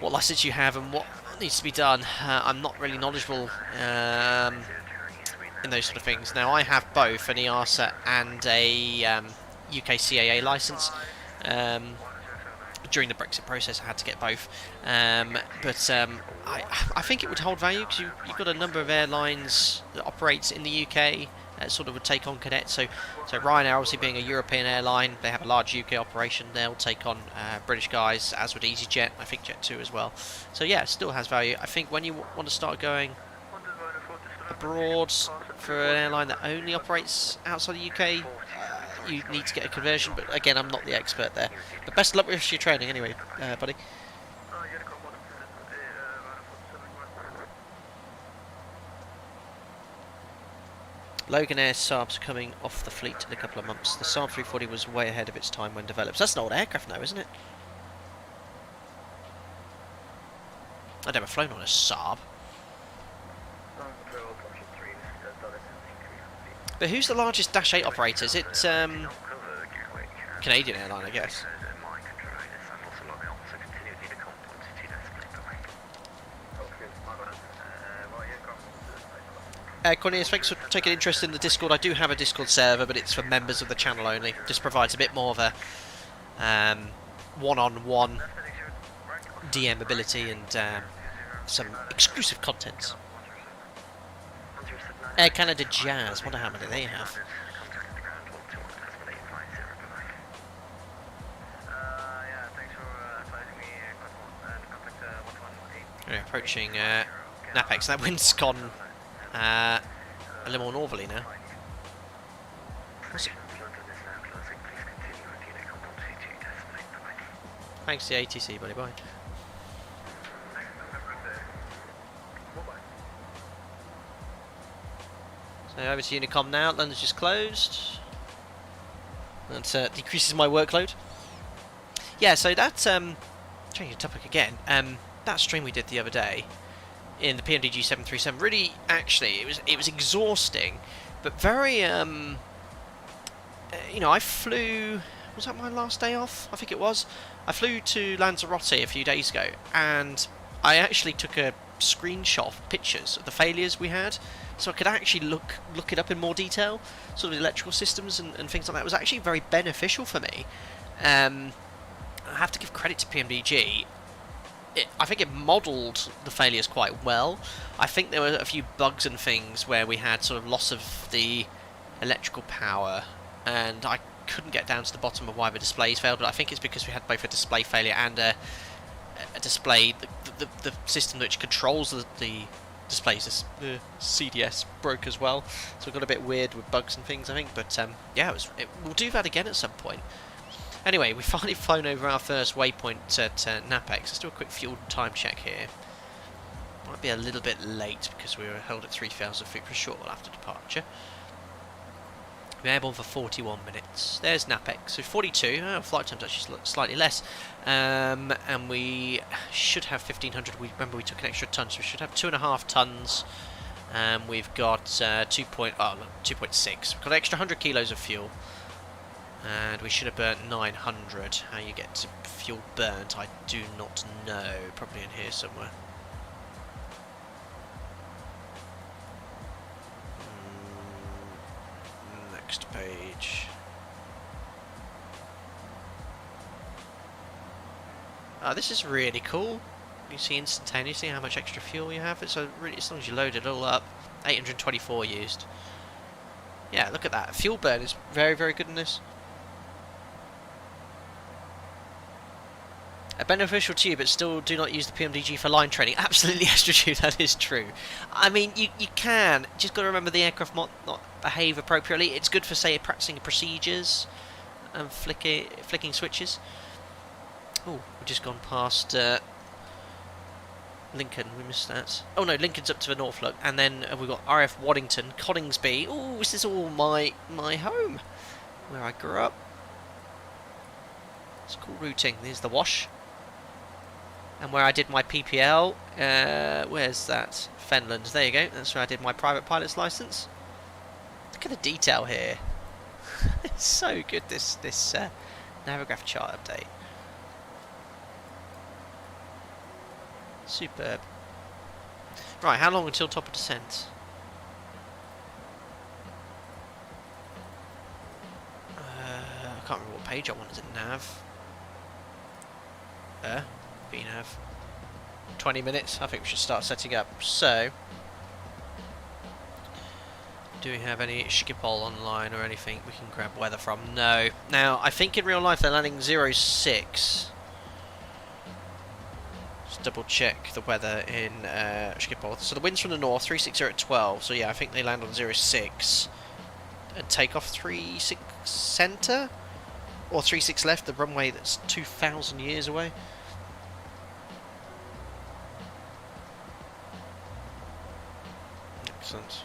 what license you have and what needs to be done. I'm not really knowledgeable in those sort of things. Now, I have both an EASA and a UK CAA license. During the Brexit process, I had to get both. I think it would hold value because you've got a number of airlines that operates in the UK that sort of would take on cadets. So Ryanair, obviously being a European airline, they have a large UK operation. They'll take on British guys, as would EasyJet. I think Jet2 as well. So yeah, it still has value. I think when you want to start going abroad for an airline that only operates outside the UK, you need to get a conversion, but again, I'm not the expert there. But best of luck with your training anyway, buddy. Logan Air Saabs are coming off the fleet in a couple of months. The Saab 340 was way ahead of its time when developed. That's an old aircraft now, isn't it? I've never flown on a Saab. But who's the largest Dash-8 operator? Is it Canadian Airline, I guess? Cornelius, thanks for taking interest in the Discord. I do have a Discord server, but it's for members of the channel only. Just provides a bit more of a one-on-one DM ability and some exclusive content. Air Canada Jazz, wonder how many they have. We're approaching Napex. That wind's gone a little more northerly now. Thanks to the ATC, buddy. Bye. So over to Unicom now. London's just closed. That decreases my workload. Yeah, so that's changing the topic again. That stream we did the other day in the PMDG 737, really, actually, it was exhausting, but very, you know, I flew, was that my last day off? I think it was. I flew to Lanzarote a few days ago, and I actually took a screenshot of pictures of the failures we had, so I could actually look it up in more detail, sort of the electrical systems and things like that. It was actually very beneficial for me. I have to give credit to PMDG. I think it modelled the failures quite well. I think there were a few bugs and things where we had sort of loss of the electrical power, and I couldn't get down to the bottom of why the displays failed, but I think it's because we had both a display failure and a display, the system which controls the displays this, the CDS broke as well, so it got a bit weird with bugs and things, I think. But yeah, we'll do that again at some point. Anyway, we've finally flown over our first waypoint at Napex. Let's do a quick fuel time check here. Might be a little bit late because we were held at 3,000 feet for a short while after departure. We're airborne for 41 minutes. There's Napex, so 42. Oh, flight time's actually slightly less. And we should have 1,500. Remember we took an extra ton, so we should have 2.5 tons. We've got 2.6. We've got an extra 100 kilos of fuel. And we should have burnt 900. How you get to fuel burnt, I do not know. Probably in here somewhere. Next page. Oh, this is really cool. You see instantaneously how much extra fuel you have. It's really, as long as you load it all up. 824 used. Yeah, look at that. Fuel burn is very, very good in this. Beneficial to you, but still do not use the PMDG for line training. Absolutely, Astro, that is true. I mean, you can. Just got to remember the aircraft might not behave appropriately. It's good for, say, practicing procedures and flicking switches. Oh, we've just gone past Lincoln. We missed that. Oh no, Lincoln's up to the Norfolk, and then we've got RF Waddington, Coningsby. Oh, this is all my home, where I grew up. It's cool routing. There's the Wash. And where I did my PPL, where's that? Fenland. There you go. That's where I did my private pilot's license. Look at the detail here. It's so good. This Navigraph chart update. Superb. Right, how long until top of descent? I can't remember what page I want. Is it nav? BNav. 20 minutes. I think we should start setting up. So, do we have any Schiphol online or anything we can grab weather from? No. Now, I think in real life they're landing 06. Just double check the weather in Schiphol. So the wind's from the north, 360 at 12. So yeah, I think they land on 06. And take off 36 centre? Or 36 left, the runway that's 2,000 years away. Excellent.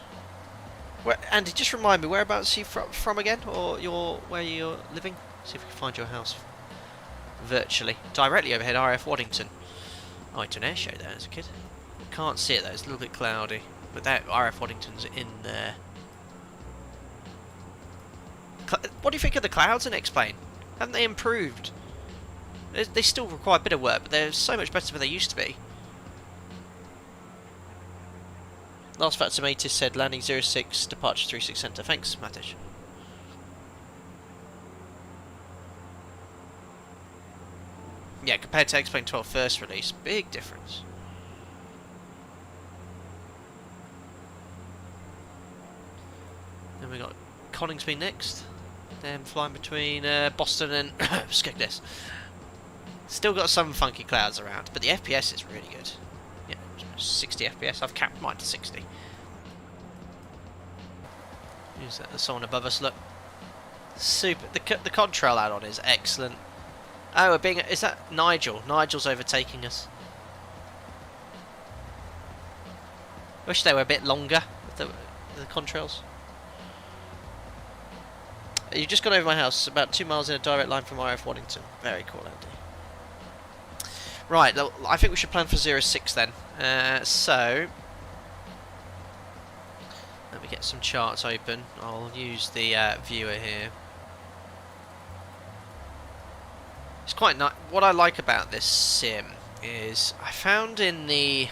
Andy, just remind me, whereabouts are you from again? Or where you're living? See if we can find your house virtually. Directly overhead, RF Waddington. Oh, I did an air show there as a kid. Can't see it though, it's a little bit cloudy. But that RF Waddington's in there. What do you think of the clouds in X-Plane? Haven't they improved? They still require a bit of work, but they're so much better than they used to be. Last factor Matis said landing 06, departure 36 centre. Thanks, Matish. Yeah, compared to X-Plane 12 first release, big difference. Then we got Coningsby next. Then flying between Boston and Skegness. Still got some funky clouds around, but the FPS is really good. Yeah, 60 FPS. I've capped mine to 60. Is that the someone above us? Look, super. The contrail add-on is excellent. Oh, we're being. Is that Nigel? Nigel's overtaking us. Wish they were a bit longer with the contrails. You've just gone over my house, about 2 miles in a direct line from RF Waddington. Very cool, Andy. Right, I think we should plan for 06 then. So, let me get some charts open. I'll use the viewer here. It's quite nice. What I like about this sim is I found in the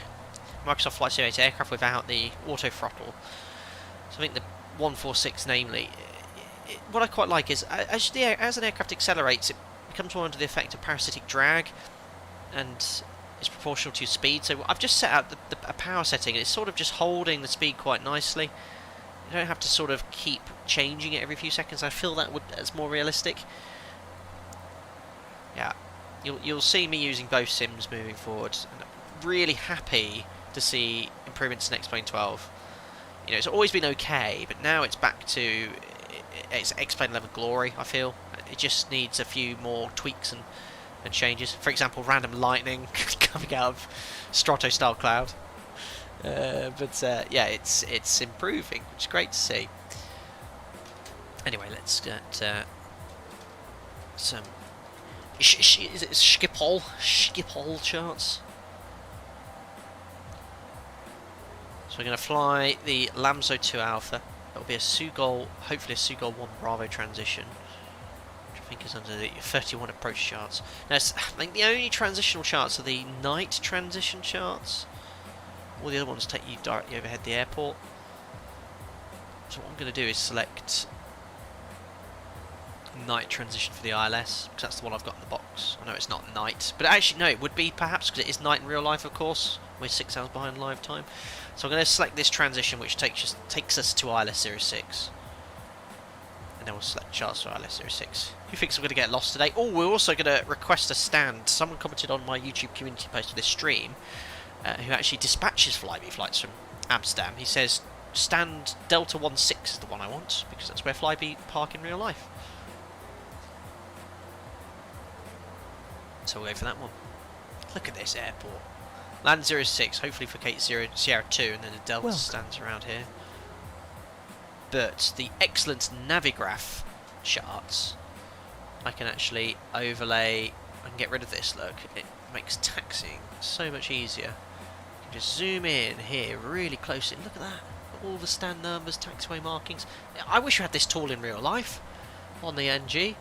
Microsoft Flight Sim 8 aircraft without the auto throttle, so I think the 146 namely, what I quite like is as an aircraft accelerates, it becomes more under the effect of parasitic drag and is proportional to speed. So I've just set out a power setting, and it's sort of just holding the speed quite nicely. You don't have to sort of keep changing it every few seconds. I feel that's more realistic. Yeah, you'll see me using both sims moving forward. And I'm really happy to see improvements in X-Plane 12. You know, it's always been okay, but now it's back to its X-Plane 11 glory, I feel. It just needs a few more tweaks and changes. For example, random lightning coming out of Strato-style cloud. Yeah, it's improving, which is great to see. Anyway, let's get some is it Schiphol charts. So we're going to fly the Lamso 2 Alpha. It'll be a Sugol, hopefully a Sugol 1 Bravo transition, which I think is under the 31 approach charts. Now, I think the only transitional charts are the night transition charts. All the other ones take you directly overhead the airport. So what I'm going to do is select night transition for the ILS, because that's the one I've got in the box. I know it's not night, but actually no, it would be perhaps, because it is night in real life, of course. We're 6 hours behind live time. So I'm going to select this transition, which takes us to ILS 06. And then we'll select charts for ILS 06. Who thinks I'm going to get lost today? Oh, we're also going to request a stand. Someone commented on my YouTube community post for this stream, who actually dispatches Flybe flights from Amsterdam. He says, stand Delta 16 is the one I want, because that's where Flybe park in real life. So we'll go for that one. Look at this airport. Land 06, hopefully for Kate Sierra 2, and then the Delta stands around here. But the excellent Navigraph charts, I can actually overlay. I can get rid of this, look. It makes taxiing so much easier. You can just zoom in here really closely. Look at that. All the stand numbers, taxiway markings. I wish we had this tool in real life on the NG.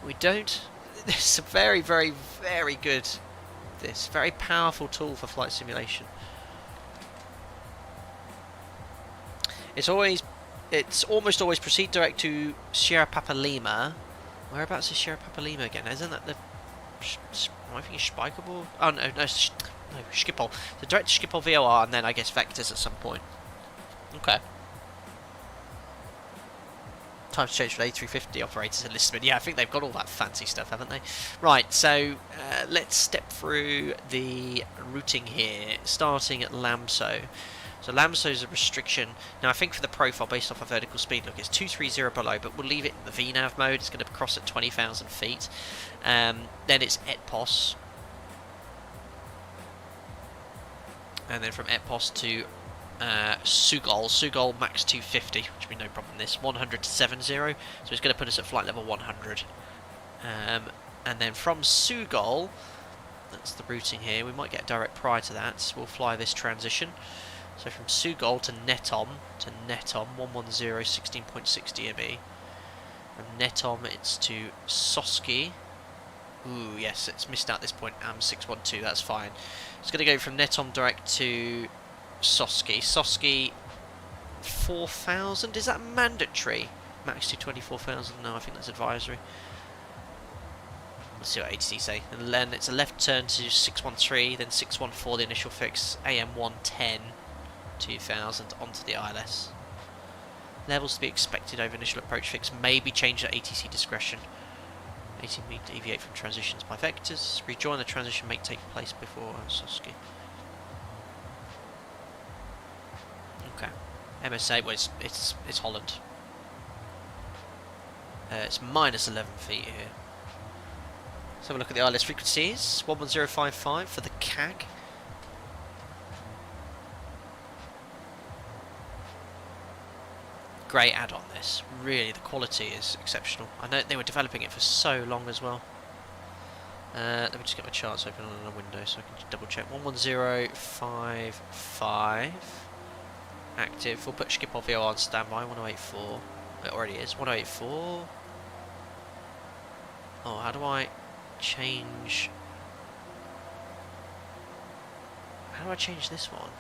We don't. This is a very, very, very good. This very powerful tool for flight simulation. It's almost always proceed direct to Sierra Papa Lima. Whereabouts is Sierra Papa Lima again? Isn't that the? I think it's Spikeable. Oh no, Schiphol. So direct to Schiphol VOR, and then I guess vectors at some point. Okay. Time to change for A350 operators in Lisbon. Yeah, I think they've got all that fancy stuff, haven't they? Right, so let's step through the routing here, starting at Lamso. So Lamso is a restriction. Now, I think for the profile, based off of vertical speed, look, it's 230 below, but we'll leave it in the VNAV mode. It's going to cross at 20,000 feet. Then it's ETPOS. And then from ETPOS to Sugol max 250, which would be no problem. This 100 to 70, so it's going to put us at flight level 100. And then from Sugol, that's the routing here. We might get a direct prior to that. So we'll fly this transition. So from Sugol to Netom 110 16.6 DME. From Netom it's to Soski. Ooh, yes, it's missed out this point. 612, that's fine. It's going to go from Netom direct to Soski. Soski 4,000, is that mandatory? Max to 24,000, no, I think that's advisory. Let's see what ATC say. And then it's a left turn to 613, then 614 the initial fix, AM 110, 2000 onto the ILS. Levels to be expected over initial approach fix may be changed at ATC discretion. 18 meter deviate from transitions by vectors. Rejoin the transition may take place before Soski. Okay. MSA, well, it's Holland. It's minus 11 feet here. Let's have a look at the ILS frequencies. 11055 for the CAG. Great add-on this. Really, the quality is exceptional. I know they were developing it for so long as well. Let me just get my charts open on a window so I can just double check. 11055 active. We'll put Schiphol VOR on standby. 1084. It already is. 1084. Oh, how do I change? How do I change this one?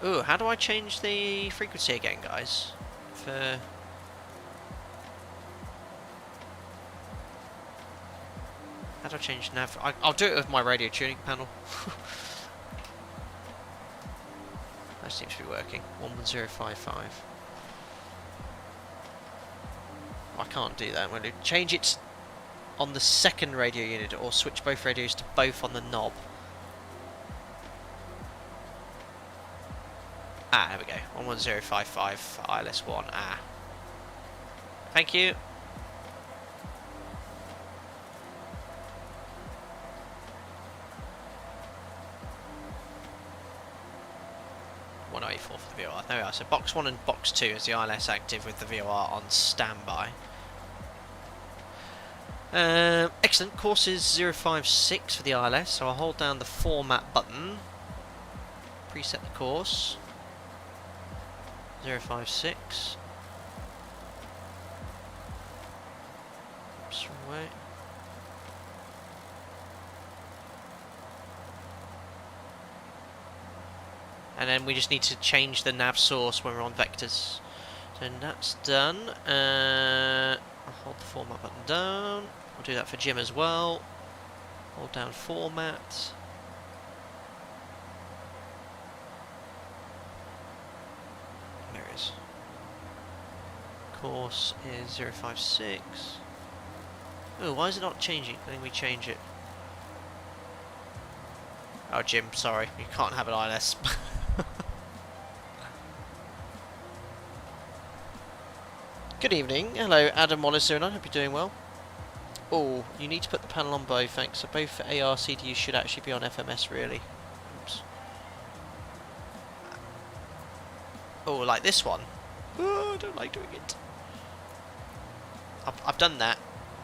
Ooh, how do I change the frequency again, guys? For how do I change nav? I'll do it with my radio tuning panel. That seems to be working. 11055. I can't do that. I'm going to change it on the second radio unit, or switch both radios to both on the knob. Ah, there we go. 11055 for ILS1. Ah. Thank you. .184 for the VOR. There we are. So box 1 and box 2 is the ILS active with the VOR on standby. Excellent. Course is 056 for the ILS, so I'll hold down the format button. Preset the course. 056. Oops, wrong way. And then we just need to change the nav source when we're on vectors. So that's done. I'll hold the format button down. I'll do that for Jim as well. Hold down format. There it is. Course is 056. Oh, why is it not changing? Then we change it. Oh, Jim, sorry. You can't have an ILS. Good evening. Hello, Adam Wallace here, and I hope you're doing well. Oh, you need to put the panel on both, thanks. So both AR CDUs should actually be on FMS, really. Oops. Oh, like this one. Oh, I don't like doing it. I've done that.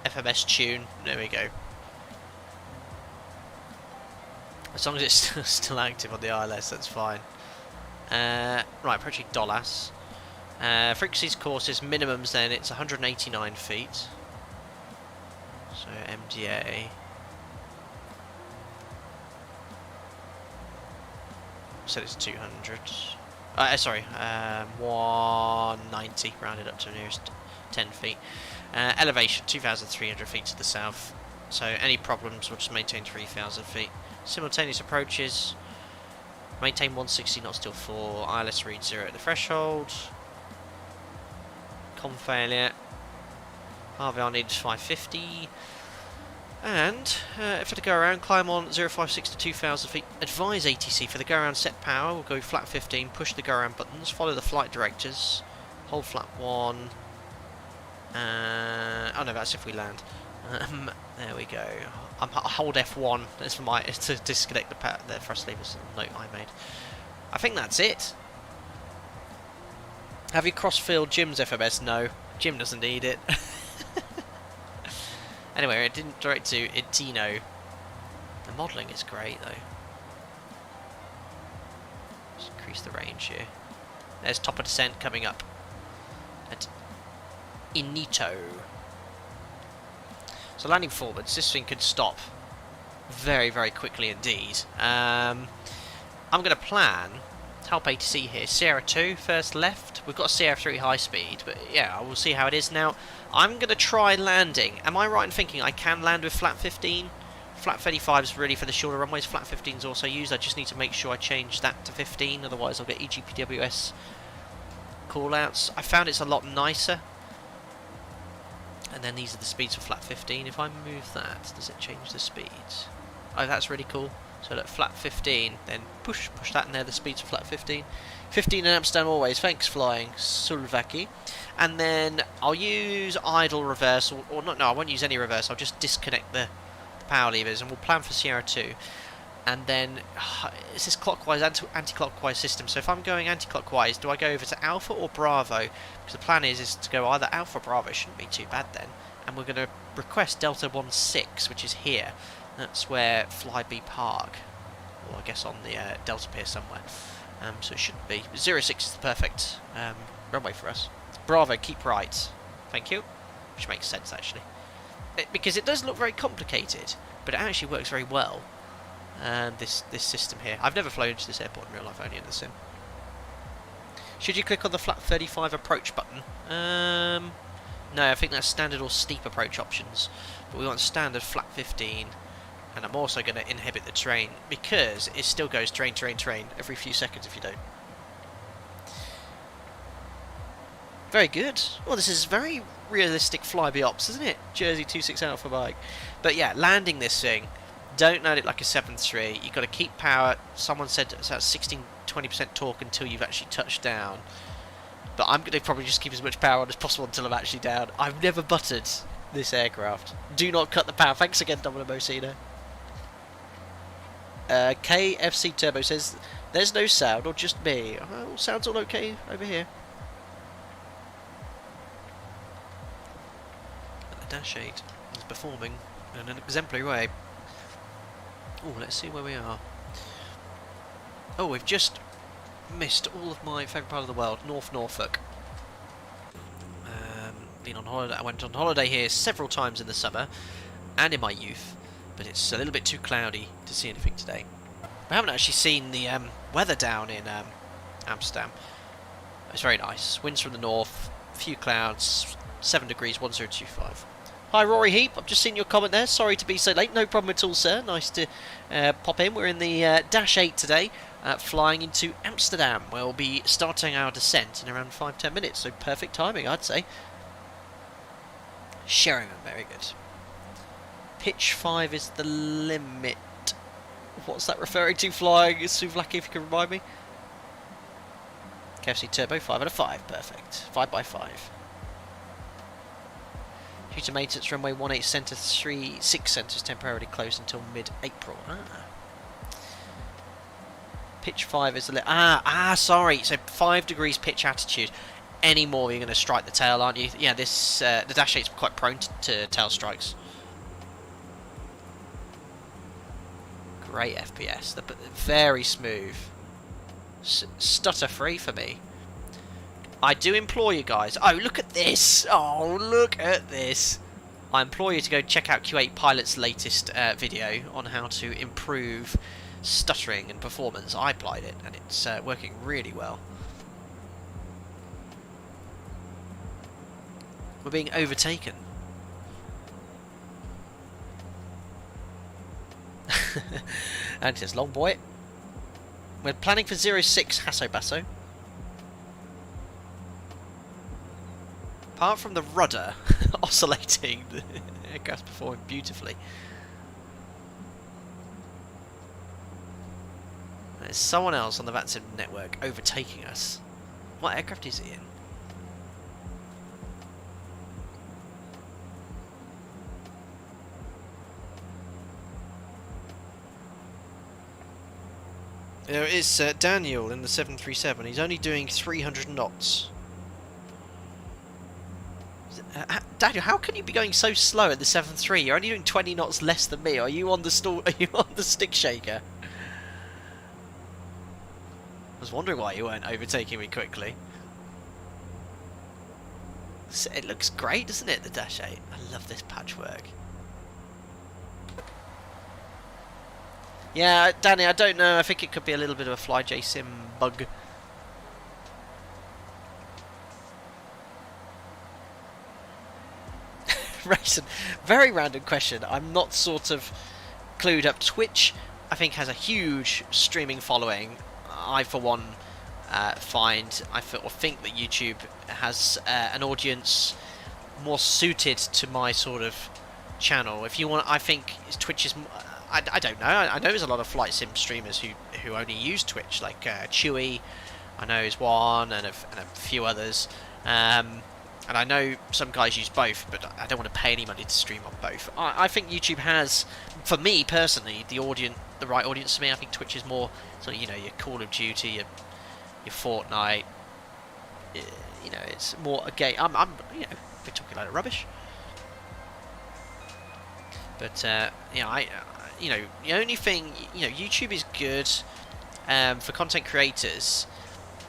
FMS tune. There we go. As long as it's still active on the ILS, that's fine. Right, approaching Dolas. Frequencies courses minimums then, it's 189 feet. So MDA. Said it's 200. Sorry, 190, rounded up to the nearest 10 feet. Elevation, 2,300 feet to the south. So any problems, we'll just maintain 3,000 feet. Simultaneous approaches. Maintain 160 knots till 4. ILS read 0 at the threshold. Com failure. RVR needs 550. And for the go around, climb on 056 to 2,000 feet. Advise ATC for the go around set power. We'll go flat 15. Push the go around buttons. Follow the flight directives. Hold flat 1. Oh no, that's if we land. There we go. I'll hold F1 as for my to disconnect the thrust levers. Note I made. I think that's it. Have you cross-filled Jim's FMS? No, Jim doesn't need it. Anyway, it didn't direct to Itino. The modelling is great though. Just increase the range here. There's top of descent coming up at Inito. So landing forwards, this thing could stop very, very quickly indeed. I'm going to plan to help ATC here. Sierra 2, first left. We've got a Sierra 3 high speed, but yeah, we'll see how it is now. I'm going to try landing. Am I right in thinking I can land with flat 15? Flat 35 is really for the shorter runways. Flat 15 is also used. I just need to make sure I change that to 15, otherwise I'll get EGPWS callouts. I found it's a lot nicer. And then these are the speeds for flat 15. If I move that, does it change the speeds? Oh, that's really cool. So look, flat 15, then push that, and there the speeds for flat 15. 15 in Amsterdam always. Thanks, flying Sulvaki. And then I'll use idle reverse, or not. No, I won't use any reverse. I'll just disconnect the power levers, and we'll plan for Sierra 2. And then it's this clockwise, anti-clockwise system. So if I'm going anti-clockwise, do I go over to Alpha or Bravo? Because the plan is to go either Alpha or Bravo. It shouldn't be too bad then. And we're going to request Delta 16, which is here. That's where Flybe park, or I guess on the Delta pier somewhere. So it shouldn't be. 06 is the perfect runway for us. Bravo, keep right. Thank you. Which makes sense actually, because it does look very complicated, but it actually works very well. This system here. I've never flown into this airport in real life, only in the sim. Should you click on the flat 35 approach button? No, I think that's standard or steep approach options. But we want standard flat 15. And I'm also going to inhibit the terrain, because it still goes terrain every few seconds if you don't. Very good. Well, this is very realistic Flybe ops, isn't it? Jersey 26 Alpha bike. But yeah, landing this thing, don't land it like a 7.3. You've got to keep power. Someone said it's at 16-20% torque until you've actually touched down. But I'm going to probably just keep as much power on as possible until I'm actually down. I've never buttered this aircraft. Do not cut the power. Thanks again, Domino Mosina. KFC Turbo says, there's no sound, or just me. Oh, sounds all okay over here. The Dash-8 is performing in an exemplary way. Oh, let's see where we are. Oh, we've just missed all of my favourite part of the world, North Norfolk. Been on holiday. I went on holiday here several times in the summer and in my youth, but it's a little bit too cloudy to see anything today. I haven't actually seen the weather down in Amsterdam. It's very nice. Winds from the north, a few clouds, 7 degrees, 1025. Hi Rory Heap, I've just seen your comment there. Sorry to be so late. No problem at all, sir. Nice to pop in. We're in the Dash-8 today, flying into Amsterdam. We'll be starting our descent in around 5-10 minutes, so perfect timing, I'd say. Sheringham, very good. Pitch 5 is the limit. What's that referring to, flying? Souvlaki, if you can remind me. KFC Turbo, 5 out of 5, perfect. 5x5. Due to maintenance, runway 18 centre 6 centres temporarily closed until mid-April. Pitch 5 is the limit. Sorry, so 5 degrees pitch attitude. Any more, you're going to strike the tail, aren't you? Yeah, this the Dash-8's quite prone to tail strikes. Great FPS, very smooth, stutter free for me. I do implore you guys. Oh, look at this! Oh, look at this! I implore you to go check out Q8 Pilot's latest video on how to improve stuttering and performance. I applied it, and it's working really well. We're being overtaken. And it says, long boy. We're planning for 06 Hasso Basso. Apart from the rudder oscillating, the aircraft's performing beautifully. There's someone else on the VATSIM network overtaking us. What aircraft is he in? It's Daniel in the 737. He's only doing 300 knots. Daniel, how can you be going so slow at the 7.3? You're only doing 20 knots less than me. Are you on the stick shaker? I was wondering why you weren't overtaking me quickly. It looks great, doesn't it, the Dash-8? I love this patchwork. Yeah, Danny, I don't know. I think it could be a little bit of a FlyJSim bug. Rayson, very random question. I'm not sort of clued up. Twitch, I think, has a huge streaming following. I, for one, think that YouTube has an audience more suited to my sort of channel. If you want, I think Twitch is. I don't know. I know there's a lot of FlyTampa streamers who only use Twitch, like Chewy, I know is one, and a few others. And I know some guys use both, but I don't want to pay any money to stream on both. I think YouTube has, for me personally, the right audience for me. I think Twitch is more sort of, your Call of Duty, your Fortnite. It's more a game. I'm we're talking about rubbish. But the only thing, YouTube is good for content creators.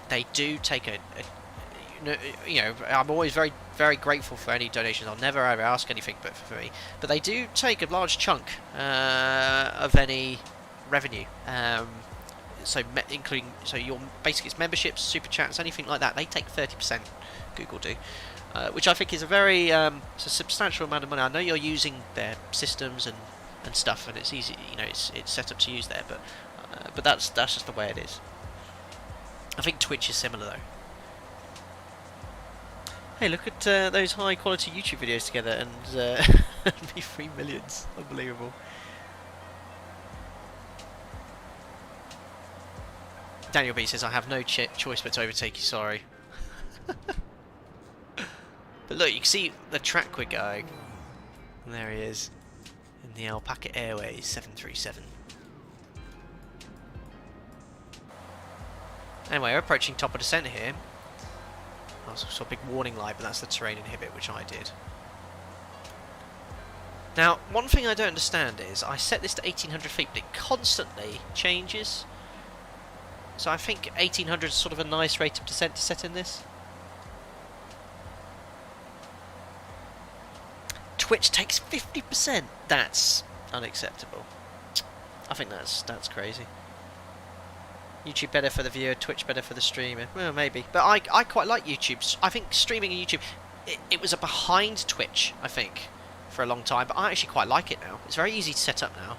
They do take I'm always very, very grateful for any donations. I'll never ever ask anything but for free. But they do take a large chunk of any revenue. Your basically it's memberships, super chats, anything like that. They take 30%. Google do. Which I think is a very it's a substantial amount of money. I know you're using their systems and stuff, and it's easy, it's set up to use there, but that's just the way it is. I think Twitch is similar though. Hey, look at those high quality YouTube videos together and be 3 millions. Unbelievable. Daniel B says, I have no choice but to overtake you, sorry. But look, you can see the track we're going. And there he is. In the Alpaca Airways 737. Anyway, we're approaching top of descent here. I also saw a big warning light, but that's the terrain inhibit, which I did. Now, one thing I don't understand is, I set this to 1800 feet, but it constantly changes. So I think 1800 is sort of a nice rate of descent to set in this. Twitch takes 50%. That's unacceptable. I think that's crazy. YouTube better for the viewer, Twitch better for the streamer. Well, maybe. But I quite like YouTube. I think streaming on YouTube, it was a behind Twitch, I think, for a long time. But I actually quite like it now. It's very easy to set up now.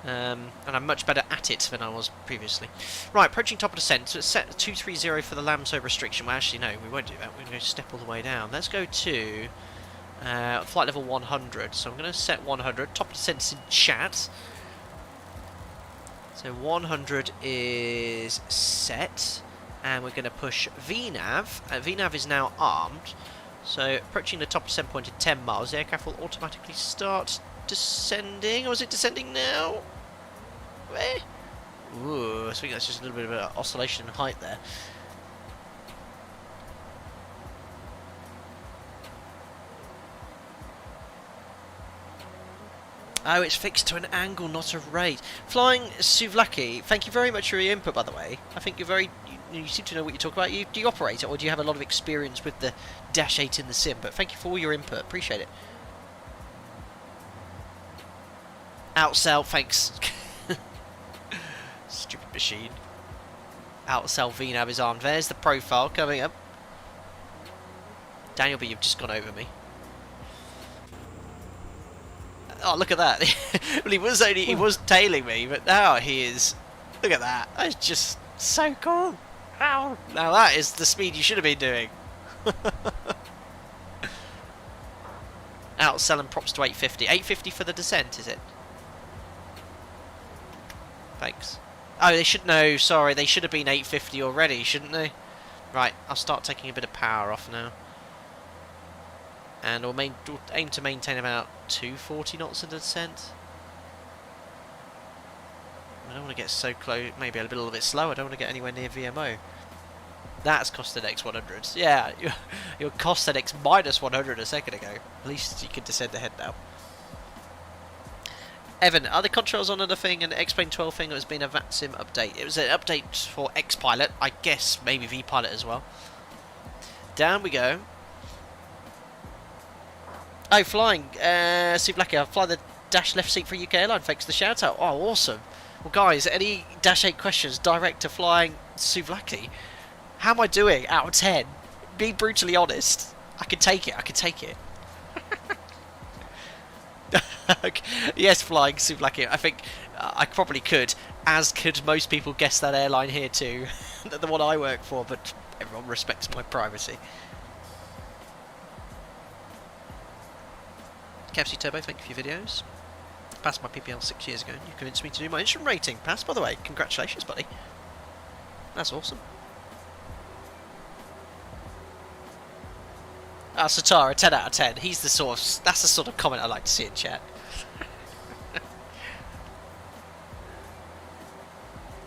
And I'm much better at it than I was previously. Right, approaching top of descent. So it's set 230 for the Lamso restriction. Well, actually, no, we won't do that. We're going to step all the way down. Let's go to flight level 100. So I'm going to set 100. Top of descent in chat. So 100 is set, and we're going to push VNAV. VNAV is now armed, so approaching the top descent point at 10 miles, the aircraft will automatically start descending. Or is it descending now? Where? Ooh, I think that's just a little bit of an oscillation in height there. Oh, it's fixed to an angle, not a rate. Flying Suvlaki, thank you very much for your input, by the way. I think you're very... You seem to know what you talk about. Do you operate it, or do you have a lot of experience with the Dash-8 in the sim? But thank you for all your input. Appreciate it. Outsell, thanks. Stupid machine. Outsell VNAV is armed. There's the profile coming up. Daniel B, you've just gone over me. Oh, look at that. Well, he was tailing me, but now he is... Look at that. That's just so cool. Ow. Now that is the speed you should have been doing. Outselling props to 850. 850 for the descent, is it? Thanks. Oh, they should know. Sorry, they should have been 850 already, shouldn't they? Right, I'll start taking a bit of power off now. And we'll aim to maintain about 240 knots in the descent. I don't want to get so close, maybe a little bit slow. I don't want to get anywhere near VMO. That's costed X100. Yeah, your cost at X minus 100 a second ago. At least you can descend ahead now. Evan, are the controls on another thing, an X-Plane 12 thing, or has been a VATSIM update? It was an update for X-Pilot, I guess maybe V-Pilot as well. Down we go. Oh, flying. Suvlaki, I'll fly the Dash left seat for UK Airline. Thanks for the shout out. Oh, awesome. Well, guys, any Dash-8 questions direct to flying Suvlaki? How am I doing out of 10? Be brutally honest. I can take it. I can take it. Yes, flying Suvlaki. I think I probably could, as could most people guess that airline here too. The one I work for, but everyone respects my privacy. KFC Turbo, thank you for your videos. Passed my PPL 6 years ago, and you convinced me to do my instrument rating. Passed, by the way. Congratulations, buddy. That's awesome. Satara, 10 out of 10. He's the source. That's the sort of comment I like to see in chat.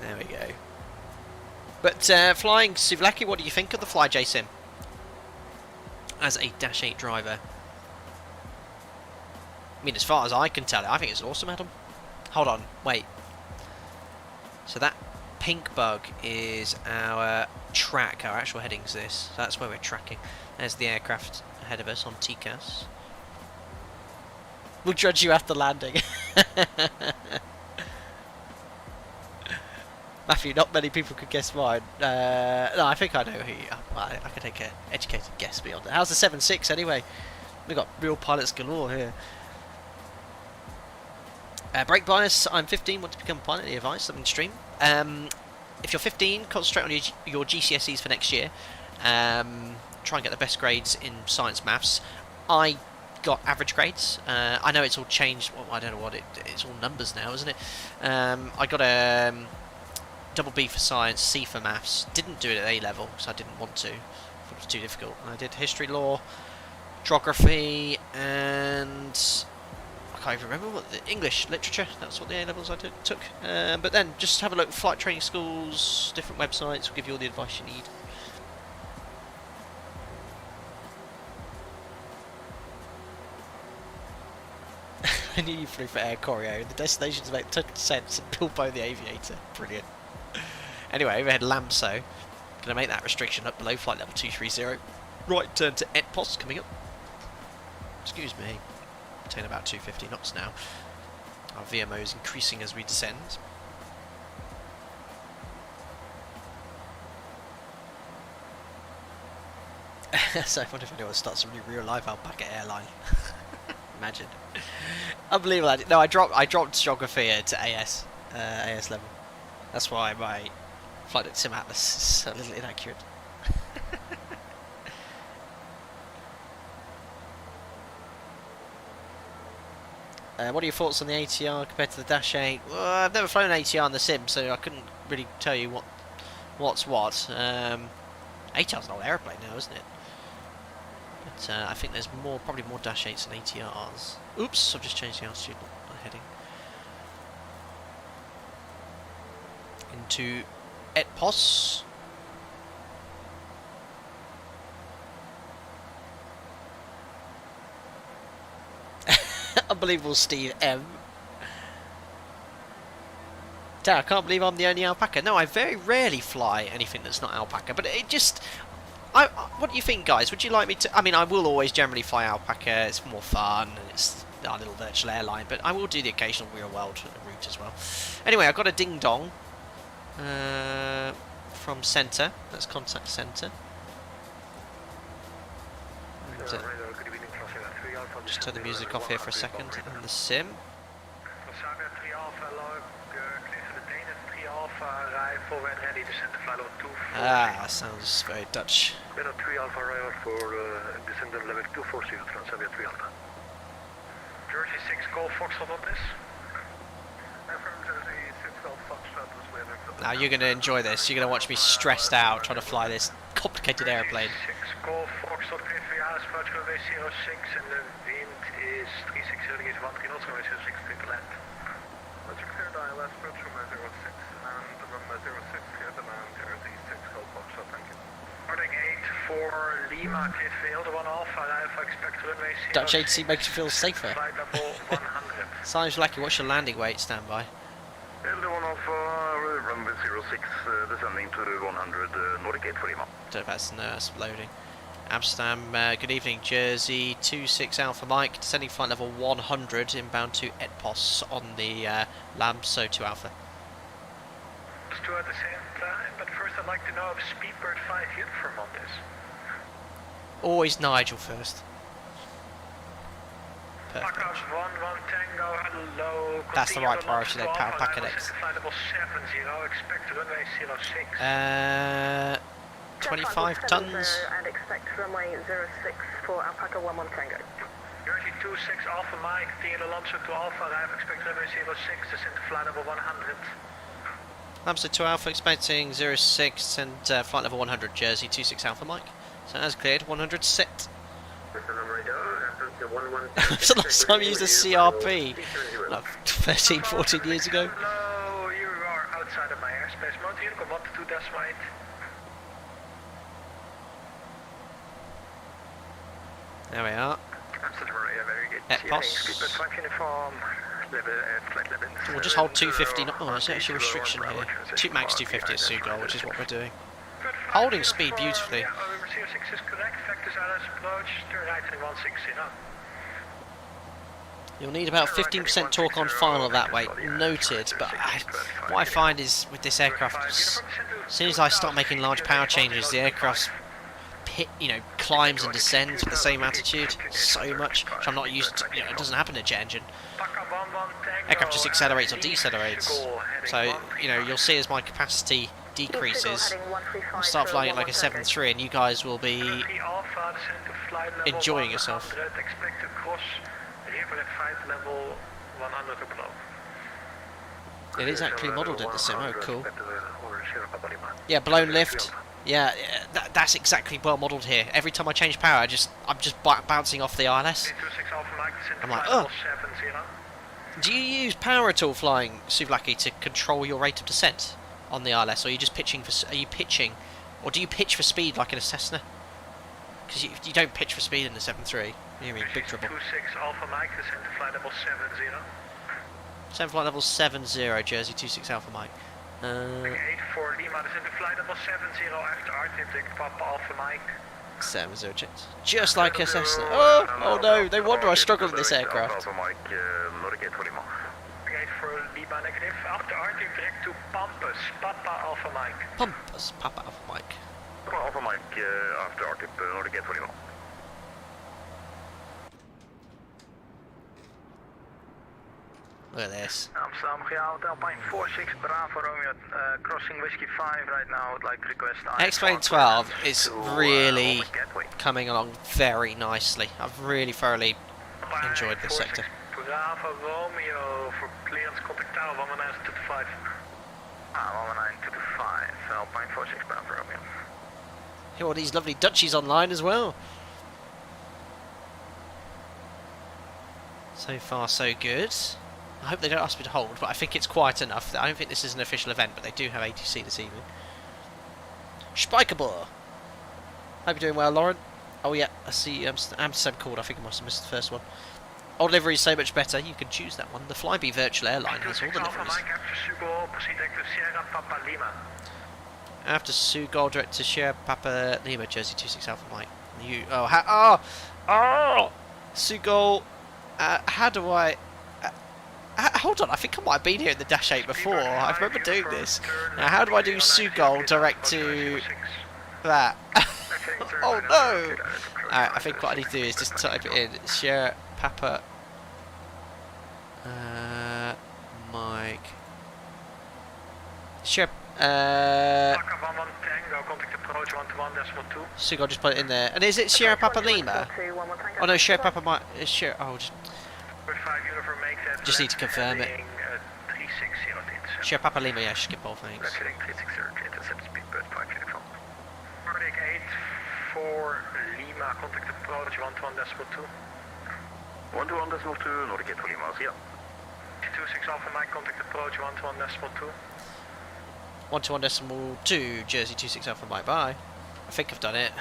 There we go. But flying Suvlaki, what do you think of the FlyJSim as a Dash-8 driver? I mean, as far as I can tell, I think it's awesome, Adam. Hold on, wait. So that pink bug is our track, our actual heading's this. So that's where we're tracking. There's the aircraft ahead of us on TCAS. We'll judge you after landing. Matthew, not many people could guess mine. No, I think I know who you are. I can take an educated guess beyond that. How's the 7.6 anyway? We've got real pilots galore here. Brake bias, I'm 15, want to become a pilot, any advice, something stream. If you're 15, concentrate on your GCSEs for next year. try and get the best grades in science maths. I got average grades. I know it's all changed. Well, I don't know what it's all numbers now, isn't it? I got a double B for science, C for maths. Didn't do it at A level because I didn't want to. Thought it was too difficult. I did history, law, geography, and I can't even remember what the English literature. That's what the A levels I took. But then just have a look. Flight training schools, different websites will give you all the advice you need. I knew you flew for Air Choreo. The destinations make total sense and Bilbo the Aviator. Brilliant. Anyway, overhead Lamso. Going to make that restriction up below flight level 230. Right turn to Etpos coming up. Excuse me. Attain about 250 knots now. Our VMO is increasing as we descend. So I wonder if anyone starts a real life alpaca airline. Imagine. Unbelievable. No, I dropped geography to AS level. That's why my FlyJSim Atlas is a little inaccurate. What are your thoughts on the ATR compared to the Dash-8? Well, I've never flown an ATR in the sim, so I couldn't really tell you what's what. ATR's an old aeroplane now, isn't it? But I think there's probably more Dash-8s than ATRs. Oops, I've just changed the altitude, not the heading. Into Etpos. Unbelievable, Steve M. Dad, I can't believe I'm the only alpaca. No, I very rarely fly anything that's not alpaca, but it just... what do you think, guys? Would you like me to... I mean, I will always generally fly alpaca. It's more fun, and it's our little virtual airline, but I will do the occasional real world route as well. Anyway, I've got a ding-dong from centre. Let's contact centre. Just turn the music off here for a second, and the sim. Ah, sounds very Dutch. Jersey 6 Golf Foxtrot on this. Now you're going to enjoy this. You're going to watch me stressed out trying to fly this complicated airplane. 6 Golf Foxtrot, VA's approach runway 06, and the wind is 36 degrees 13 knots, runway 06, clear to land. Let's clear the ILS approach runway 06, and the runway 06, clear to land, Jersey 6 Golf Foxtrot, thank you. Boarding 8 for Lima, cleared for Hilde 1 Alpha, Alpha expect runway 06. Dutch AC makes you feel safer. Flight level 100. Sounds lucky. What's your landing weight? Stand by. Hilde 1 Alpha, runway 06, descending to 100, Nordic 8 for Lima. Don't know if that's loading. Amsterdam, good evening, Jersey 26 Alpha Mike, descending flight level 100, inbound to Etpos on the Lamso 2 Alpha. Let's do at the same time, but first I'd like to know if Speedbird 5 uniform on this. Always Nigel first. Perfect. 1 Tango, hello. That's the right priority there, Power Packet X. Flight level 70, expect runway 06. 25 tons. And expect runway 06 for Alpaca 11 Tango. Jersey 26 Alpha Mike, Dean Alonso to Alpha, arrive, expect runway 06, descend to flight level 100. Lamso 2 Alpha expecting 06 and flight level 100, Jersey 26 Alpha Mike. So as cleared, 100 set. That's the last time I used a CRP, like 13, 14 years ago. Hello, you are outside of my airspace mode, Unicorn 122 Dash-8. There we are. Etpos. We'll just hold 250. Oh, there's actually a restriction here. Max 250 at Seagull, which is what we're doing. Holding speed beautifully. You'll need about 15% torque on final that way. Noted, but what I find is with this aircraft, as soon as I start making large power changes, the aircraft climbs and descends with the same attitude so much, which I'm not used to. It doesn't happen in a jet engine. Aircraft just accelerates or decelerates. So, you'll see as my capacity decreases, I'll start flying at like a 7.3 and you guys will be enjoying yourself. Expected cross, river at flight level 100 or below. It is actually modelled in the sim. Oh, cool. Yeah, blown lift. Yeah, that's exactly well modelled here. Every time I change power, I'm just bouncing off the ILS. I'm like, oh. Do you use power at all flying Souvlaki to control your rate of descent on the ILS, or are you just pitching for? Are you pitching, or do you pitch for speed like in a Cessna? Because you don't pitch for speed in the 7.3. You're in big trouble. 26 Alpha Mike, descent to flight level 70. 7 flight level 70, Jersey 26 Alpha Mike. 8 for Lima, descent to flight level 70 after RTM, take Papa Alpha Mike. 70 checks. Just like a Cessna. Oh no, they wonder I struggle in this aircraft. Alpha Mike, navigate for Lima. 8 for Lima, negative. After RTM, direct to Pampas, Papa Alpha Mike. Pampas, Papa Alpha Mike. Papa Alpha Mike, after RTM, navigate for Lima. Look at this. Amsterdam Schiphol, Alpine 46 Bravo Romeo, crossing Whiskey 5 right now. Would like to request. X-Plane 12 is really coming along very nicely. I've really thoroughly enjoyed this sector. Bravo Romeo for clearance, contact tower 11925. 11925, Alpine 46 Bravo Romeo. Here are all these lovely Dutchies online as well. So far, so good. I hope they don't ask me to hold, but I think it's quiet enough. I don't think this is an official event, but they do have ATC this evening. Spikerball. Hope you're doing well, Lauren. Oh yeah, I see Amsterdam called. I think I must have missed the first one. Old livery is so much better. You can choose that one. The Flybe virtual airline has all the liveries. After Sugol, direct to Sierra Papa Lima, Jersey 26 Alpha Mike. Sugol. How do I? Hold on, I think I might have been here in the Dash-8 before. I remember doing this. Now, how do I do Sugol direct to that? Oh no! I think what I need to do is just type it in. Sierra Papa Mike. Sierra Sugol, just put it in there. And is it Sierra Papa Lima? Oh no, Sierra Papa Mike. Just need to confirm it. Sierra Papa Lima, yeah, skip all things. Nordic 8 for Lima, contact approach 121.2. 121.2, Nordic 8 for Lima, yeah. 26 Alpha Mike, contact approach 121.2. 121.2, Jersey 26 Alpha Mike, bye. I think I've done it.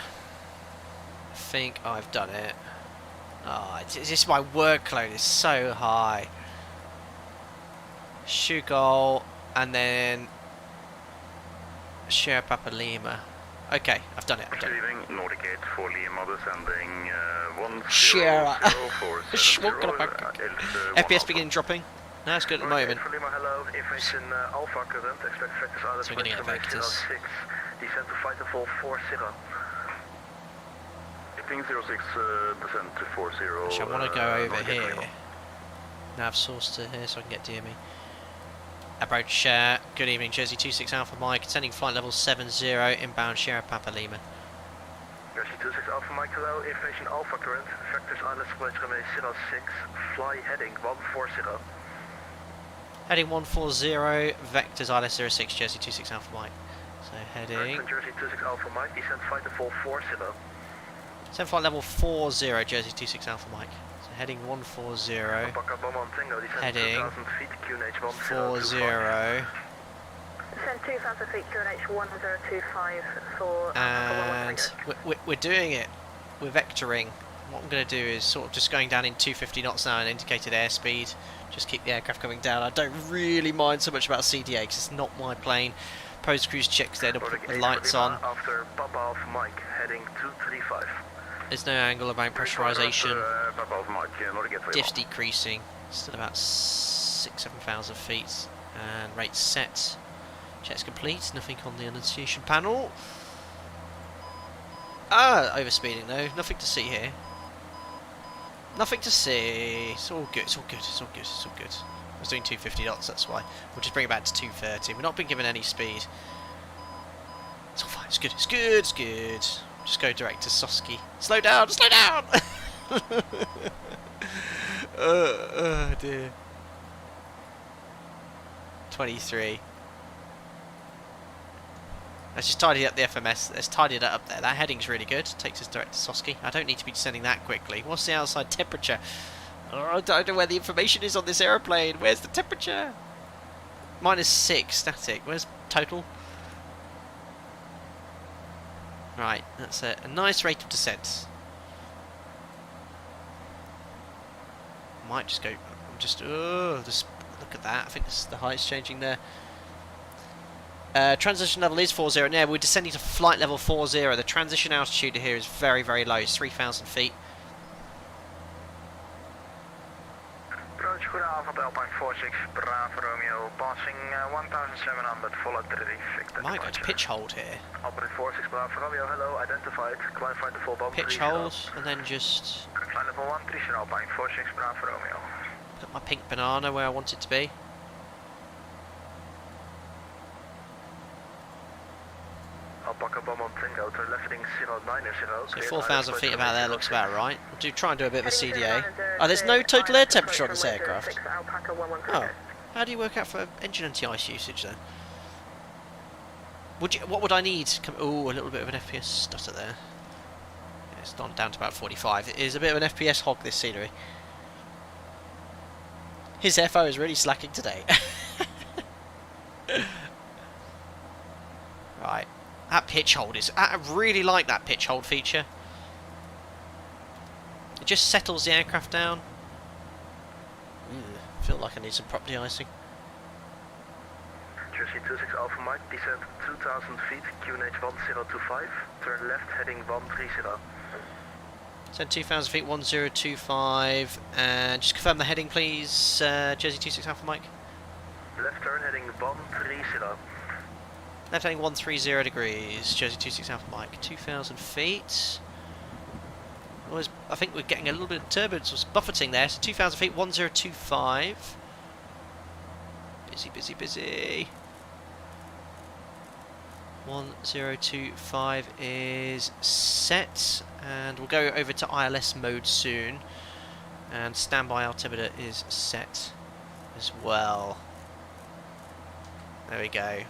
Oh, it's just my workload is so high. Sugol, and then Sierra Papa Lima. Okay, I've done it. Nordic 8 for Lima, descending 1004. Sierra. FPS beginning dropping. No, it's good at the moment. For Lima, hello. Information Alpha current. Expect vectors out of so we're going to get vectors. Descend to flight level 40. Ping 06, descend to 40. Actually, I want to go over here. Nav source to here so I can get DME. Approach, good evening, Jersey 26 Alpha Mike, ascending flight level 70, inbound Sierra Papa Lima. Jersey 26 Alpha Mike, hello, information Alpha current, vectors ILS flight runway 06, fly heading 140. Heading 140, vectors ILS 06, Jersey 26 Alpha Mike. So heading... Jersey 26 Alpha Mike, descend flight level 40. Descend flight level 40, Jersey 26 Alpha Mike. So heading 140, heading 40. Descend 2,000 feet, QNH 1025 for... And we're doing it. We're vectoring. What I'm going to do is sort of just going down in 250 knots now and indicated airspeed. Just keep the aircraft coming down. I don't really mind so much about CDA because it's not my plane. Post cruise checks there to put the lights on. After Papa Alpha Mike, heading 235. There's no angle about pressurization. Diffs decreasing. Still about 6,000-7,000 feet. And rate set. Checks complete. Nothing on the annunciation panel. Overspeeding though. Nothing to see here. Nothing to see. It's all good. It's all good. It's all good. It's all good. I was doing 250 knots. That's why. We'll just bring it back to 230. We've not been given any speed. It's good, it's good, it's good. Just go direct to Soski. Slow down, slow down! Oh dear. 23. Let's just tidy up the FMS. Let's tidy that up there. That heading's really good. Takes us direct to Soski. I don't need to be descending that quickly. What's the outside temperature? Oh, I don't know where the information is on this aeroplane. Where's the temperature? -6 static. Where's total? Right, that's a nice rate of descent. Might just go. Just look at that. I think the height's changing there. Transition level is 40. Now we're descending to flight level 40. The transition altitude here is very, very low. It's 3,000 feet. Approach, goedenavond, Alpine 46, Bravo Romeo, passing 1,700, follow traffic. Might go to pitch hold here. Alpine 46, Bravo Romeo, hello, identified, climb find the full bomb. Pitch hold, and then just... Flight level 130, Alpine 46, Bravo Romeo. Put my pink banana where I want it to be. Alpaca bomb on Tango to left heading 090. So 4,000 feet about there looks about right. We'll try and do a bit of a CDA. Oh, there's no total air temperature on this aircraft. Oh, how do you work out for engine anti-ice usage then? What would I need? Oh, a little bit of an FPS stutter there. Yeah, it's gone down to about 45. It is a bit of an FPS hog, this scenery. His FO is really slacking today. Right. That pitch hold is... I really like that pitch hold feature. It just settles the aircraft down. Feel like I need some prop de-icing. Jersey 26 Alpha Mike, descend 2,000 feet, QNH 1025, turn left heading 130. Send 2,000 feet, 1025, and just confirm the heading please, Jersey 26 Alpha Mike. Left turn heading 130. Left heading 130 degrees, Jersey 26 Alpha Mike, 2,000 feet. I think we're getting a little bit of turbulence or buffeting there, so 2,000 feet, 1025. Busy, busy, busy. 1025 is set, and we'll go over to ILS mode soon. And standby altimeter is set as well. There we go.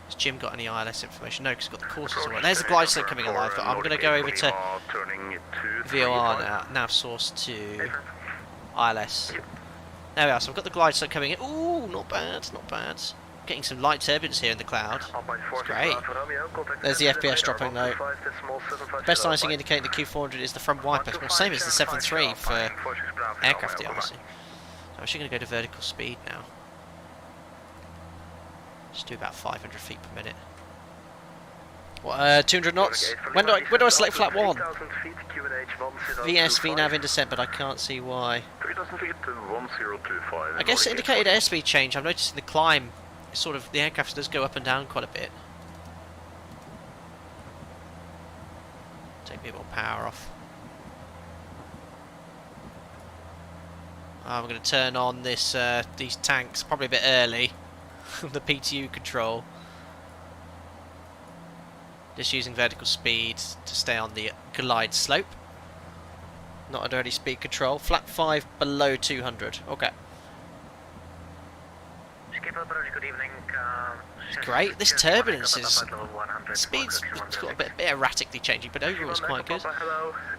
Has Jim got any ILS information? No, because he's got the courses on. There's the glide slope coming alive, but I'm going to go over to VOR now, nav source to ILS. There we are, so I've got the glide slope coming in. Ooh, not bad, not bad. Getting some light turbulence here in the cloud. It's great. There's the FPS dropping though. Best icing indicating the Q400 is the front wiper. Well, same as the 7.3 for aircraft de-icing. So I'm actually going to go to vertical speed now. Just do about 500 feet per minute. What, 200 knots? When do I select flat 1? VS, VNAV in descent, but I can't see why. I guess indicated airspeed change. I've noticed in the climb, sort of the aircraft does go up and down quite a bit. Take a bit more power off. I'm going to turn on this these tanks probably a bit early. The PTU control. Just using vertical speed to stay on the glide slope. Not at early speed control. Flat 5 below 200. Okay. Good evening. It's great. This turbulence is... Speed's got a bit erratically changing, but overall it's quite good.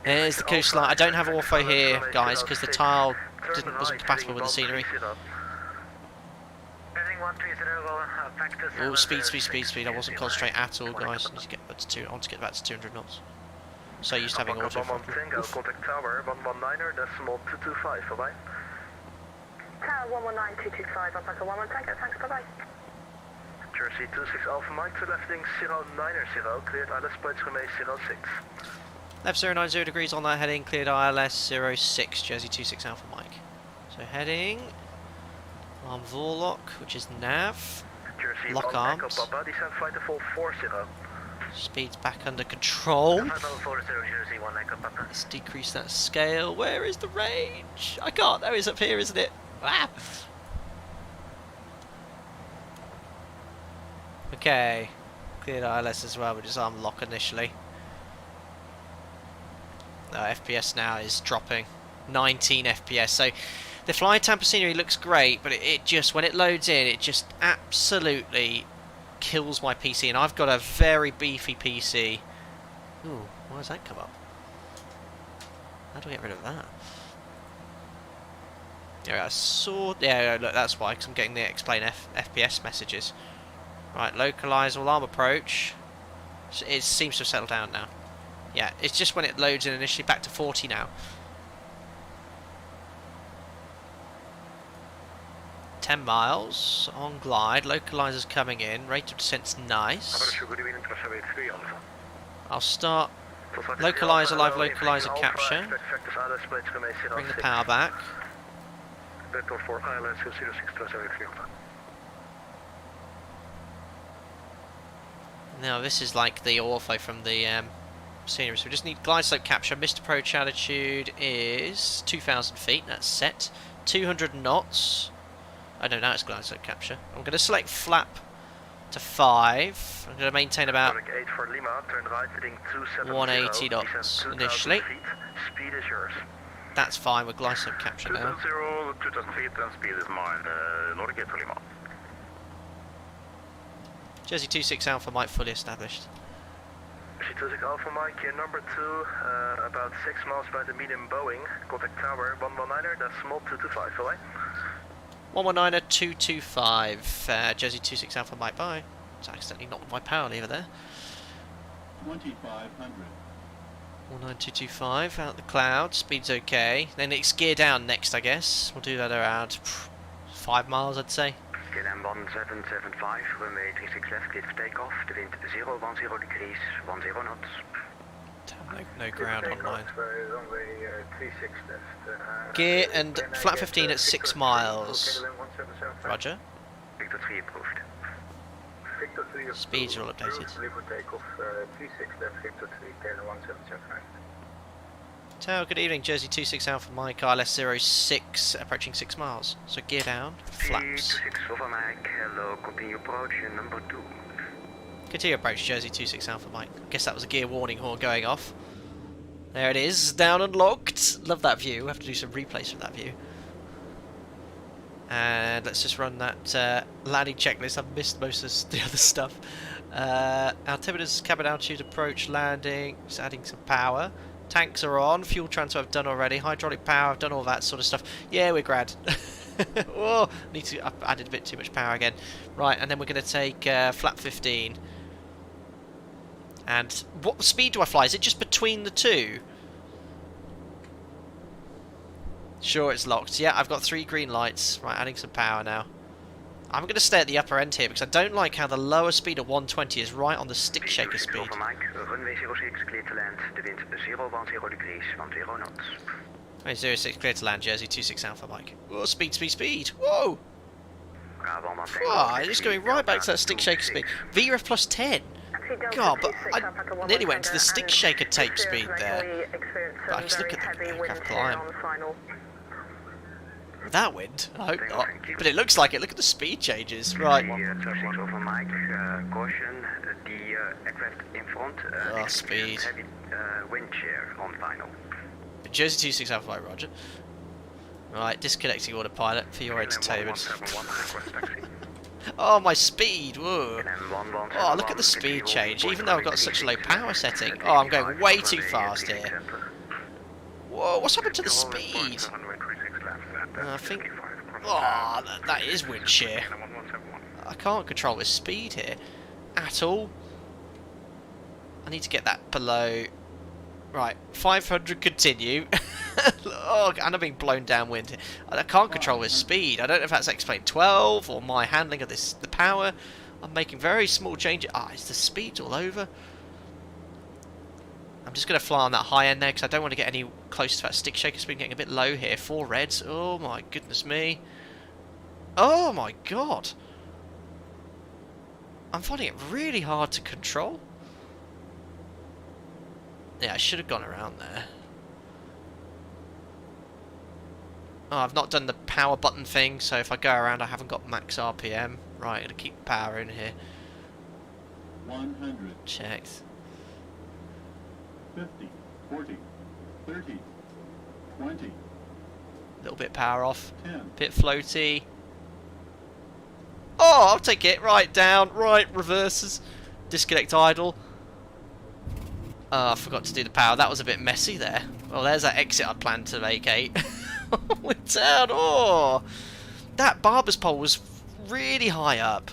There's the coastline. I don't have ortho here, guys, because the tile wasn't compatible with the scenery. Oh, speed, speed, speed, speed. I wasn't concentrating at all, guys. I need to get back to I want to get back to 200 knots. So used to having auto. Contact tower 119er, decimal 225, bye-bye. Tower 119225, Alpaca 11 Tango, thanks, bye-bye. Jersey 26 Alpha Mike to left heading 090, cleared ILS points remain 06. Left 090 degrees on that heading, cleared ILS 06, Jersey 26 Alpha Mike. So heading, arm Vorlock, which is nav, Jersey lock arms. Papa, descend flight to full 40. Speed's back under control. 40, Jersey 1 Echo Papa. Let's decrease that scale. Where is the range? I can't. There is up here, isn't it? Ah. Okay. Cleared ILS as well, but just arm lock initially. FPS now is dropping. 19 FPS. So the FlyTampa scenery looks great, but it just, when it loads in, it just absolutely kills my PC. And I've got a very beefy PC. Ooh, why does that come up? How do I get rid of that? Yeah, I saw. Yeah, look, that's why, because I'm getting the explain FPS messages. Right, localize alarm approach. It seems to have settled down now. Yeah, it's just when it loads in initially. Back to 40 now. 10 miles on glide. Localizer's coming in. Rate of descent's nice. I'll start localizer, live localizer capture. Bring the power back. Now this is like the ortho from the scenery, so we just need glide slope capture. Missed approach altitude is 2,000 feet, that's set. 200 knots. I don't know, it's glide slope capture. I'm going to select flap to 5. I'm going to maintain about 180 knots initially. Speed is yours. That's fine with glide slope capture now. 2,000 feet and speed is mine. Norgate for Lima. Jersey 26 Alpha Mike fully established. Jersey 26 Alpha Mike, number 2, about 6 miles by the medium Boeing. Contact tower 119er, decimal 225, away. 119er 225. Jersey 26 Alpha Mike, bye. It's accidentally knocked my power lever there. 2,500. 19225 out the cloud, speed's okay. Then it's gear down next, I guess. We'll do that around 5 miles, I'd say. KLM 1775, runway 36 left, cleared for takeoff. The wind 010 degrees, 10 knots. Damn, no ground online. Gear and flat 15 at 6 miles. Roger. Victor 3 approved. Speeds are all updated. Tower, good evening, Jersey 26 Alpha Mike, ILS 06, approaching 6 miles. So gear down, flaps. 26 Alpha Mike, hello, continue approach, number 2. Continue approach, Jersey 26 Alpha Mike. I guess that was a gear warning horn going off. There it is, down and locked. Love that view, we'll have to do some replays from that view. And let's just run that landing checklist. I've missed most of the other stuff. Altimeters, cabin altitude, approach, landing, just adding some power. Tanks are on, fuel transfer I've done already, hydraulic power, I've done all that sort of stuff. Yeah, we're grad. Oh, I've added a bit too much power again. Right, and then we're going to take flap 15. And what speed do I fly? Is it just between the two? Sure, it's locked. Yeah, I've got 3 green lights. Right, adding some power now. I'm going to stay at the upper end here because I don't like how the lower speed of 120 is right on the stick shaker speed. Runway 06 cleared to land. The wind 010 degrees, 10 knots. Runway 06 cleared to land, Jersey 26 Alpha Mike. Whoa, speed, speed, speed! Whoa! Oh, it's going right back to that stick shaker speed. VREF plus 10. God, but I nearly went to the stick shaker tape speed there. But I just look at the aircraft climb. With that wind? I hope not. But it looks like it. Look at the speed changes. Right. Caution, the aircraft in front. Oh, speed. Heavy wind shear on final. Jersey 26 Alpha Mike, Roger. Right, disconnecting autopilot for your entertainment. Oh, my speed! Whoa! Oh, look at the speed change, even though I've got such a low power setting. Oh, I'm going way too fast here. Whoa, what's happened to the speed? I think... Oh, that is wind shear. I can't control this speed here at all. I need to get that below... Right, 500 continue. Oh, and I'm being blown downwind here. I can't control this speed. I don't know if that's explain 12 or my handling of the power. I'm making very small changes. Ah, it's the speeds all over. I'm just going to fly on that high end there because I don't want to get any close to that stick shaker speed. Getting a bit low here. 4 reds. Oh my goodness me. Oh my god. I'm finding it really hard to control. Yeah, I should have gone around there. Oh, I've not done the power button thing, so if I go around I haven't got max RPM. Right, I'm going to keep power in here. 100. Checked. 50, 40, 30, 20, Little bit power off. 10. Bit floaty. Oh, I'll take it. Right, down. Right, reverses. Disconnect idle. Oh, I forgot to do the power. That was a bit messy there. Well, there's that exit I planned to vacate. We're down. Oh, that barber's pole was really high up.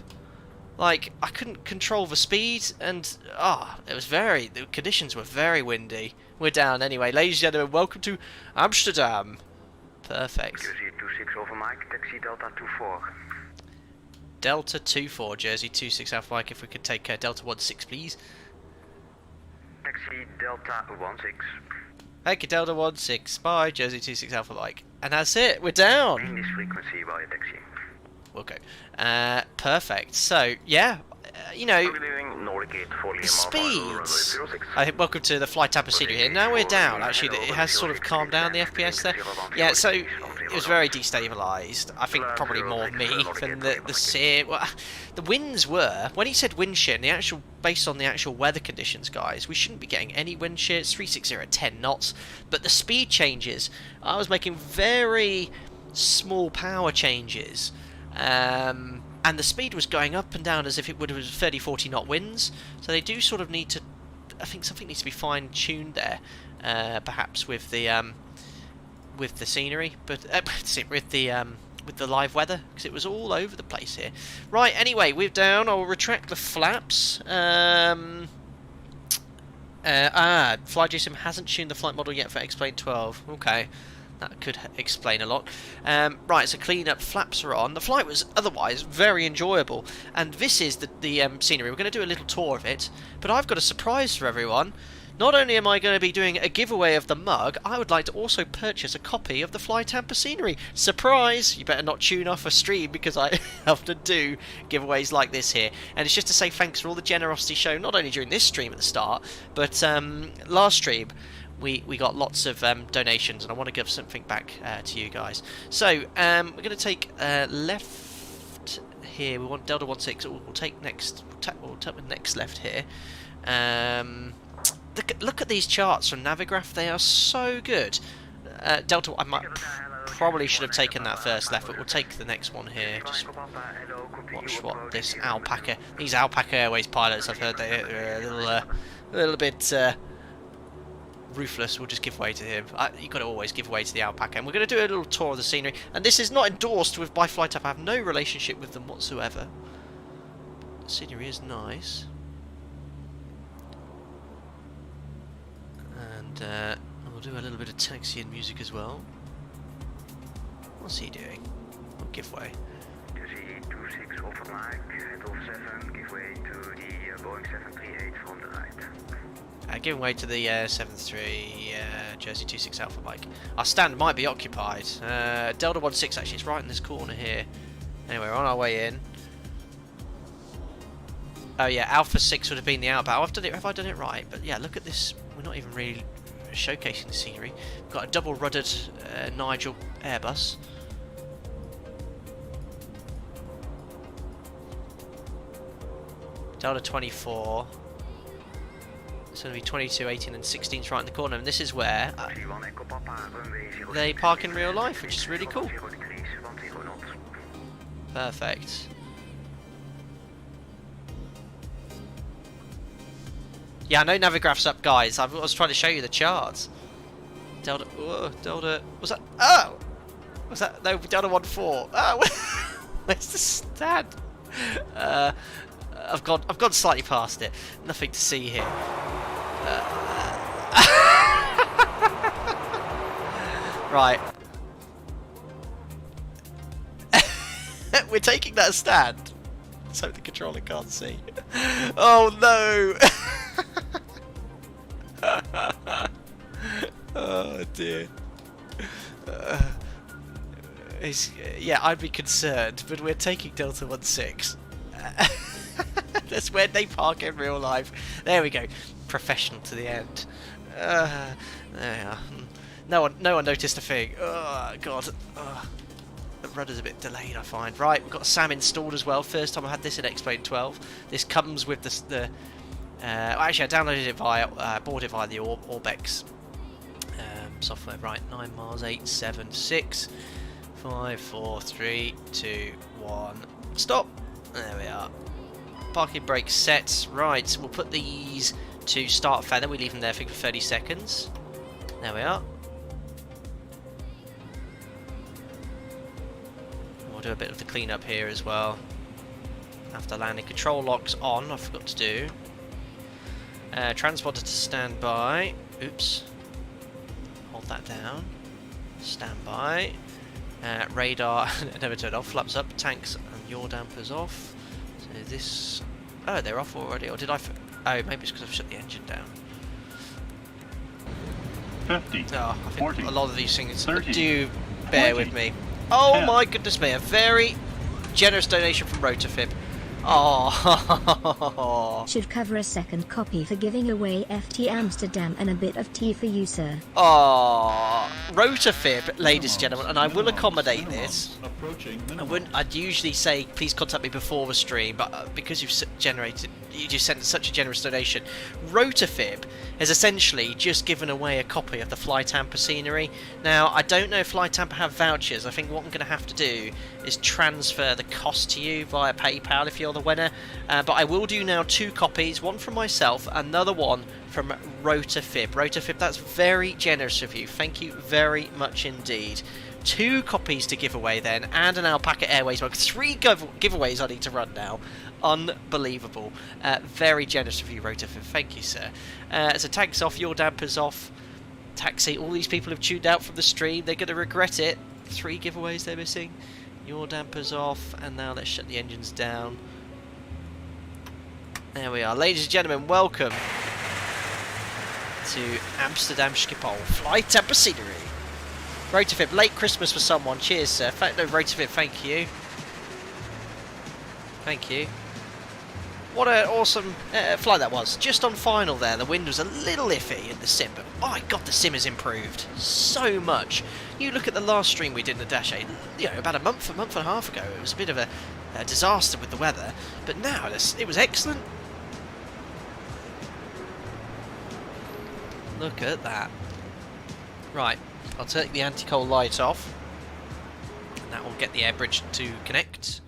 Like, I couldn't control the speed, and the conditions were very windy. We're down anyway. Ladies and gentlemen, welcome to Amsterdam. Perfect. Jersey 26 over Mike, taxi Delta 24. Delta 24, Jersey 26 Alpha Mike, if we could take Delta 16, please. Taxi Delta 16. Thank you, Delta 16. Bye, Jersey 26 Alpha Mike. And that's it, we're down. English frequency via taxi. We'll go. Perfect. So, yeah, you know, the speeds. I think welcome to the FlyTampa City here. Now we're down. Actually, it has sort of calmed down the FPS there. Yeah, so it was very destabilised. I think probably more me than the sea. Well, the winds were, when he said wind shear, based on the actual weather conditions, guys, we shouldn't be getting any wind shear. It's 360 at 10 knots, but the speed changes. I was making very small power changes. And the speed was going up and down as if it would have 30-40 knot winds, so they do sort of need to, I think something needs to be fine-tuned there, perhaps with the scenery, but with the live weather, because it was all over the place here. Right, anyway, we're down. I'll retract the flaps. FlyJSim hasn't tuned the flight model yet for X-Plane 12. Okay. That could explain a lot. Right, so clean up, flaps are on. The flight was otherwise very enjoyable, and this is the scenery. We're going to do a little tour of it, but I've got a surprise for everyone. Not only am I going to be doing a giveaway of the mug, I would like to also purchase a copy of the FlyTampa scenery. Surprise! You better not tune off a stream, because I often do giveaways like this here. And it's just to say thanks for all the generosity shown, not only during this stream at the start, but last stream. We got lots of donations, and I want to give something back to you guys. So we're going to take left here. We want Delta 16. We'll take next. We'll take the next left here. Look at these charts from Navigraph. They are so good. Delta. I probably should have taken that first left, but we'll take the next one here. Just watch what this alpaca. These Alpaca Airways pilots, I've heard they're a little bit. Ruthless. We'll just give way to him. You've got to always give way to the alpaca. And we're going to do a little tour of the scenery. And this is not endorsed by FlyTampa. I have no relationship with them whatsoever. The scenery is nice. And we'll do a little bit of taxi and music as well. What's he doing? We'll give way. Jersey 26 over Mike, head off 7, give way to the Boeing 738 from the right. Giving way to the 73 Jersey 26 Alpha Mike. Our stand might be occupied. Delta 16 actually, it's right in this corner here. Anyway, we're on our way in. Oh yeah, Alpha 6 would have been the outbound. Have I done it right? But yeah, look at this. We're not even really showcasing the scenery. We've got a double ruddered Nigel Airbus. Delta 24. It's going to be 22, 18 and 16 right in the corner, and this is where they park in real life, which is really cool. Perfect. Yeah, I know Navigraph's up, guys. I was trying to show you the charts. Delta, Delta, was that? Oh! Was that? No, Delta 14. Oh, where's the stand? I've gone slightly past it. Nothing to see here. Right. We're taking that stand, so the controller can't see. Oh no! Oh dear. Yeah, I'd be concerned, but we're taking Delta 16. That's where they park in real life. There we go. Professional to the end. There we are. No one noticed a thing. Oh god. the rudder's a bit delayed, I find. Right, we've got SAM installed as well. First time I had this in X-Plane 12. This comes with actually, I downloaded it bought it via the Orbex software. Right, 9 miles, 8, 7, 6, 5, 4, 3, 2, 1. Stop. There we are. Parking brake set. Right, so we'll put these to start feather. We leave them there for 30 seconds. There we are. We'll do a bit of the cleanup here as well. After landing, control locks on. I forgot to do. Transponder to standby. Oops. Hold that down. Standby. Radar never turned off. Flaps up. Tanks and yaw dampers off. So this. Oh, they're off already. Or did I? Oh, maybe it's because I've shut the engine down. 50. Oh, I think 40, a lot of these things 30, do bear 20, with me. Oh 10. my goodness me! A very generous donation from Rotofib. Oh. Should cover a second copy for giving away FT Amsterdam and a bit of tea for you, sir. Oh, Rotofib, ladies and gentlemen, and I will accommodate this. I'd usually say please contact me before the stream, but because you just sent such a generous donation, Rotofib has essentially just given away a copy of the FlyTampa scenery. Now, I don't know if FlyTampa have vouchers. I think what I'm going to have to do is transfer the cost to you via PayPal if you're the winner. But I will do now 2 copies, one from myself, another one from Rotofib. Rotofib, that's very generous of you. Thank you very much indeed. 2 copies to give away then, and an Alpaca Airways mug. 3 giveaways I need to run now. Unbelievable. Very generous of you, Rotofib. Thank you, sir. So tanks off, yaw dampers off. Taxi. All these people have tuned out from the stream. They're going to regret it. 3 giveaways they're missing. Yaw dampers off, and now let's shut the engines down. There we are. Ladies and gentlemen, welcome to Amsterdam Schiphol. FlyTampa scenery. Rotofib, late Christmas for someone. Cheers, sir. No, Rotofib, thank you. Thank you. What an awesome flight that was. Just on final there, the wind was a little iffy in the sim, but my god, the sim has improved so much. You look at the last stream we did in the Dash-8, you know, about a month and a half ago. It was a bit of a disaster with the weather, but now it was excellent. Look at that. Right, I'll take the anti-coal light off, and that will get the air bridge to connect.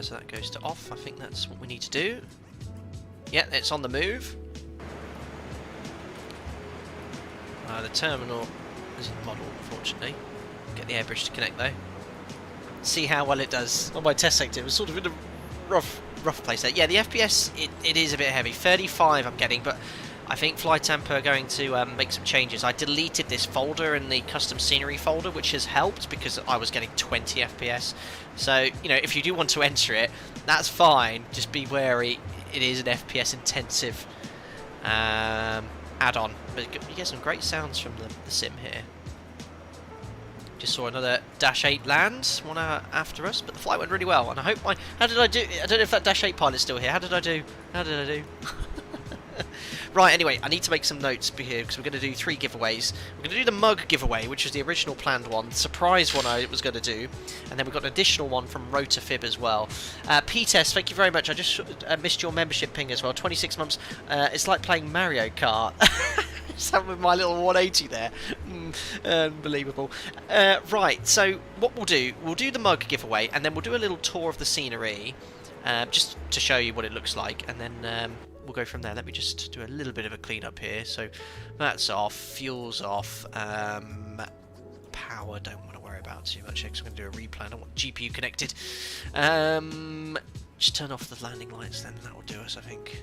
So that goes to off. I think that's what we need to do. Yeah, it's on the move. The terminal isn't model, unfortunately. Get the air bridge to connect though. See how well it does. On my test sector, it was sort of in a rough place there. Yeah, the FPS it is a bit heavy. 35 I'm getting, but I think FlyTampa are going to make some changes. I deleted this folder in the custom scenery folder, which has helped because I was getting 20 FPS. So, you know, if you do want to enter it, that's fine. Just be wary. It is an FPS intensive add-on. But you get some great sounds from the sim here. Just saw another Dash-8 land, 1 hour after us, but the flight went really well. And I hope how did I do? I don't know if that Dash-8 pilot's still here. How did I do? Right, anyway, I need to make some notes here because we're going to do 3 giveaways. We're going to do the mug giveaway, which was the original planned one, the surprise one I was going to do, and then we've got an additional one from Rotofib as well. P-Test, thank you very much. I just missed your membership ping as well. 26 months. It's like playing Mario Kart. Just with my little 180 there. Unbelievable. Right, so what we'll do the mug giveaway, and then we'll do a little tour of the scenery, just to show you what it looks like, and then we'll go from there. Let me just do a little bit of a clean up here. So that's off, fuel's off, power don't want to worry about too much because I'm going to do a replan. I want GPU connected. Just turn off the landing lights then, that will do us I think.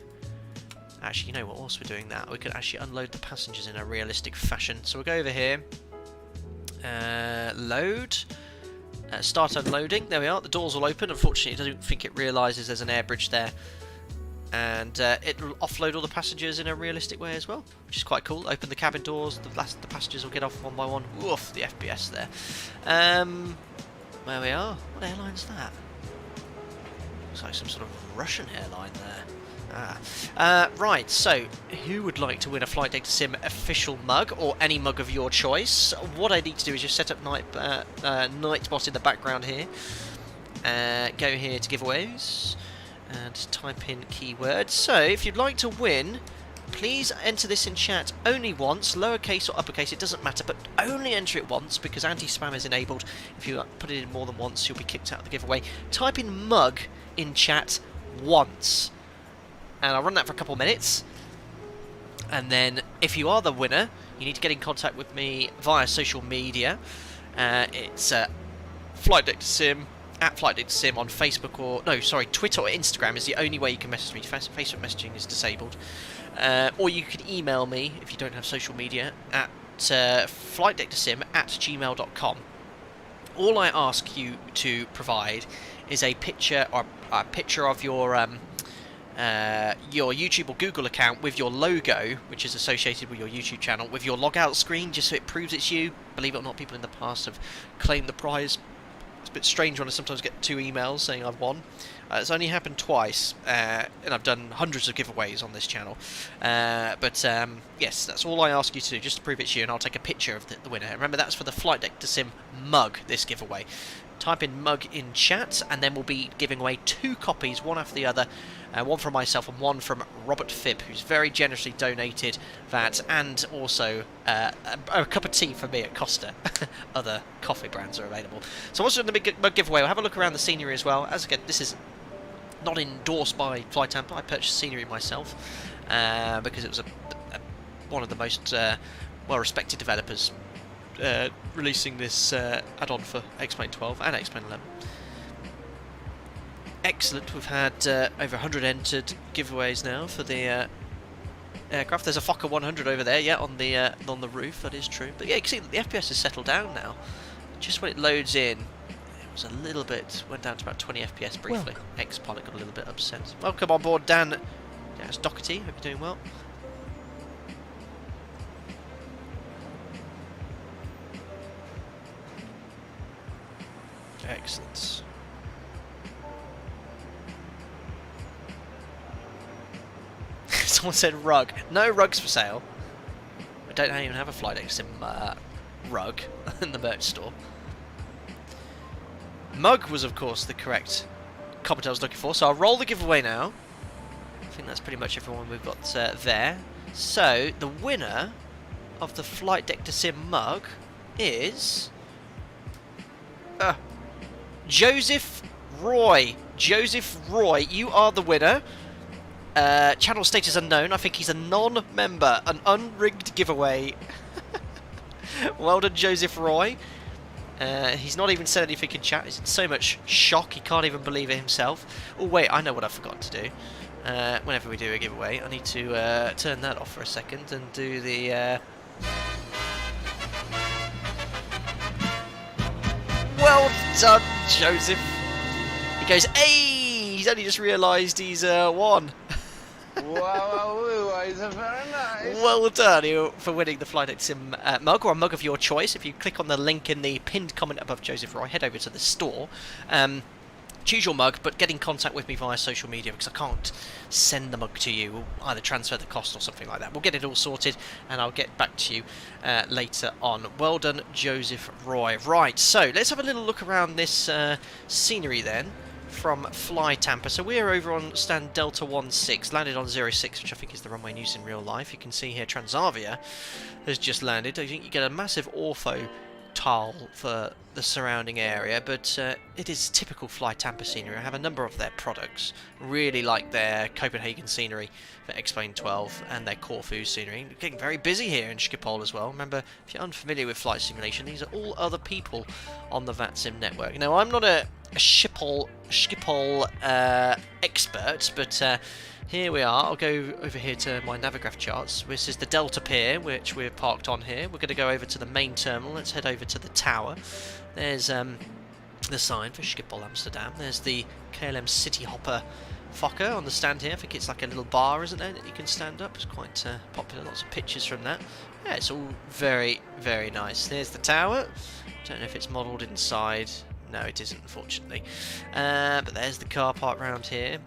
Actually, you know what, whilst we're doing that, we could actually unload the passengers in a realistic fashion. So we'll go over here, load, start unloading. There we are, the doors will open. Unfortunately, I don't think it realises there's an air bridge there. And it will offload all the passengers in a realistic way as well, which is quite cool. Open the cabin doors, the passengers will get off one by one. Woof, the FPS there. Where we are. What airline's that? Looks like some sort of Russian airline there. Right, so who would like to win a Flight Data Sim official mug, or any mug of your choice? What I need to do is just set up Nightbot in the background here. Go here to giveaways and type in keywords. So if you'd like to win, please enter this in chat only once, lowercase or uppercase, it doesn't matter, but only enter it once because anti-spam is enabled. If you put it in more than once, you'll be kicked out of the giveaway. Type in mug in chat once, and I'll run that for a couple of minutes. And then if you are the winner, you need to get in contact with me via social media. It's Flight Data Sim, at Flight Data Sim on Facebook, or no, sorry, Twitter or Instagram is the only way you can message me. Facebook messaging is disabled. Or you can email me if you don't have social media at flightdatasim@gmail.com. All I ask you to provide is a picture of your YouTube or Google account with your logo, which is associated with your YouTube channel, with your logout screen, just so it proves it's you. Believe it or not, people in the past have claimed the prize. It's a bit strange when I sometimes get 2 emails saying I've won. It's only happened twice, and I've done hundreds of giveaways on this channel. Yes, that's all I ask you to do, just to prove it's you, and I'll take a picture of the winner. Remember, that's for the Flight Data Sim mug, this giveaway. Type in mug in chat, and then we'll be giving away 2 copies, one after the other, one from myself and one from Robert Phibb, who's very generously donated that, and also a cup of tea for me at Costa. Other coffee brands are available. So once we're in the big mug giveaway, we'll have a look around the scenery as well. As again, this is not endorsed by FlyTampa. I purchased scenery myself because it was one of the most well-respected developers releasing this add-on for X-Plane 12 and X-Plane 11. Excellent. We've had over 100 entered giveaways now for the aircraft. There's a Fokker 100 over there, yeah, on the roof. That is true. But yeah, you can see that the FPS has settled down now. Just when it loads in, it was a little bit, went down to about 20 FPS briefly. X-Pilot got a little bit upset. Welcome on board, Dan. Yes, Doherty. Hope you're doing well. Excellent. Someone said rug. No rugs for sale. I don't even have a Flight Data Sim rug in the merch store. Mug was, of course, the correct comment I was looking for, so I'll roll the giveaway now. I think that's pretty much everyone we've got there. So, the winner of the Flight Data Sim mug is Joseph Roy. Joseph Roy, you are the winner. Channel status unknown. I think he's a non-member. An unrigged giveaway. Well done, Joseph Roy. He's not even said anything in chat. He's in so much shock he can't even believe it himself. Oh wait, I know what I've forgotten to do. Whenever we do a giveaway, I need to turn that off for a second and do the... Well done, Joseph. He goes, hey! He's only just realised he's won. Wow, it's very nice. Well done for winning the Flight Data Sim mug, or a mug of your choice. If you click on the link in the pinned comment above Joseph Roy, head over to the store. Choose your mug, but get in contact with me via social media because I can't send the mug to you. We'll either transfer the cost or something like that. We'll get it all sorted and I'll get back to you later on. Well done, Joseph Roy. Right, so let's have a little look around this scenery then from FlyTampa. So we're over on stand Delta 16, landed on 06, which I think is the runway in use in real life. You can see here Transavia has just landed. I think you get a massive ortho tile for the surrounding area, but it is typical FlyTampa scenery. I have a number of their products. Really like their Copenhagen scenery for X-Plane 12 and their Corfu scenery. Getting very busy here in Schiphol as well. Remember, if you're unfamiliar with flight simulation, these are all other people on the VATSIM network. Now, I'm not a Schiphol expert, but here we are. I'll go over here to my Navigraph charts. This is the Delta Pier, which we're parked on here. We're going to go over to the main terminal. Let's head over to the tower. There's the sign for Schiphol, Amsterdam. There's the KLM City Hopper Fokker on the stand here. I think it's like a little bar, isn't there, that you can stand up. It's quite popular. Lots of pictures from that. Yeah, it's all very, very nice. There's the tower. Don't know if it's modelled inside. No, it isn't, unfortunately. But there's the car park round here.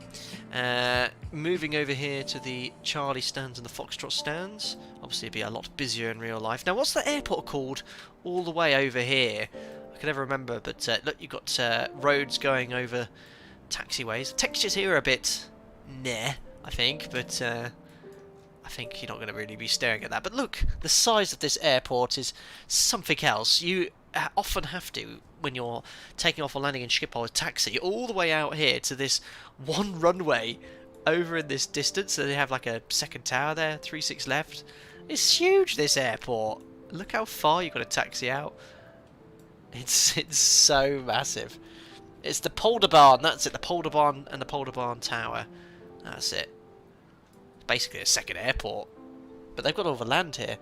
Moving over here to the Charlie stands and the Foxtrot stands. Obviously, it'd be a lot busier in real life. Now, what's the airport called all the way over here? I can never remember, but look, you've got roads going over taxiways. The textures here are a bit nah, I think, but I think you're not going to really be staring at that. But look, the size of this airport is something else. You often have to, when you're taking off or landing in Schiphol, a taxi all the way out here to this one runway over in this distance. So they have like a second tower there, 36 left. It's huge, this airport. Look how far you've got to taxi out. It's so massive. It's the Polderbahn, that's it, the Polderbahn and the Polderbahn Tower. That's it. It's basically a second airport. But they've got all the land here.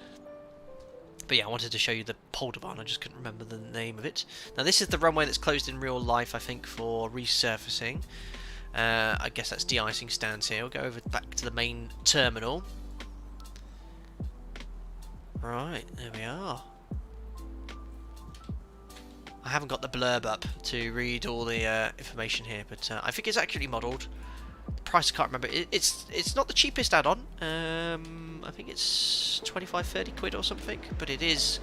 But yeah, I wanted to show you the Polderbahn, I just couldn't remember the name of it. Now this is the runway that's closed in real life, I think, for resurfacing. I guess that's de-icing stands here. We'll go over back to the main terminal. Right, there we are. I haven't got the blurb up to read all the information here, but I think it's accurately modelled. The price I can't remember. It's not the cheapest add-on. I think it's 25-30 quid or something, but it is.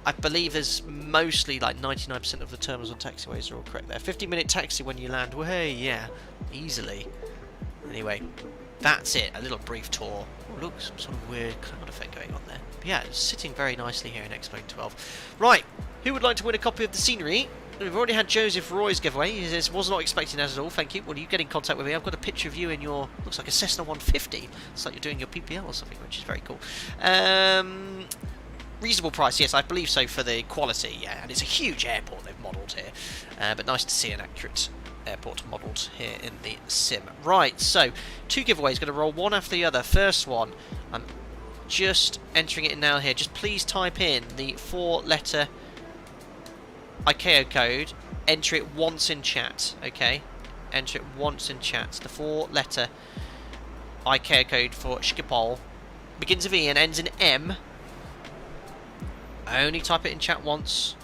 I believe there's mostly like 99% of the terminals on taxiways are all correct there. 50-minute taxi when you land. Well, hey, yeah, easily. Anyway, that's it. A little brief tour. Oh, look, some sort of weird cloud effect going on there. But yeah, it's sitting very nicely here in Explain 12. Right. Who would like to win a copy of the scenery? We've already had Joseph Roy's giveaway. He says, was not expecting that at all, thank you. Well, you get in contact with me. I've got a picture of you in your, looks like a Cessna 150. It's like you're doing your PPL or something, which is very cool. Reasonable price, yes, I believe so for the quality, yeah. And it's a huge airport they've modelled here. But nice to see an accurate airport modelled here in the sim. Right, so, 2 giveaways. Going to roll one after the other. First one, I'm just entering it in now here. Just please type in the 4-letter ICAO code, enter it once in chat, okay? Enter it once in chat. The 4-letter ICAO code for Schiphol begins with E and ends in M. Only type it in chat once,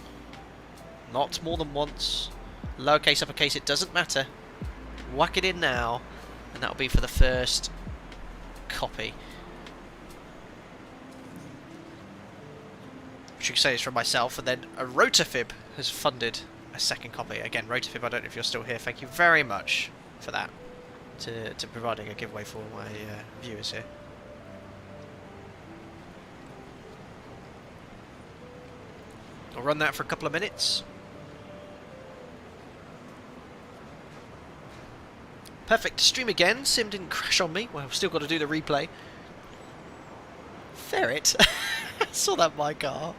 not more than once. Lowercase, uppercase, it doesn't matter. Whack it in now, and that'll be for the first copy. I should say it's from myself, and then a Rotafib has funded a second copy. Again, Rotafib, I don't know if you're still here. Thank you very much for that, to providing a giveaway for my viewers here. I'll run that for a couple of minutes. Perfect. Stream again. Sim didn't crash on me. Well, I've still got to do the replay. Ferret. Saw that by car.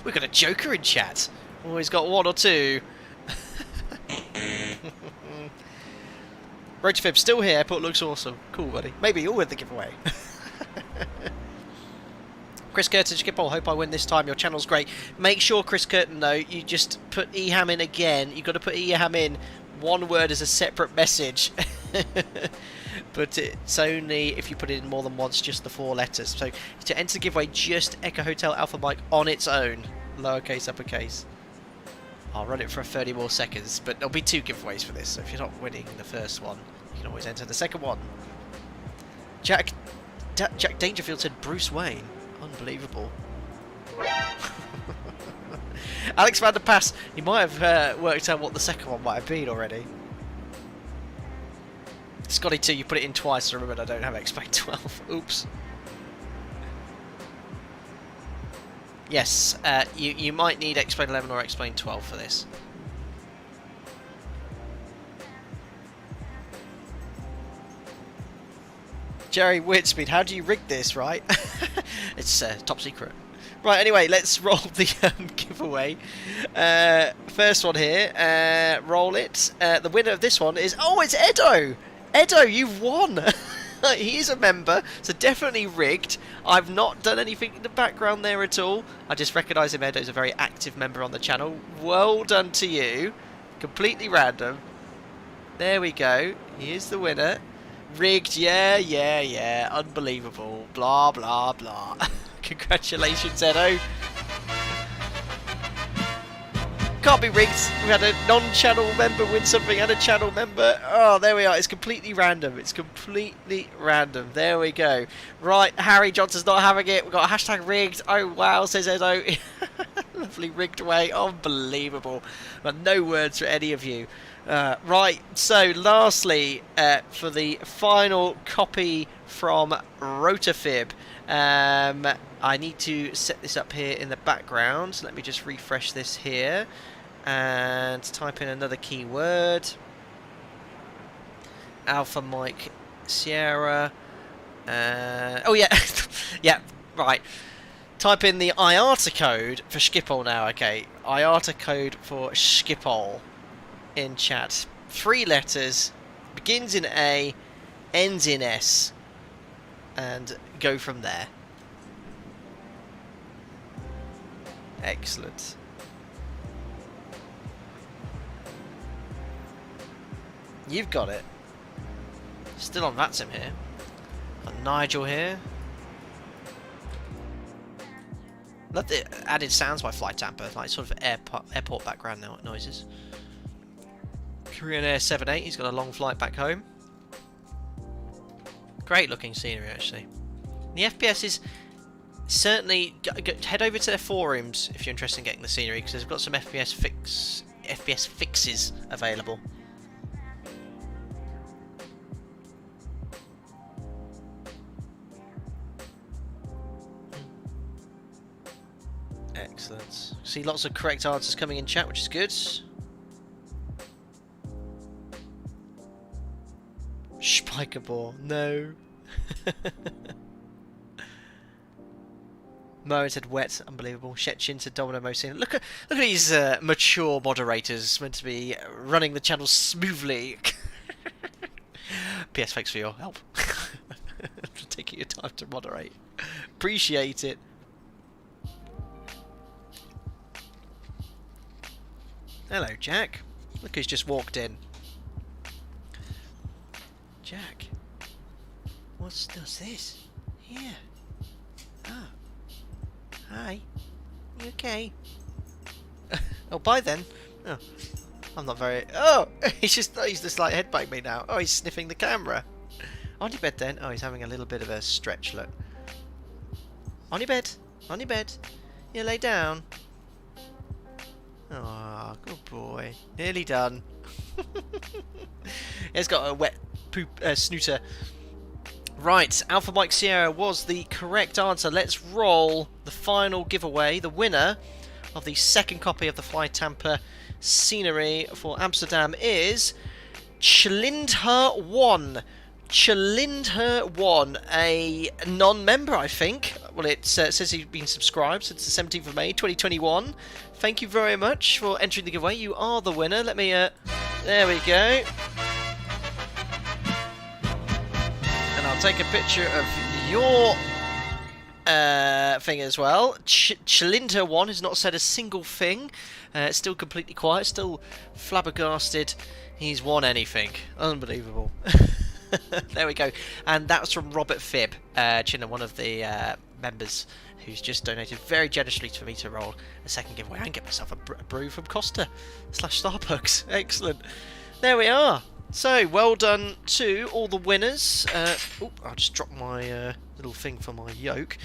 We've got a joker in chat. Always got one or two. Rotafib still here. Airport looks awesome. Cool, buddy. Maybe you'll win the giveaway. Chris Curtin, Schiphol, hope I win this time. Your channel's great. Make sure, Chris Curtin, though, you just put EHAM in again. You've got to put EHAM in. One word as a separate message. But it's only if you put it in more than once, just the 4 letters. So to enter the giveaway, just Echo Hotel Alpha Mike on its own. Lowercase, uppercase. I'll run it for 30 more seconds, but there'll be 2 giveaways for this. So if you're not winning the first one, you can always enter the second one. Jack Dangerfield said Bruce Wayne. Unbelievable. Alex Van der Pass, you might have worked out what the second one might have been already. Scotty 2, you put it in twice, so remember I don't have Explain 12. Oops. Yes, you might need Explain 11 or Explain 12 for this. Jerry Whitspeed, how do you rig this, right? It's top secret. Right, anyway, let's roll the giveaway. First one here, roll it. The winner of this one is, oh, it's Edo! Edo, you've won! He is a member, so definitely rigged. I've not done anything in the background there at all. I just recognise him. Edo's a very active member on the channel. Well done to you. Completely random. There we go. Here's the winner. Rigged, yeah. Unbelievable. Blah, blah, blah. Congratulations, Edo. can't be rigged. We had a non-channel member win something and a channel member. Oh, there we are. It's completely random. It's completely random. There we go. Right, Harry Johnson's not having it. We've got a hashtag rigged. Oh, wow, says Edo. Lovely rigged away. Unbelievable. But no words for any of you. Right, so lastly, for the final copy from Rotafib, I need to set this up here in the background. So let me just refresh this here and type in another keyword. Alpha Mike Sierra. Oh yeah, yeah, right. Type in the IATA code for Schiphol now. Okay, IATA code for Schiphol in chat. 3 letters, begins in A, ends in S, and go from there. Excellent. You've got it. Still on FlyTampa here. Got Nigel here. Love the added sounds by FlyTampa, like sort of airport background noises. Korean Air 78, he's got a long flight back home. Great looking scenery actually. The FPS is certainly head over to their forums if you're interested in getting the scenery, because they've got some FPS fixes available. Excellent. See lots of correct answers coming in chat, which is good. Spikerball, no. Mo said wet, unbelievable. Shetchin said Domino Mosin. Look at these mature moderators meant to be running the channel smoothly. PS, thanks for your help. For taking your time to moderate. Appreciate it. Hello, Jack. Look who's just walked in. Jack, what's this? Here. Ah. Hi. You okay? Oh, bye then. Oh, I'm not very. Oh, he's just like headbutting me now. Oh, he's sniffing the camera. On your bed then. Oh, he's having a little bit of a stretch. Look. On your bed. On your bed. You lay down. Oh, good boy. Nearly done. He's got a wet poop snooter. Right, Alpha Mike Sierra was the correct answer. Let's roll the final giveaway. The winner of the second copy of the FlyTampa scenery for Amsterdam is Chlindher1. Chlindher1, a non-member, I think. Well, it says he's been subscribed since the 17th of May, 2021. Thank you very much for entering the giveaway. You are the winner. Let me, there we go. And I'll take a picture of your thing as well. Chlindher1 has not said a single thing. Still completely quiet, still flabbergasted. He's won anything. Unbelievable. There we go. And that's from Robert Phibb, Chinna, one of the members, who's just donated very generously for me to roll a second giveaway and get myself a brew from Costa/Starbucks. Excellent. There we are. So, well done to all the winners. I'll just drop my little thing for my yoke.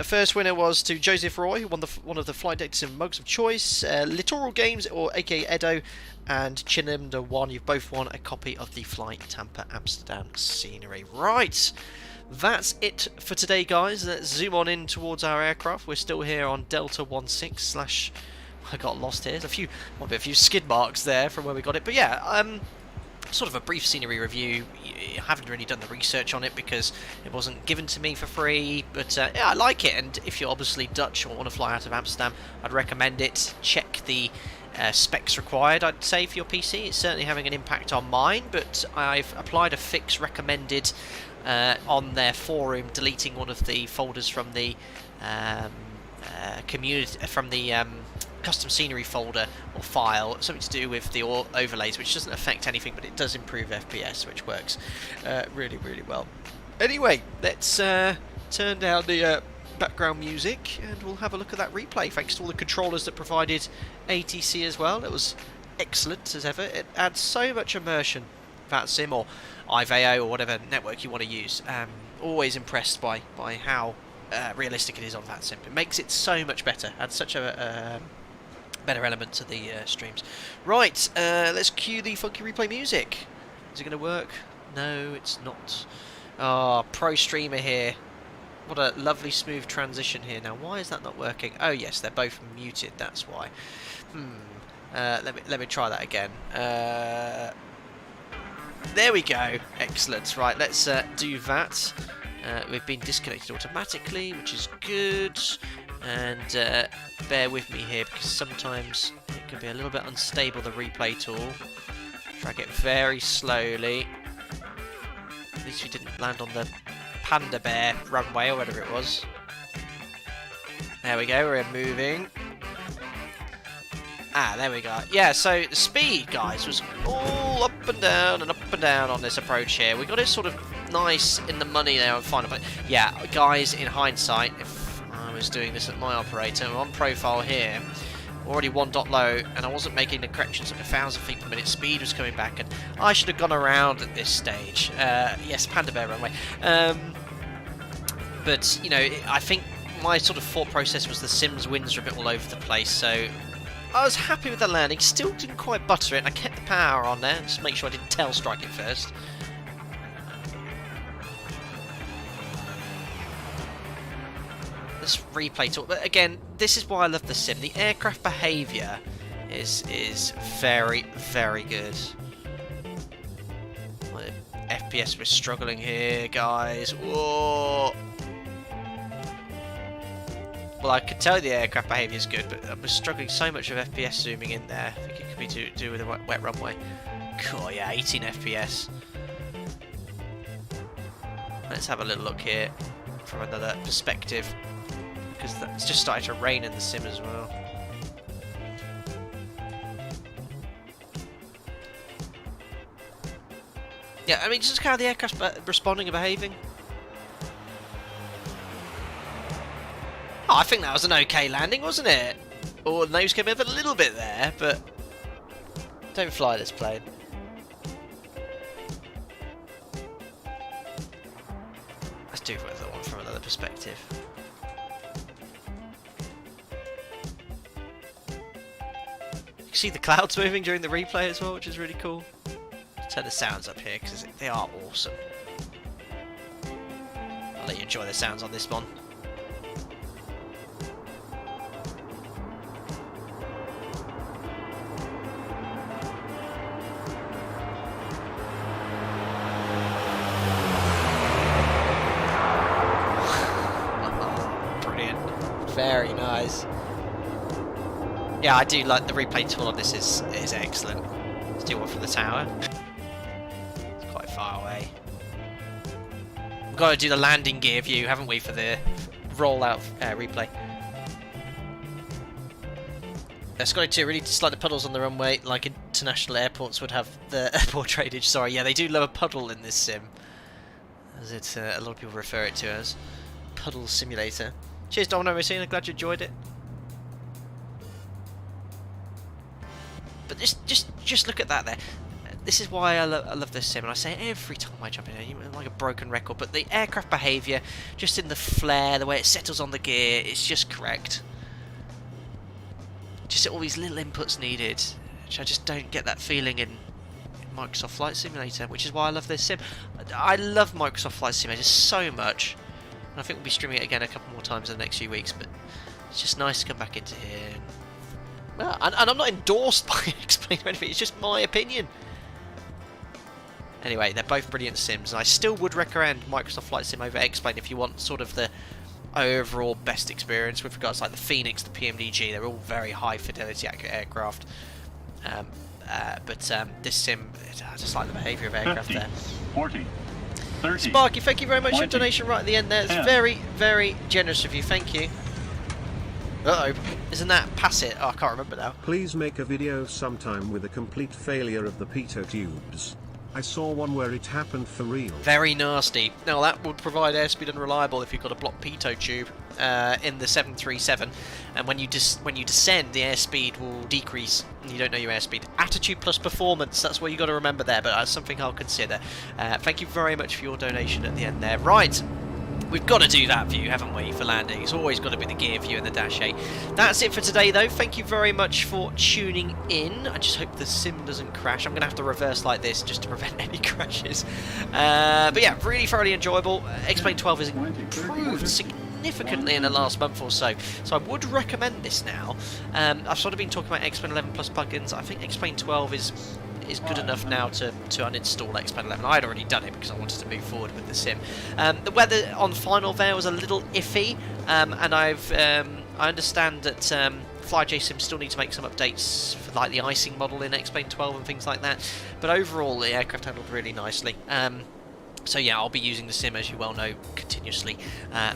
First winner was to Joseph Roy, who won one of the FlyJSim mugs of choice. Littoral Games, or aka Edo, and Chinimda1, you've both won a copy of the FlyTampa Amsterdam scenery. Right, that's it for today, guys. Let's zoom on in towards our aircraft. We're still here on Delta 16/ I got lost here. There's a few skid marks there from where we got it, but yeah, sort of a brief scenery review. I haven't really done the research on it because it wasn't given to me for free, but yeah, I like it. And if you're obviously Dutch or want to fly out of Amsterdam, I'd recommend it. Check the specs required, I'd say, for your PC. It's certainly having an impact on mine, but I've applied a fix recommended on their forum, deleting one of the folders from the community, from the custom scenery folder or file, something to do with the overlays, which doesn't affect anything, but it does improve FPS, which works really, really well. Anyway, let's turn down the background music, and we'll have a look at that replay. Thanks to all the controllers that provided ATC as well. It was excellent as ever. It adds so much immersion. FlyTampa or IVAO or whatever network you want to use. Always impressed by how realistic it is on FlyTampa. It makes it so much better. Adds such a better element to the streams. Right, let's cue the funky replay music. Is it going to work? No, it's not. Oh, pro streamer here. What a lovely smooth transition here. Now, why is that not working? Oh yes, they're both muted. That's why. Let me try that again. There we go. Excellent. Right, let's do that. We've been disconnected automatically, which is good. And bear with me here, because sometimes it can be a little bit unstable, the replay tool. Drag it very slowly. At least we didn't land on the Panda Bear runway or whatever it was. There we go, we're moving. Ah, there we go. Yeah, so the speed, guys, was all up and down on this approach here. We got it sort of nice in the money there on final, but yeah, guys, in hindsight, if I was doing this at my operator, I'm on profile here, already 1 dot low, and I wasn't making the corrections at 1,000 feet per minute. Speed was coming back, and I should have gone around at this stage. Yes, Panda Bear runway. But, you know, I think my sort of thought process was the Sims wins are a bit all over the place, so I was happy with the landing. Still didn't quite butter it, and I kept the power on there, just to make sure I didn't tail strike it first. This replay talk, but again, this is why I love the sim. The aircraft behaviour is very, very good. My FPS was struggling here, guys. Whoa. Well, I could tell the aircraft behaviour is good, but I was struggling so much with FPS zooming in there. I think it could be to do with a wet runway. Cool, yeah, 18 FPS. Let's have a little look here from another perspective, because it's just started to rain in the sim as well. Yeah, I mean, just how the aircraft's responding and behaving. Oh, I think that was an okay landing, wasn't it? Or the nose came over a little bit there, but don't fly this plane. Let's do the one from another perspective. You can see the clouds moving during the replay as well, which is really cool. Let's turn the sounds up here, because they are awesome. I'll let you enjoy the sounds on this one. Very nice. Yeah, I do like the replay tool on this is excellent. Let's do one from the tower. It's quite far away. We've got to do the landing gear view, haven't we, for the rollout replay. Scotty 2 really dislike the puddles on the runway, like international airports would have the airport drainage. Sorry, yeah, they do love a puddle in this sim, as it a lot of people refer it to as puddle simulator. Cheers, Domino Messina, glad you enjoyed it. But just look at that there. This is why I love this sim, and I say it every time I jump in here, like a broken record, but the aircraft behaviour, just in the flare, the way it settles on the gear, it's just correct. Just all these little inputs needed, which I just don't get that feeling in Microsoft Flight Simulator, which is why I love this sim. I love Microsoft Flight Simulator so much. I think we'll be streaming it again a couple more times in the next few weeks, but it's just nice to come back into here. Well, and I'm not endorsed by Explain or anything, it's just my opinion. Anyway, they're both brilliant sims, and I still would recommend Microsoft Flight Sim over Explain if you want sort of the overall best experience with regards to like the Phoenix, the PMDG. They're all very high fidelity accurate aircraft. But this sim, I just like the behaviour of aircraft 50, there. 40. 30, Sparky, thank you very much 20, for your donation right at the end there. It's 10. very, very generous of you. Thank you. Uh-oh. Isn't that pass it? Oh, I can't remember now. Please make a video sometime with a complete failure of the pitot tubes. I saw one where it happened for real. Very nasty. Now that would provide airspeed unreliable if you've got a blocked pitot tube in the 737, and when you descend, the airspeed will decrease, and you don't know your airspeed. Attitude plus performance, that's what you got to remember there, but that's something I'll consider. Thank you very much for your donation at the end there. Right. We've got to do that view, haven't we, for landing? It's always got to be the gear view in the Dash-8. That's it for today, though. Thank you very much for tuning in. I just hope the sim doesn't crash. I'm going to have to reverse like this just to prevent any crashes. But yeah, really thoroughly enjoyable. X-Plane 12 has improved significantly in the last month or so, so I would recommend this now. I've sort of been talking about X-Plane 11 plus plugins. I think X-Plane 12 is good enough now to uninstall X-Plane 11. I had already done it because I wanted to move forward with the sim. The weather on final there was a little iffy, and I understand that FlyJSim still need to make some updates for like the icing model in X-Plane 12 and things like that, but overall the aircraft handled really nicely. So yeah, I'll be using the sim, as you well know, continuously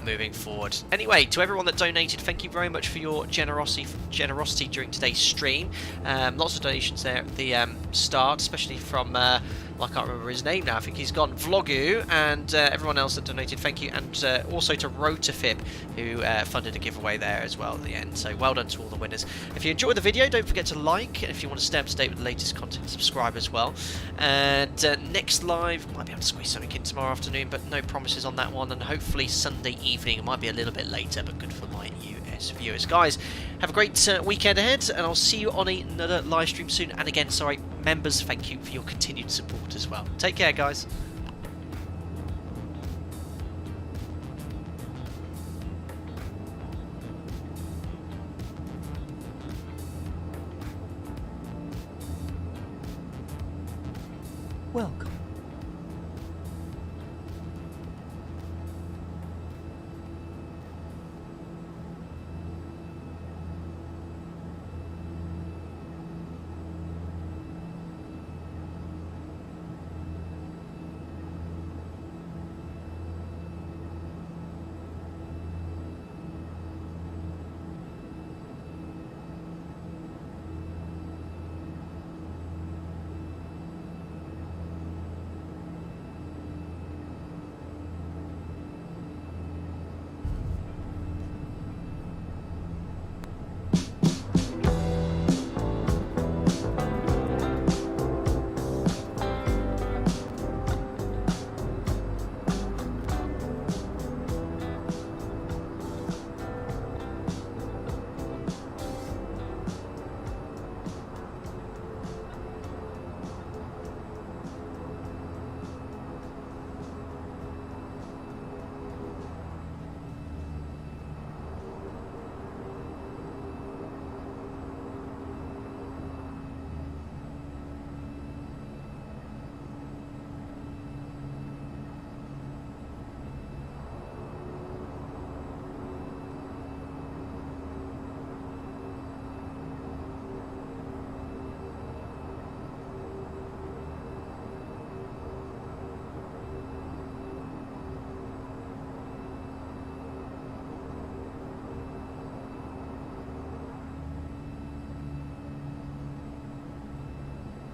moving forward. Anyway, to everyone that donated, thank you very much for your generosity during today's stream. Lots of donations there at the start, especially from, well, I can't remember his name now, I think he's gone, Vlogu, and everyone else that donated, thank you, and also to Rotafib, who funded a giveaway there as well at the end. So well done to all the winners. If you enjoyed the video, don't forget to like, and if you want to stay up to date with the latest content, subscribe as well. And next live, might be able to squeeze something in tomorrow afternoon, but no promises on that one, and hopefully Sunday evening. It might be a little bit later, but good for my US viewers. Guys, have a great weekend ahead, and I'll see you on another live stream soon. And again, sorry, members, thank you for your continued support as well. Take care, guys. Welcome